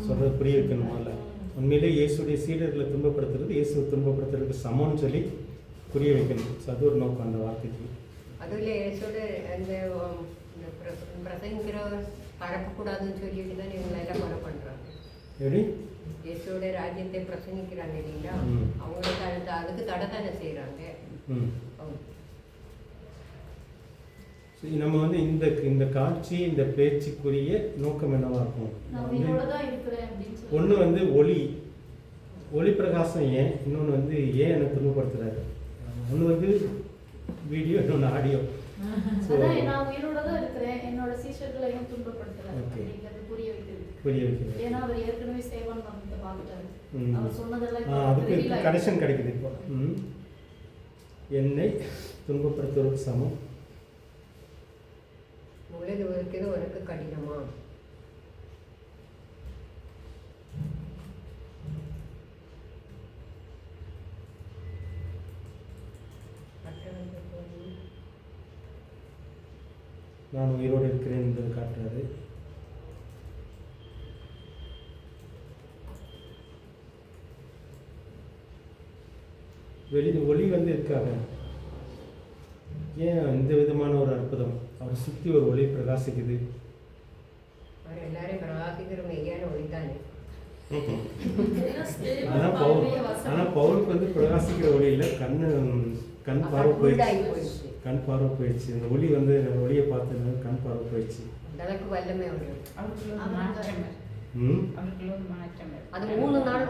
Speaker 1: சொல்றது புரிய வைக்கணுமால. உண்மையிலே இயேசுடைய சீடர்களை துன்பப்படுத்துறது இயேசு துன்பப்படுத்துறதுக்கு சமம்னு சொல்லி புரிய வைக்கணும். ஸோ அது ஒரு நோக்கம் அந்த வார்த்தைக்கு.
Speaker 2: அதுல இயேசோட அந்த பிரசங்கிற பரப்பக்கூடாதுன்னு சொல்லிட்டு தான் இவங்க எல்லாம் கொலை பண்றாங்க.
Speaker 1: எப்படி?
Speaker 2: இயேசோட ராஜ்யத்தை பிரசங்கிக்கிறாங்க இல்லைங்களா,
Speaker 1: ம்.
Speaker 2: அவங்களுக்கு அதுக்கு தடை தானே செய்யறாங்க.
Speaker 1: ம். ஸோ நம்ம வந்து இந்த காட்சி இந்த பேச்சுக்குரிய நோக்கம் என்னவா இருக்கும்?
Speaker 7: நான் உயிரோட தான் இருக்கிறேன் அப்படின்னு சொல்லி
Speaker 1: ஒன்று வந்து ஒளி பிரகாசம் ஏன், இன்னொன்று வந்து ஏன் என்னை துன்பப்படுத்துறாரு. ஒன்று வந்து வீடியோ, இன்னொன்று ஆடியோ.
Speaker 4: அதான் நான் உயிரோட தான் இருக்கிறேன், என்னோட சீஷர்களையும் துன்பப்படுத்துறேன்
Speaker 1: Okay.
Speaker 4: அப்படிங்கிறது புரிய வைக்கிறது.
Speaker 1: புரிய வைக்கிறது.
Speaker 4: ஏன்னா அவர் ஏற்கனவே சேவன் மரணத்தை பார்த்துட்டாரு.
Speaker 1: ம்.
Speaker 4: அவர் சொன்னதெல்லாம் இப்போ
Speaker 1: அதுக்கு
Speaker 4: reveal ஆயிடுச்சு.
Speaker 1: கனெக்ஷன் கிடைக்குது இப்போ. என்னை துன்பப்படுத்துவதற்கு சமம்.
Speaker 2: உலக இருக்கிறது உனக்கு கடினமா?
Speaker 1: நான் உயிரோடு இருக்கிறேன் என்பது காட்டுறாரு. ஒளி வந்து இருக்காங்க. ஏன் இந்த விதமான ஒரு அற்புதம்? அவரை சுற்றி ஒரு ஒளி பிரகாசிக்குது.
Speaker 2: அவர் எல்லாரையும் பிரகாசிக்கிற மெய்யான ஒளிதானே.
Speaker 3: எல்லாம் stable
Speaker 1: ஆனால் பவுலுக்கு வந்து பிரகாசிக்கிற ஒளி இல்லை, கண் பார்வை
Speaker 2: குருடாகி
Speaker 1: போயிடுச்சு.
Speaker 2: போயிடுச்சு.
Speaker 1: கண் பார்வை போயிடுச்சு. அந்த ஒளி வந்து ஒளியை பார்த்து கண் பார்வை போயிடுச்சு.
Speaker 2: அந்த அளவுக்கு வல்லமை அவரு.
Speaker 5: அவருக்குள்ள ஒரு மாற்றம் இருக்கு. அவருக்குள்ள ஒரு மாற்றம் இருக்கு.
Speaker 2: அது 3 நாள்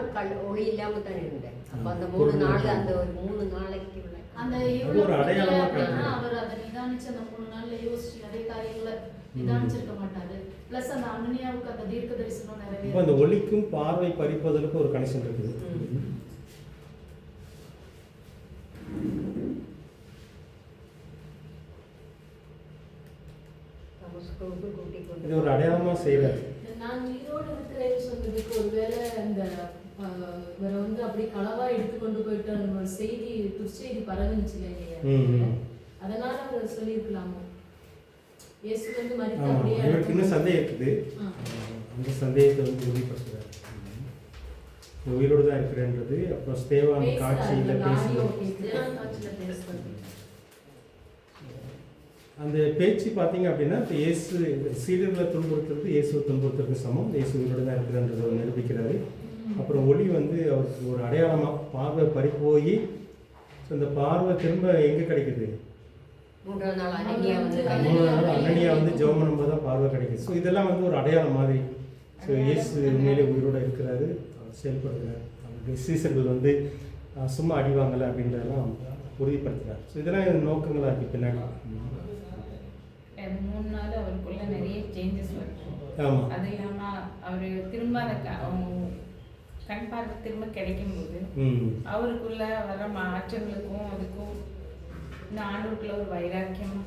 Speaker 2: ஒளி இல்லாம தான் இருந்தேன். அப்ப அந்த 3 நாள், அந்த ஒரு 3 நாளைக்கு உள்ள
Speaker 4: அந்த
Speaker 1: அது ஒரு அடையாளமா
Speaker 4: அப்படின்னா
Speaker 1: காட்டுது.
Speaker 4: அவர் அதை நிதானிச்சு அந்த 3 நாள்ல யோசிச்சு நிறைய காரியங்களை நிதானிச்சிருக்க மாட்டாரு. பிளஸ் அந்த அனனியாவுக்கு அந்த தீர்க்க தரிசனம்
Speaker 1: இப்போ அந்த
Speaker 4: நிறைவேறும்.
Speaker 1: ஒளிக்கும் பார்வை பறிப்பதற்கும் ஒரு கனெக்ஷன் இருக்குது.
Speaker 2: தமஸ்குவுக்கு கூட்டிக் கொண்டு
Speaker 1: இது ஒரு அடையாளமாக செய்கிறார்.
Speaker 7: நான் உயிரோடு இருக்கிறேன்னு சொன்னதுக்கு ஒருவேளை இந்த இவரை வந்து அப்படி களவா எடுத்து கொண்டு போயிட்டு ஒரு செய்தி துர்ச்செய்தி பரவுச்சு இல்லையா, அதனால அவர் சொல்லியிருக்கலாமோ இயேசு வந்து மரித்து
Speaker 1: ஆமாம்,
Speaker 7: அப்படியே
Speaker 1: இவருக்கு இன்னும் சந்தேகம் இருக்குது.
Speaker 7: ஆ.
Speaker 1: அந்த சந்தேகத்தை வந்து உறுதிப்படுத்துகிறார். உயிரோடு தான் இருக்கிறேன்றது. அப்புறம் ஸ்தேவான் காட்சியில் பேசுகிறார்.
Speaker 3: தேவன் காட்சியில பேசுறது.
Speaker 1: அந்த பேச்சு பார்த்தீங்க அப்படின்னா இப்போ இயேசு சீடர்களை துன்புறுத்துறது இயேசுவை துன்புறுத்துறதுக்கு சமம். இயேசு உயிரோடு தான் இருக்கிறன்றதை நிரூபிக்கிறாரு. அப்புறம் ஒளி வந்து அவருக்கு ஒரு அடையாளமாக பார்வை பறிப்போய் அந்த பார்வை திரும்ப எங்கே கிடைக்குது?
Speaker 2: 3ஆம் நாள் அனனியா வந்து
Speaker 1: 3 நாள் அனனியா வந்து ஜெபம் பண்ணும்போது தான் பார்வை கிடைக்குது. ஸோ இதெல்லாம் வந்து ஒரு அடையாளம் மாதிரி. ஸோ இயேசு உண்மையிலே உயிரோடு இருக்கிறாரு, அவர் செயல்படுகிறார். அவருடைய சீசர்கள் வந்து சும்மா அடிவாங்கலை அப்படின்றதெல்லாம் உறுதிப்படுத்துகிறார். ஸோ இதெல்லாம் நோக்கங்களாக இருக்குது பின்னாடி.
Speaker 5: 3 நாள் அவருக்குள்ள நிறைய சேஞ்சஸ் வருது.
Speaker 1: ஆமாம்,
Speaker 5: அது இல்லாமல் அவர் திரும்ப அந்த கண் பார்வை திரும்ப கிடைக்கும்போது அவருக்குள்ள வர மாற்றங்களுக்கும் அதுக்கும் இந்த ஆண்டவருக்குள்ள ஒரு வைராக்கியம்,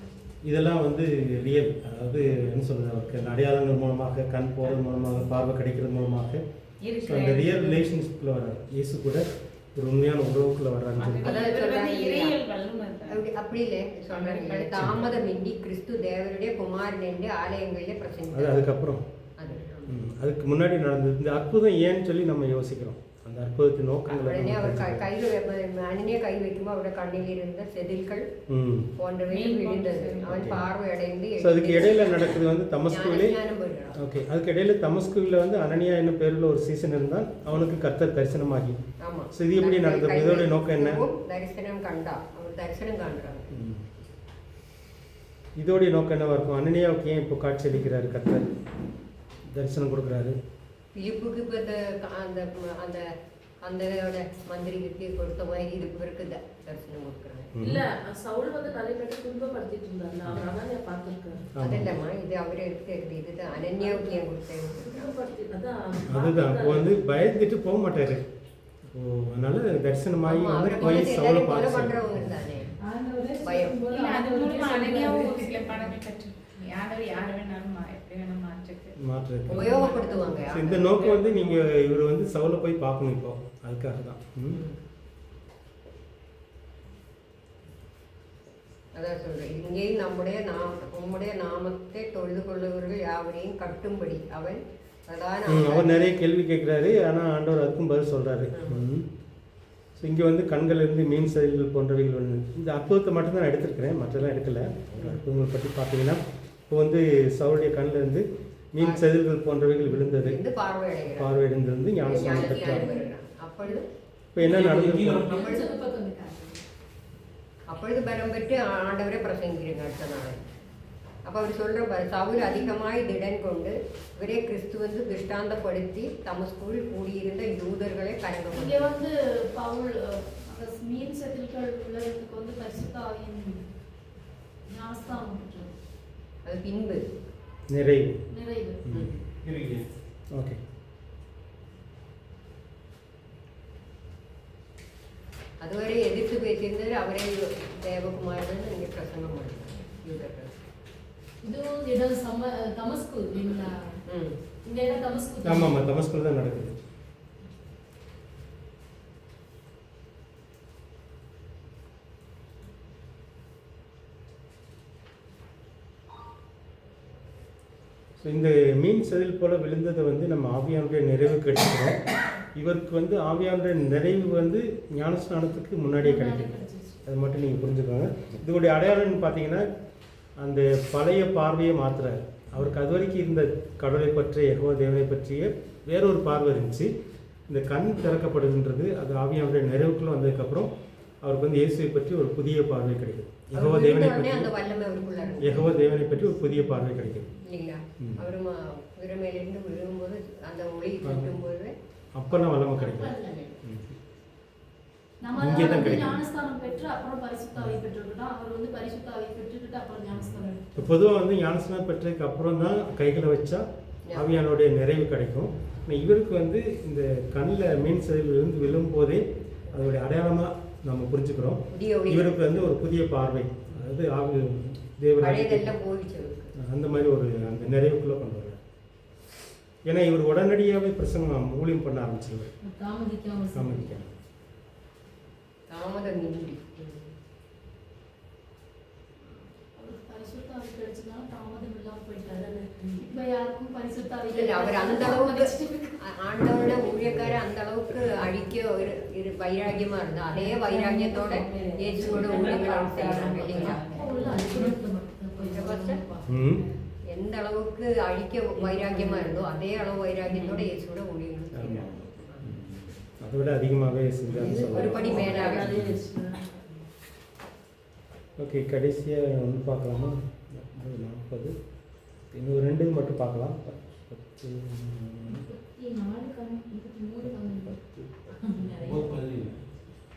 Speaker 1: இதெல்லாம் வந்து ரியல். அதாவது என்ன சொல்கிறது, அவருக்கு அந்த அடையாளங்கள் மூலமாக, கண் போகிறது மூலமாக, பார்வை கிடைக்கிறது மூலமாக அந்த ரியல் ரிலேஷன்ஷிப்பில் வர்றாரு. இயேசு கூட ஒரு உண்மையான உறவுக்குள்ள வர்றாருன்னு
Speaker 2: அப்படி இல்லை சொல்றாங்க. தாமதமின்றி கிறிஸ்து தேவனுடைய குமாரன் என்று ஆலயங்களிலே பிரசங்கம்.
Speaker 1: அது அதுக்கப்புறம் அதுக்கு முன்னாடி நடந்தது. இந்த அற்புதம் ஏன்னு சொல்லி நம்ம யோசிக்கிறோம். அந்த அற்புதத்தின் நோக்கங்கள்
Speaker 2: உடனே அவர் அண்ணனே கை வைக்கும்போது அவருடைய கண்ணில் இருந்த செதில்கள் போன்றவை விழுந்தது. அவன் பார்வை அடைந்து
Speaker 1: அதுக்கு இடையில நடக்குது வந்து தமஸ்குவிலே. ஓகே, அதுக்கு இடையில தமஸ்குவில் வந்து அனனியா என்ன பேரில் ஒரு சீசன் இருந்தால் அவனுக்கு கர்த்தர் தரிசனமாகி.
Speaker 2: ஆமா,
Speaker 1: ஸோ இது எப்படி நடந்தது? இதோட நோக்கம் என்ன?
Speaker 2: தரிசனம் கண்டா, அவர் தரிசனம் காண்றாங்க.
Speaker 1: இதோடைய நோக்கம் என்னவா இருக்கும்? அனனியாவுக்கு ஏன் இப்போ காட்சி அளிக்கிறாரு கர்த்தர், தரிசனம் கொடுக்குறாரு?
Speaker 2: பிலிப்புக்கு இப்போ அந்த அந்த அந்த மந்திரிக்கு கொடுத்த மாதிரி இதுக்கு இருக்குது தரிசனம் கொடுக்குறாங்க.
Speaker 3: இல்ல, சவுல் வந்து நிறைய பேர் துன்பப்படுத்திட்டு இருந்தாங்க. அவர் அனன்யா பார்த்துருக்காரு.
Speaker 2: அது இல்லம்மா, இது அவரே எடுத்து இது அனன்யாவுக்கு ஏன் கொடுத்தேன்?
Speaker 1: அதுதான் இப்போ வந்து பயந்துட்டு போக மாட்டாரு. அதனால தரிசனமாகி வந்து போய் சவுலை
Speaker 2: பண்றவங்க தானே பயம். உபயோகப்படுத்துவாங்க.
Speaker 1: இந்த நோக்கம் வந்து நீங்க இவர் வந்து சவுலை போய் பார்க்கணும் இப்போ, அதுக்காக தான்.
Speaker 2: அதான் சொல்றேன், இங்கேயும் உம்முடைய நாமத்தை தொழுது கொள்ளுவர்கள் யாவரையும் கட்டும்படி அவன்
Speaker 1: அவர் நிறைய கேள்வி கேட்குறாரு. ஆனால் ஆண்டவர் அதுக்கும் பதில் சொல்றாரு. ஸோ இங்கே வந்து கண்களிலிருந்து மீன் செயல்கள் போன்றவைகள் ஒன்று. இந்த அற்புதத்தை மட்டும்தான் நான் எடுத்திருக்கிறேன், மற்றெல்லாம் எடுக்கலை. அற்புதங்களை பற்றி பார்த்தீங்கன்னா இப்போ வந்து சவுளுடைய கண்ணில் இருந்து மீன் செதில்கள் போன்றவைகள் விழுந்தது, பார்வையடைந்திருந்து ஞானஸ்நானம் பெற்றார். இப்போ என்ன நடந்தது?
Speaker 2: அப்பொழுது பலம் பெற்று ஆண்டவரை பிரசங்கிக்கிறீங்க அடுத்த நாள். அப்போ அவர் சொல்கிற சவுல் அதிகமாய் திடன் கொண்டு இவரே கிறிஸ்து வந்து திருஷ்டாந்தப்படுத்தி தமஸ்குள் கூடியிருந்த யூதர்களை கரங்க.
Speaker 4: இங்கே வந்து பவுல் மீன் செதில்கள் உள்ளதுக்கு வந்து பரிசுத்த ஆவியின் ஞானஸ்நானம் பெற்றார்.
Speaker 2: அது பின்பு
Speaker 1: நிறைவு. ஓகே,
Speaker 2: அதுவரை எதிர்த்து பேசியிருந்தது அவரே தேவகுமாரன் இங்கே பிரசங்கம் பண்ணுறாங்க யூதர்கள்.
Speaker 7: இதுவும் இடம் தமஸ்கு இல்லைங்களா? இந்த இடம் தமஸ்கு.
Speaker 1: ஆமாம், தமஸ்குல தான் நடக்குது. ஸோ இந்த மீன் செதில் போல் விழுந்ததை வந்து நம்ம ஆவியானுடைய நிறைவுக்கு எடுத்துக்கிறோம். இவருக்கு வந்து ஆவியானுடைய நிறைவு வந்து ஞானஸ்நானத்துக்கு முன்னாடியே கிடைக்குது. அது மட்டும் நீங்கள் புரிஞ்சுக்கோங்க. இதோடைய அடையாளம்னு பார்த்தீங்கன்னா அந்த பழைய பார்வையை மாற்றுறாரு. அவருக்கு அது வரைக்கும் இருந்த கடவுளை பற்றிய, யெகோவா தேவனை பற்றிய வேறொரு பார்வை இருந்துச்சு. இந்த கண் திறக்கப்படுகின்றது, அது ஆவியானுடைய நிறைவுக்குள்ள வந்ததுக்கப்புறம் அவருக்கு வந்து இயேசுவை பற்றி ஒரு புதிய பார்வை கிடைக்குது. யெகோவா தேவனை பற்றி ஒரு புதிய பார்வை கிடைக்குது
Speaker 2: இல்லைங்களா? அவர் விரமேலிருந்து விழும்போது அந்த ஒளி கிட்டும்போது
Speaker 1: அப்பெல்லாம் வல்லமை கிடைக்கும்.
Speaker 4: இங்கே தான் கிடைக்கும். ஞானஸ்தானம் பெற்று அப்புறம் பரிசுத்த ஆவி பெற்றுக்கிட்டோம். அவர் வந்து பரிசுத்த ஆவி பெற்றுக்கிட்டு அப்புறம் ஞானஸ்தானம்.
Speaker 1: இப்போ பொதுவாக வந்து ஞானஸ்தானம் பெற்றதுக்கு அப்புறம் தான் கைகளை வச்சா ஆவியானுடைய நிறைவு கிடைக்கும். இவருக்கு வந்து இந்த கண்ணில் மீன் செதிலிருந்து விழும் போதே அதோடைய அடையாளமாக நம்ம புரிஞ்சுக்கிறோம். இவருக்கு வந்து ஒரு புதிய பார்வை, அதாவது ஆவி தேவராஜ் அந்த மாதிரி ஒரு அந்த நிறைவுக்குள்ளே கொண்டு வர்றார். ஏன்னா இவர் உடனடியாகவே பிரசங்கம் ஊழியம் பண்ண ஆரம்பிச்சிருவார்.
Speaker 2: ஆண்டவரோட ஊழியக்கார அந்த அளவுக்கு அழிக்க ஒரு வைராகியமா இருந்தா அதே வைராகியத்தோட இயேசுவோட ஊழியர்கள் செய்யறாங்க இல்லைங்களா? எந்த அளவுக்கு அழிக்க வைராகியமா இருந்தோ அதே அளவு வைராகியத்தோட இயேசுவோட ஊழியர்கள்
Speaker 1: அதை விட அதிகமாகவே செஞ்சாங்க.
Speaker 2: ஒருபடி மேலாக.
Speaker 1: ஓகே, கடைசியாக வந்து பார்க்கலாமா? 40 இன்னும் 2 மட்டும் பார்க்கலாம்.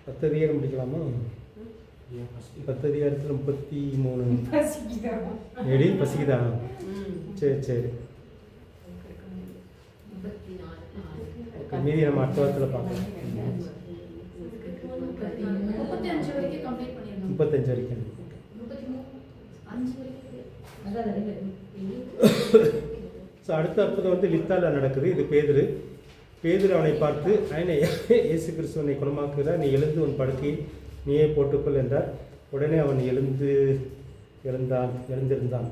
Speaker 1: 10 அதிகாரம் முடிக்கலாமா? 10 அதிகாரத்தில் 33
Speaker 5: பசிக்குதா?
Speaker 1: எடி பசிக்குதா? சரி சரி,
Speaker 7: 34.
Speaker 1: மீதி நம்ம அடுத்த வாரத்தில் பார்க்கலாம்.
Speaker 4: 35 வரைக்கும் கம்ப்ளீட் பண்ணிடணும்.
Speaker 1: 35 வரைக்கும்.
Speaker 4: 5 வரைக்கும்.
Speaker 1: ஸோ அடுத்த அற்புதம் வந்து லித்தால நடக்குது. இது பேதுரு. பேதுரு அவனை பார்த்து, ஐனையா, இயேசு கிறிஸ்துவனை குணமாக்குகிறார், நீ எழுந்து உன் படுக்கையை நீயே போட்டுக்கொள் என்றார். உடனே அவன் எழுந்திருந்தான்.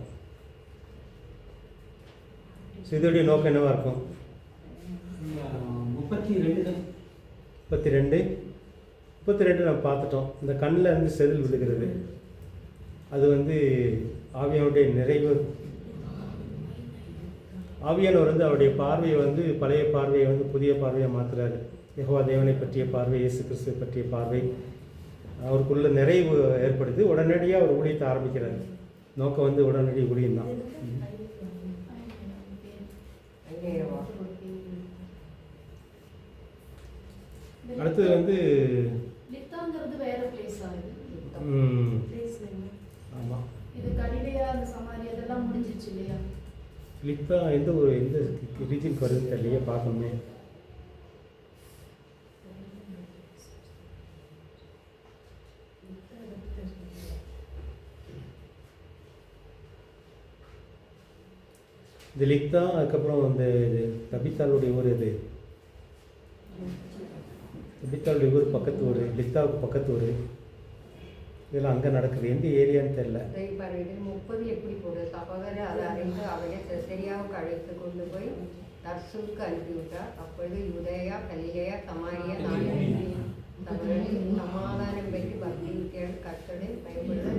Speaker 1: ஸோ இதோடைய நோக்கம் என்னவா இருக்கும்? 32 நம்ம பார்த்துட்டோம். இந்த கண்ணில் இருந்து செதில் விழுகிறது. அது வந்து ஆவியானுடைய நிறைவு. ஆவியானவர் வந்து அவருடைய பார்வையை வந்து பழைய பார்வையை வந்து புதிய பார்வையை மாற்றுறாரு. யெகோவா தேவனை பற்றிய பார்வை, இயேசு கிறிஸ்துவை பற்றிய பார்வை அவருக்குள்ள நிறைவு ஏற்படுது. உடனடியாக அவர் ஊழியத்தை ஆரம்பிக்கிறார். நோக்கம் வந்து உடனடி ஊழியம் தான். அடுத்தது வந்து
Speaker 4: லித்தாங்கிறது வேற பிளேஸ் ஆகுது.
Speaker 1: ஆமாம்,
Speaker 4: இது கலிலேயா, அந்த சமாரி அதெல்லாம் முடிஞ்சிச்சு இல்லையா?
Speaker 1: லித்தா எந்த ரீஜனுக்கு வருதுன்னு தெரியலையே, பார்க்கணுமே. இது லித்தா. அதுக்கப்புறம் அந்த தபித்தாளுடைய ஊர், இது தபித்தாளுடைய ஊர் பக்கத்து ஊர், லித்தாவுக்கு பக்கத்து ஊர். இதெல்லாம் அங்கே நடக்குது. எந்த ஏரியான்னு தெரியல.
Speaker 2: 30 எப்படி போடு சகோதரர் அதை அறிந்து அவரை செசரியாவுக்கு அழைத்து கொண்டு போய் தர்சுக்கு அனுப்பிவிட்டார். அப்பொழுது யூதேயா, கலிலேயா, சமாரியா சமாதானம் பெற்று பக்தியுடன் கர்த்தரை பயன்படுத்த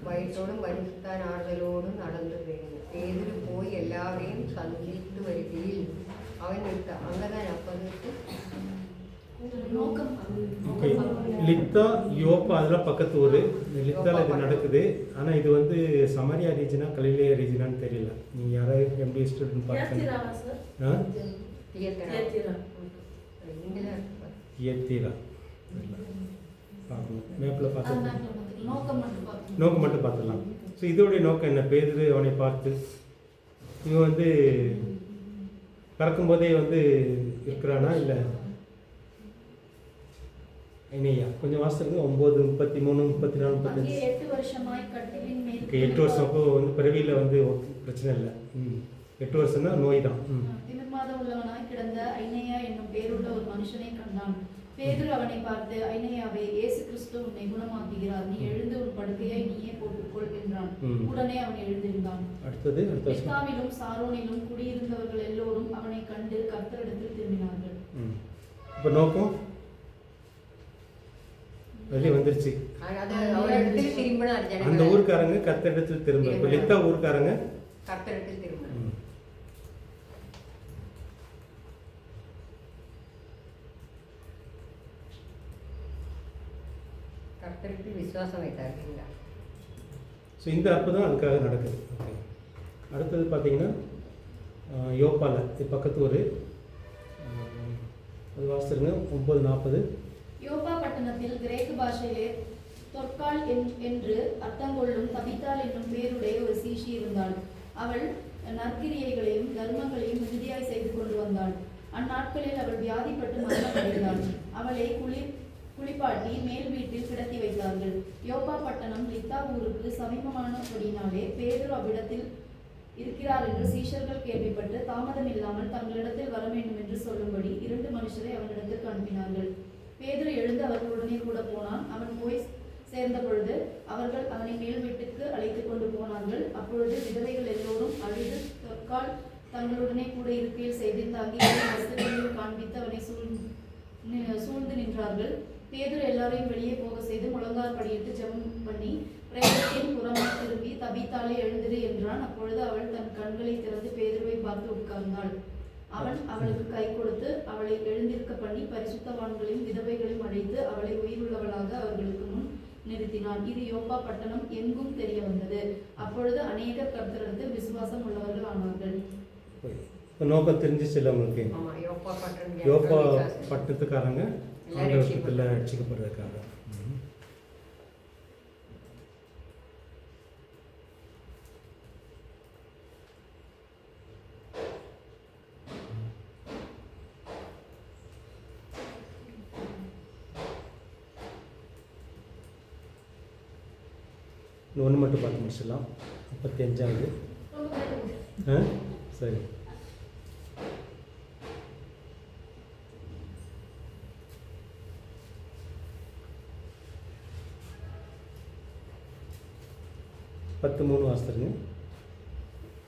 Speaker 2: வயிற்றோடும் பரிசுத்த ஆறுதலோடும் நடந்து போயிடுங்க. பேதுரு போய் எல்லாரையும் சந்தித்து வருகையில் அவன் விட்டான். அங்கதான் அப்போதுக்கு
Speaker 4: நோக்கம்
Speaker 1: ஓகே. லித்தா, யோப்பா அதெல்லாம் பக்கத்து ஊர். லித்தாவில் இது நடக்குது. ஆனால் இது வந்து சமரியா ரீஜனா கலிலேயா ரீஜனான்னு தெரியல. நீங்கள் யாராவது எம்டி ஸ்டூடெண்ட் பார்த்து
Speaker 3: தியத்தீராவா சார்?
Speaker 1: ஏத்தீரா பார்க்கணும். மேப்பில் பார்த்து
Speaker 4: நோக்கம் மட்டும் பார்க்கணும்.
Speaker 1: நோக்கம் மட்டும் பார்த்துடலாம். ஸோ இதோடைய நோக்கம் என்ன? பேதுரு அவனை பார்த்து, இவன் வந்து பறக்கும்போதே வந்து இருக்கிறானா இல்லை ஐனையா? கொஞ்சம் வாசத்துக்கு 9, 33, 34, 35.
Speaker 4: 8 வருஷமாய் கட்டிலின் மேல்
Speaker 1: 8 வருஷம். அப்போ வந்து பிறவியில் வந்து பிரச்சனை இல்லை. 8 வருஷம்னா நோய் தான்.
Speaker 4: திமிர்வாதம் உள்ளவனாய் கிடந்த ஐனையா என்னும் பேருள்ள ஒரு மனுஷனை கண்டான். பேதுரு அவனை பார்த்து, ஐனையாவே, இயேசு கிறிஸ்து உன்னை குணமாக்குகிறார், நீ எழுந்து உன் படுக்கையை நீயே போட்டுக்கொள் என்றான். உடனே அவன் எழுந்திருந்தான்.
Speaker 1: அடுத்த வருஷம்
Speaker 4: எஸ்தாவிலும் சாரோனிலும் குடியிருந்தவர்கள் எல்லோரும் அவனை கண்டு கர்த்தரிடத்தில் திரும்பினார்கள்.
Speaker 1: இப்போ நோக்கம் வெளியே வந்துருச்சு. அந்த ஊருக்காரங்க கர்த்தரிடத்தில் திரும்ப. இப்போ லித்தா ஊருக்காரங்க
Speaker 2: கர்த்தரிடத்தில் திரும்ப. கர்த்தரிடத்தில் விசுவாசம் வைத்தார்கள்.
Speaker 1: ஸோ இந்த அற்புதம் அதுக்காக நடக்குது. ஓகே. அடுத்தது பார்த்தீங்கன்னா யோப்பால, இது பக்கத்து ஊர். அது வாசிச்சிருங்க. 9:40.
Speaker 4: யோப்பா பட்டணத்தில் கிரேக்கு பாஷையிலே தொற்கால் என்று அர்த்தங்கொள்ளும் தபித்தாள் என்னும் பேருடைய ஒரு சீஷி இருந்தாள். அவள் நற்கிரியைகளையும் தர்மங்களையும் மிகுதியாய் செய்து கொண்டு வந்தாள். அந்நாட்களில் அவள் வியாதிப்பட்டு மரணமடைந்தாள். அவளை குளிப்பாட்டி மேல் வீட்டில் கிடத்தி வைத்தார்கள். யோப்பா பட்டணம் லித்தா ஊருக்கு சமீபமானபடினாலே பேதுரு அவ்விடத்தில் இருக்கிறார் என்று சீஷர்கள் கேள்விப்பட்டு தாமதம் இல்லாமல் தங்களிடத்தில் வர வேண்டும் என்று சொல்லும்படி 2 மனுஷரை அவனிடத்திற்கு அனுப்பினார்கள். பேதுரு எழுந்து அவர்களுடனே கூட போனான். அவன் போய் சேர்ந்த பொழுது அவர்கள் அவனை மேல் வீட்டுக்கு அழைத்து கொண்டு போனார்கள். அப்பொழுது விதவைகள் எல்லோரும் அழுது தொற்கால் தங்களுடனே கூட இருக்கையில் செய்து தாங்கி வஸ்துகளையும் காண்பித்து அவனை சூழ்ந்து நின்றார்கள். பேதுரு எல்லாரையும் வெளியே போக செய்து முழங்கால் படியிட்டு ஜெபம் பண்ணி பிரேதத்தின் புறமாக திரும்பி, தபித்தாளே எழுந்திரு என்றான். அப்பொழுது அவள் தன் கண்களை திறந்து பேதுருவை பார்த்து உட்கார்ந்தாள். அவன் அவளுக்கு கை கொடுத்து அவளை எழுந்திருக்க பண்ணி பரிசுத்தவான்களையும் விதவைகளையும் அழைத்து அவளை உயிருள்ளவளாக அவர்களுக்கு முன் நிறுத்தினான். இது யோப்பா பட்டணம் எங்கும் தெரிய வந்தது. அப்பொழுது அநேகர் கர்த்தரிடத்தில் விசுவாசம் உள்ளவர்கள் ஆனார்கள்.
Speaker 1: நோக்கம் தெரிஞ்சிச்சு இல்லை உங்களுக்கு? யோப்பா பட்டணத்துக்காரங்க ஆண்டவரத்தில் ரட்சிக்கப்படுறதுக்காக. இன்னும் ஒன்று மட்டும் பார்த்து முடிச்சிடலாம். 55வது. ஆ சரி. பத்து 3 வாசித்துருங்க.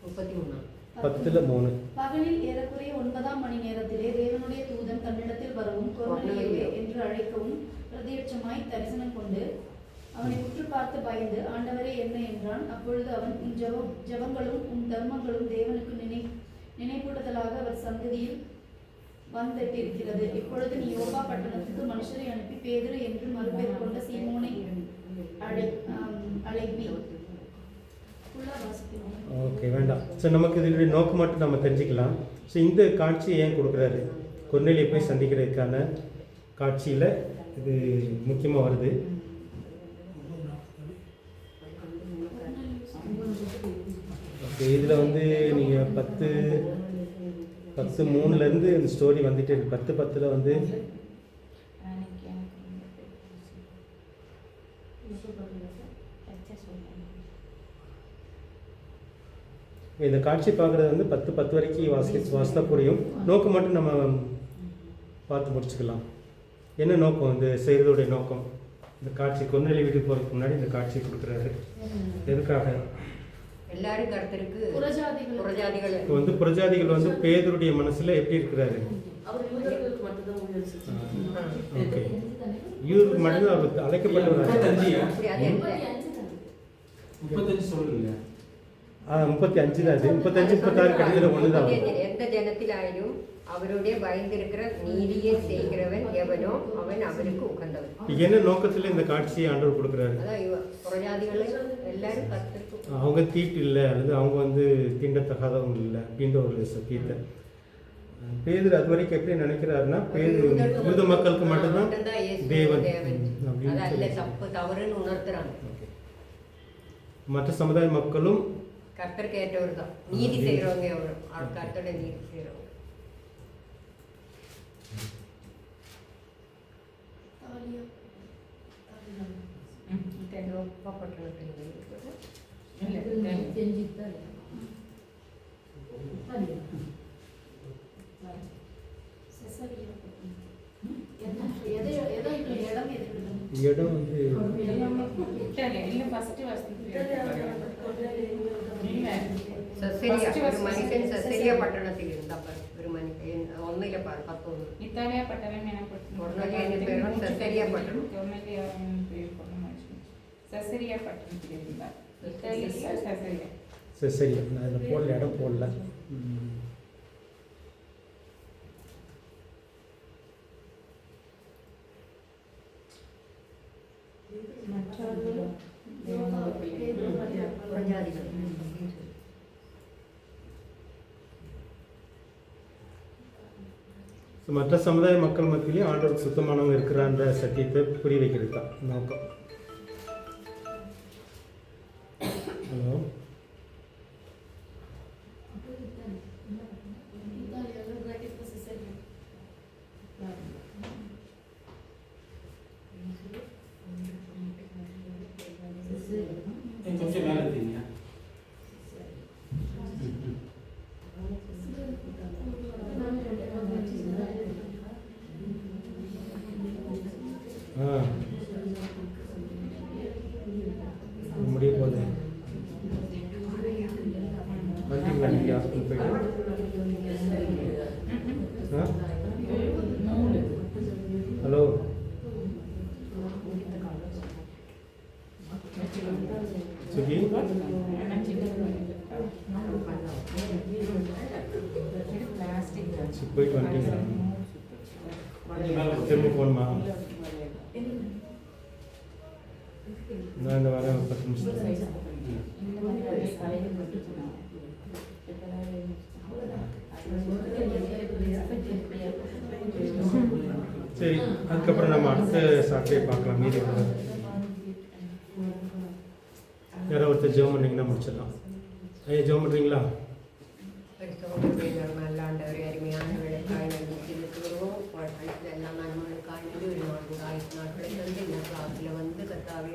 Speaker 2: 33.
Speaker 1: 10:3.
Speaker 4: பகலில் ஏறக்குறைய 9ஆம் மணி நேரத்திலே தேவனுடைய தூதன் தன்னிடத்தில் வரவும் கொர்நேலியுவே என்று அழைக்கவும் பிரத்யட்சமாய் தரிசனம் கொண்டு அவனை உற்று பார்த்து பயந்து, ஆண்டவரே என்ன என்றான். அப்பொழுது அவன், உன் ஜெபங்களும் உன் தர்மங்களும் தேவனுக்கு நினைப்பூட்டுதலாக அவர் சந்ததியில் வந்தெட்டிருக்கிறது. இப்பொழுது நீ யோப்பா பட்டணத்துக்கு மனுஷரை அனுப்பி பேதுரு என்று மறுபெயர் கொண்ட சீமோனை அழைப்பி.
Speaker 1: ஓகே, வேண்டாம். ஸோ நமக்கு இதனுடைய நோக்கம் மட்டும் நம்ம தெரிஞ்சுக்கலாம். ஸோ இந்த காட்சியை ஏன் கொடுக்குறாரு? கொர்நேலியை போய் சந்திக்கிறதுக்கான காட்சியில் இது முக்கியமாக வருது. ஓகே, இதில் வந்து நீங்கள் 10:3 இந்த ஸ்டோரி வந்துட்டு இருக்கு. 10:10 வந்து இந்த காட்சி பார்க்குறது வந்து 10:10 வரைக்கும் வாசித்தா புரியும். நோக்கம் மட்டும் நம்ம பார்த்து முடிச்சுக்கலாம். என்ன நோக்கம் வந்து செய்கிறதுடைய நோக்கம்? இந்த காட்சி கொர்நேலி வீட்டுக்கு போகிறதுக்கு முன்னாடி இந்த காட்சி கொடுக்குறாரு. எதுக்காக?
Speaker 2: எல்லாரும் கர்த்தருக்கு
Speaker 4: புறஜாதிகள்
Speaker 2: புறஜாதிகள்
Speaker 1: வந்து புறஜாதிகள் வந்து பேதுருடைய மனசில் எப்படி இருக்கிறாரு?
Speaker 3: அவர் யூதர்களுக்கு மட்டும்தான் ஊழியம் செஞ்சார்.
Speaker 1: ஓகே, யூதருக்கு மட்டும்தான் அவர் அழைக்கப்பட்டவர்.
Speaker 6: 35
Speaker 2: அப்படி அது என்ன?
Speaker 6: 35 சொல்லுங்க.
Speaker 1: 35 தான் அது. 35 36 கடைசியில் ஒன்று தான்.
Speaker 2: எந்த ஜனத்திலாயிலும் அவருடைய பயந்திருக்கிற நீதியை செய்கிறவன் எவனோ அவன் அவருக்கு உகந்தவன்.
Speaker 1: என்ன நோக்கத்தில் இந்த காட்சியை ஆண்டவர் கொடுக்குறாரு?
Speaker 2: அதான் புறஜாதிகள் எல்லாரும் கர்த்தருக்கு
Speaker 1: அவங்க தீட்டு இல்லை, அல்லது அவங்க வந்து தீண்டத்தகாதவங்க இல்லை அப்படின்ற ஒரு சத்தியத்தை பேதுரு அது வரைக்கும் எப்படி நினைக்கிறாருன்னா, பேதுரு யூத மக்களுக்கு மட்டும்தான் தேவன் அப்படின்னு
Speaker 2: அல்ல, தப்பு தவறுன்னு உணர்த்துறாங்க.
Speaker 1: மற்ற சமுதாய மக்களும்
Speaker 2: கர்த்தருக்கு ஏற்றவர் தான். நீதி செய்கிறவங்க எவ்வளோ கர்த்தரோட நீதி செய்கிறவங்க.
Speaker 1: இடம் வந்து
Speaker 2: ஒரு மனுஷன் சசரியா பட்டணத்தில் இருந்தார். ஒரு மனுஷன் ஒன்னில 11
Speaker 5: இத்தாலியா பட்டணம்
Speaker 2: எனப்படும் சசரியா பட்டணம்.
Speaker 5: சசரியா பட்டணத்தில் இருந்தார். இத்தாலியா சசரியா.
Speaker 1: சரி, நான் அதில் போடல, இடம் போடல. மற்ற சமுதாய மக்கள் மத்தியிலையும் ஆண்டவர் சுத்தமானவங்க இருக்கிறான்ற சத்தியத்தை புரிய வைக்கிறது தான் நோக்கம். ஹலோ,
Speaker 6: கொஞ்சம் மேலே எடுத்தீங்க.
Speaker 1: முடிய போகுது. வந்தீங்களா நீங்கள் ஹாஸ்பிட்டல் போயிட்டு? ஹலோ, சுகி போயிட்டு வந்துட்டீங்களா? திரும்ப போகணுமா? நான் இந்த வாரம் 10 நிமிஷம். சரி, அதுக்கப்புறம் நம்ம அடுத்த சாட்டர்டே பார்க்கலாம். மீதி யாரோ ஒருத்தர் ஜெபம் பண்ணிங்கன்னா முடிச்சிடலாம். ஐயா, ஜெபம் பண்ணுறீங்களா?
Speaker 2: நல்ல ஆண்டவர், அருமையான விளக்காய் நம்பிக்கை எல்லாம் நன்மைகளுக்காக 4 நாட்களை வந்து இந்த கிளாஸில் வந்து கத்தாவே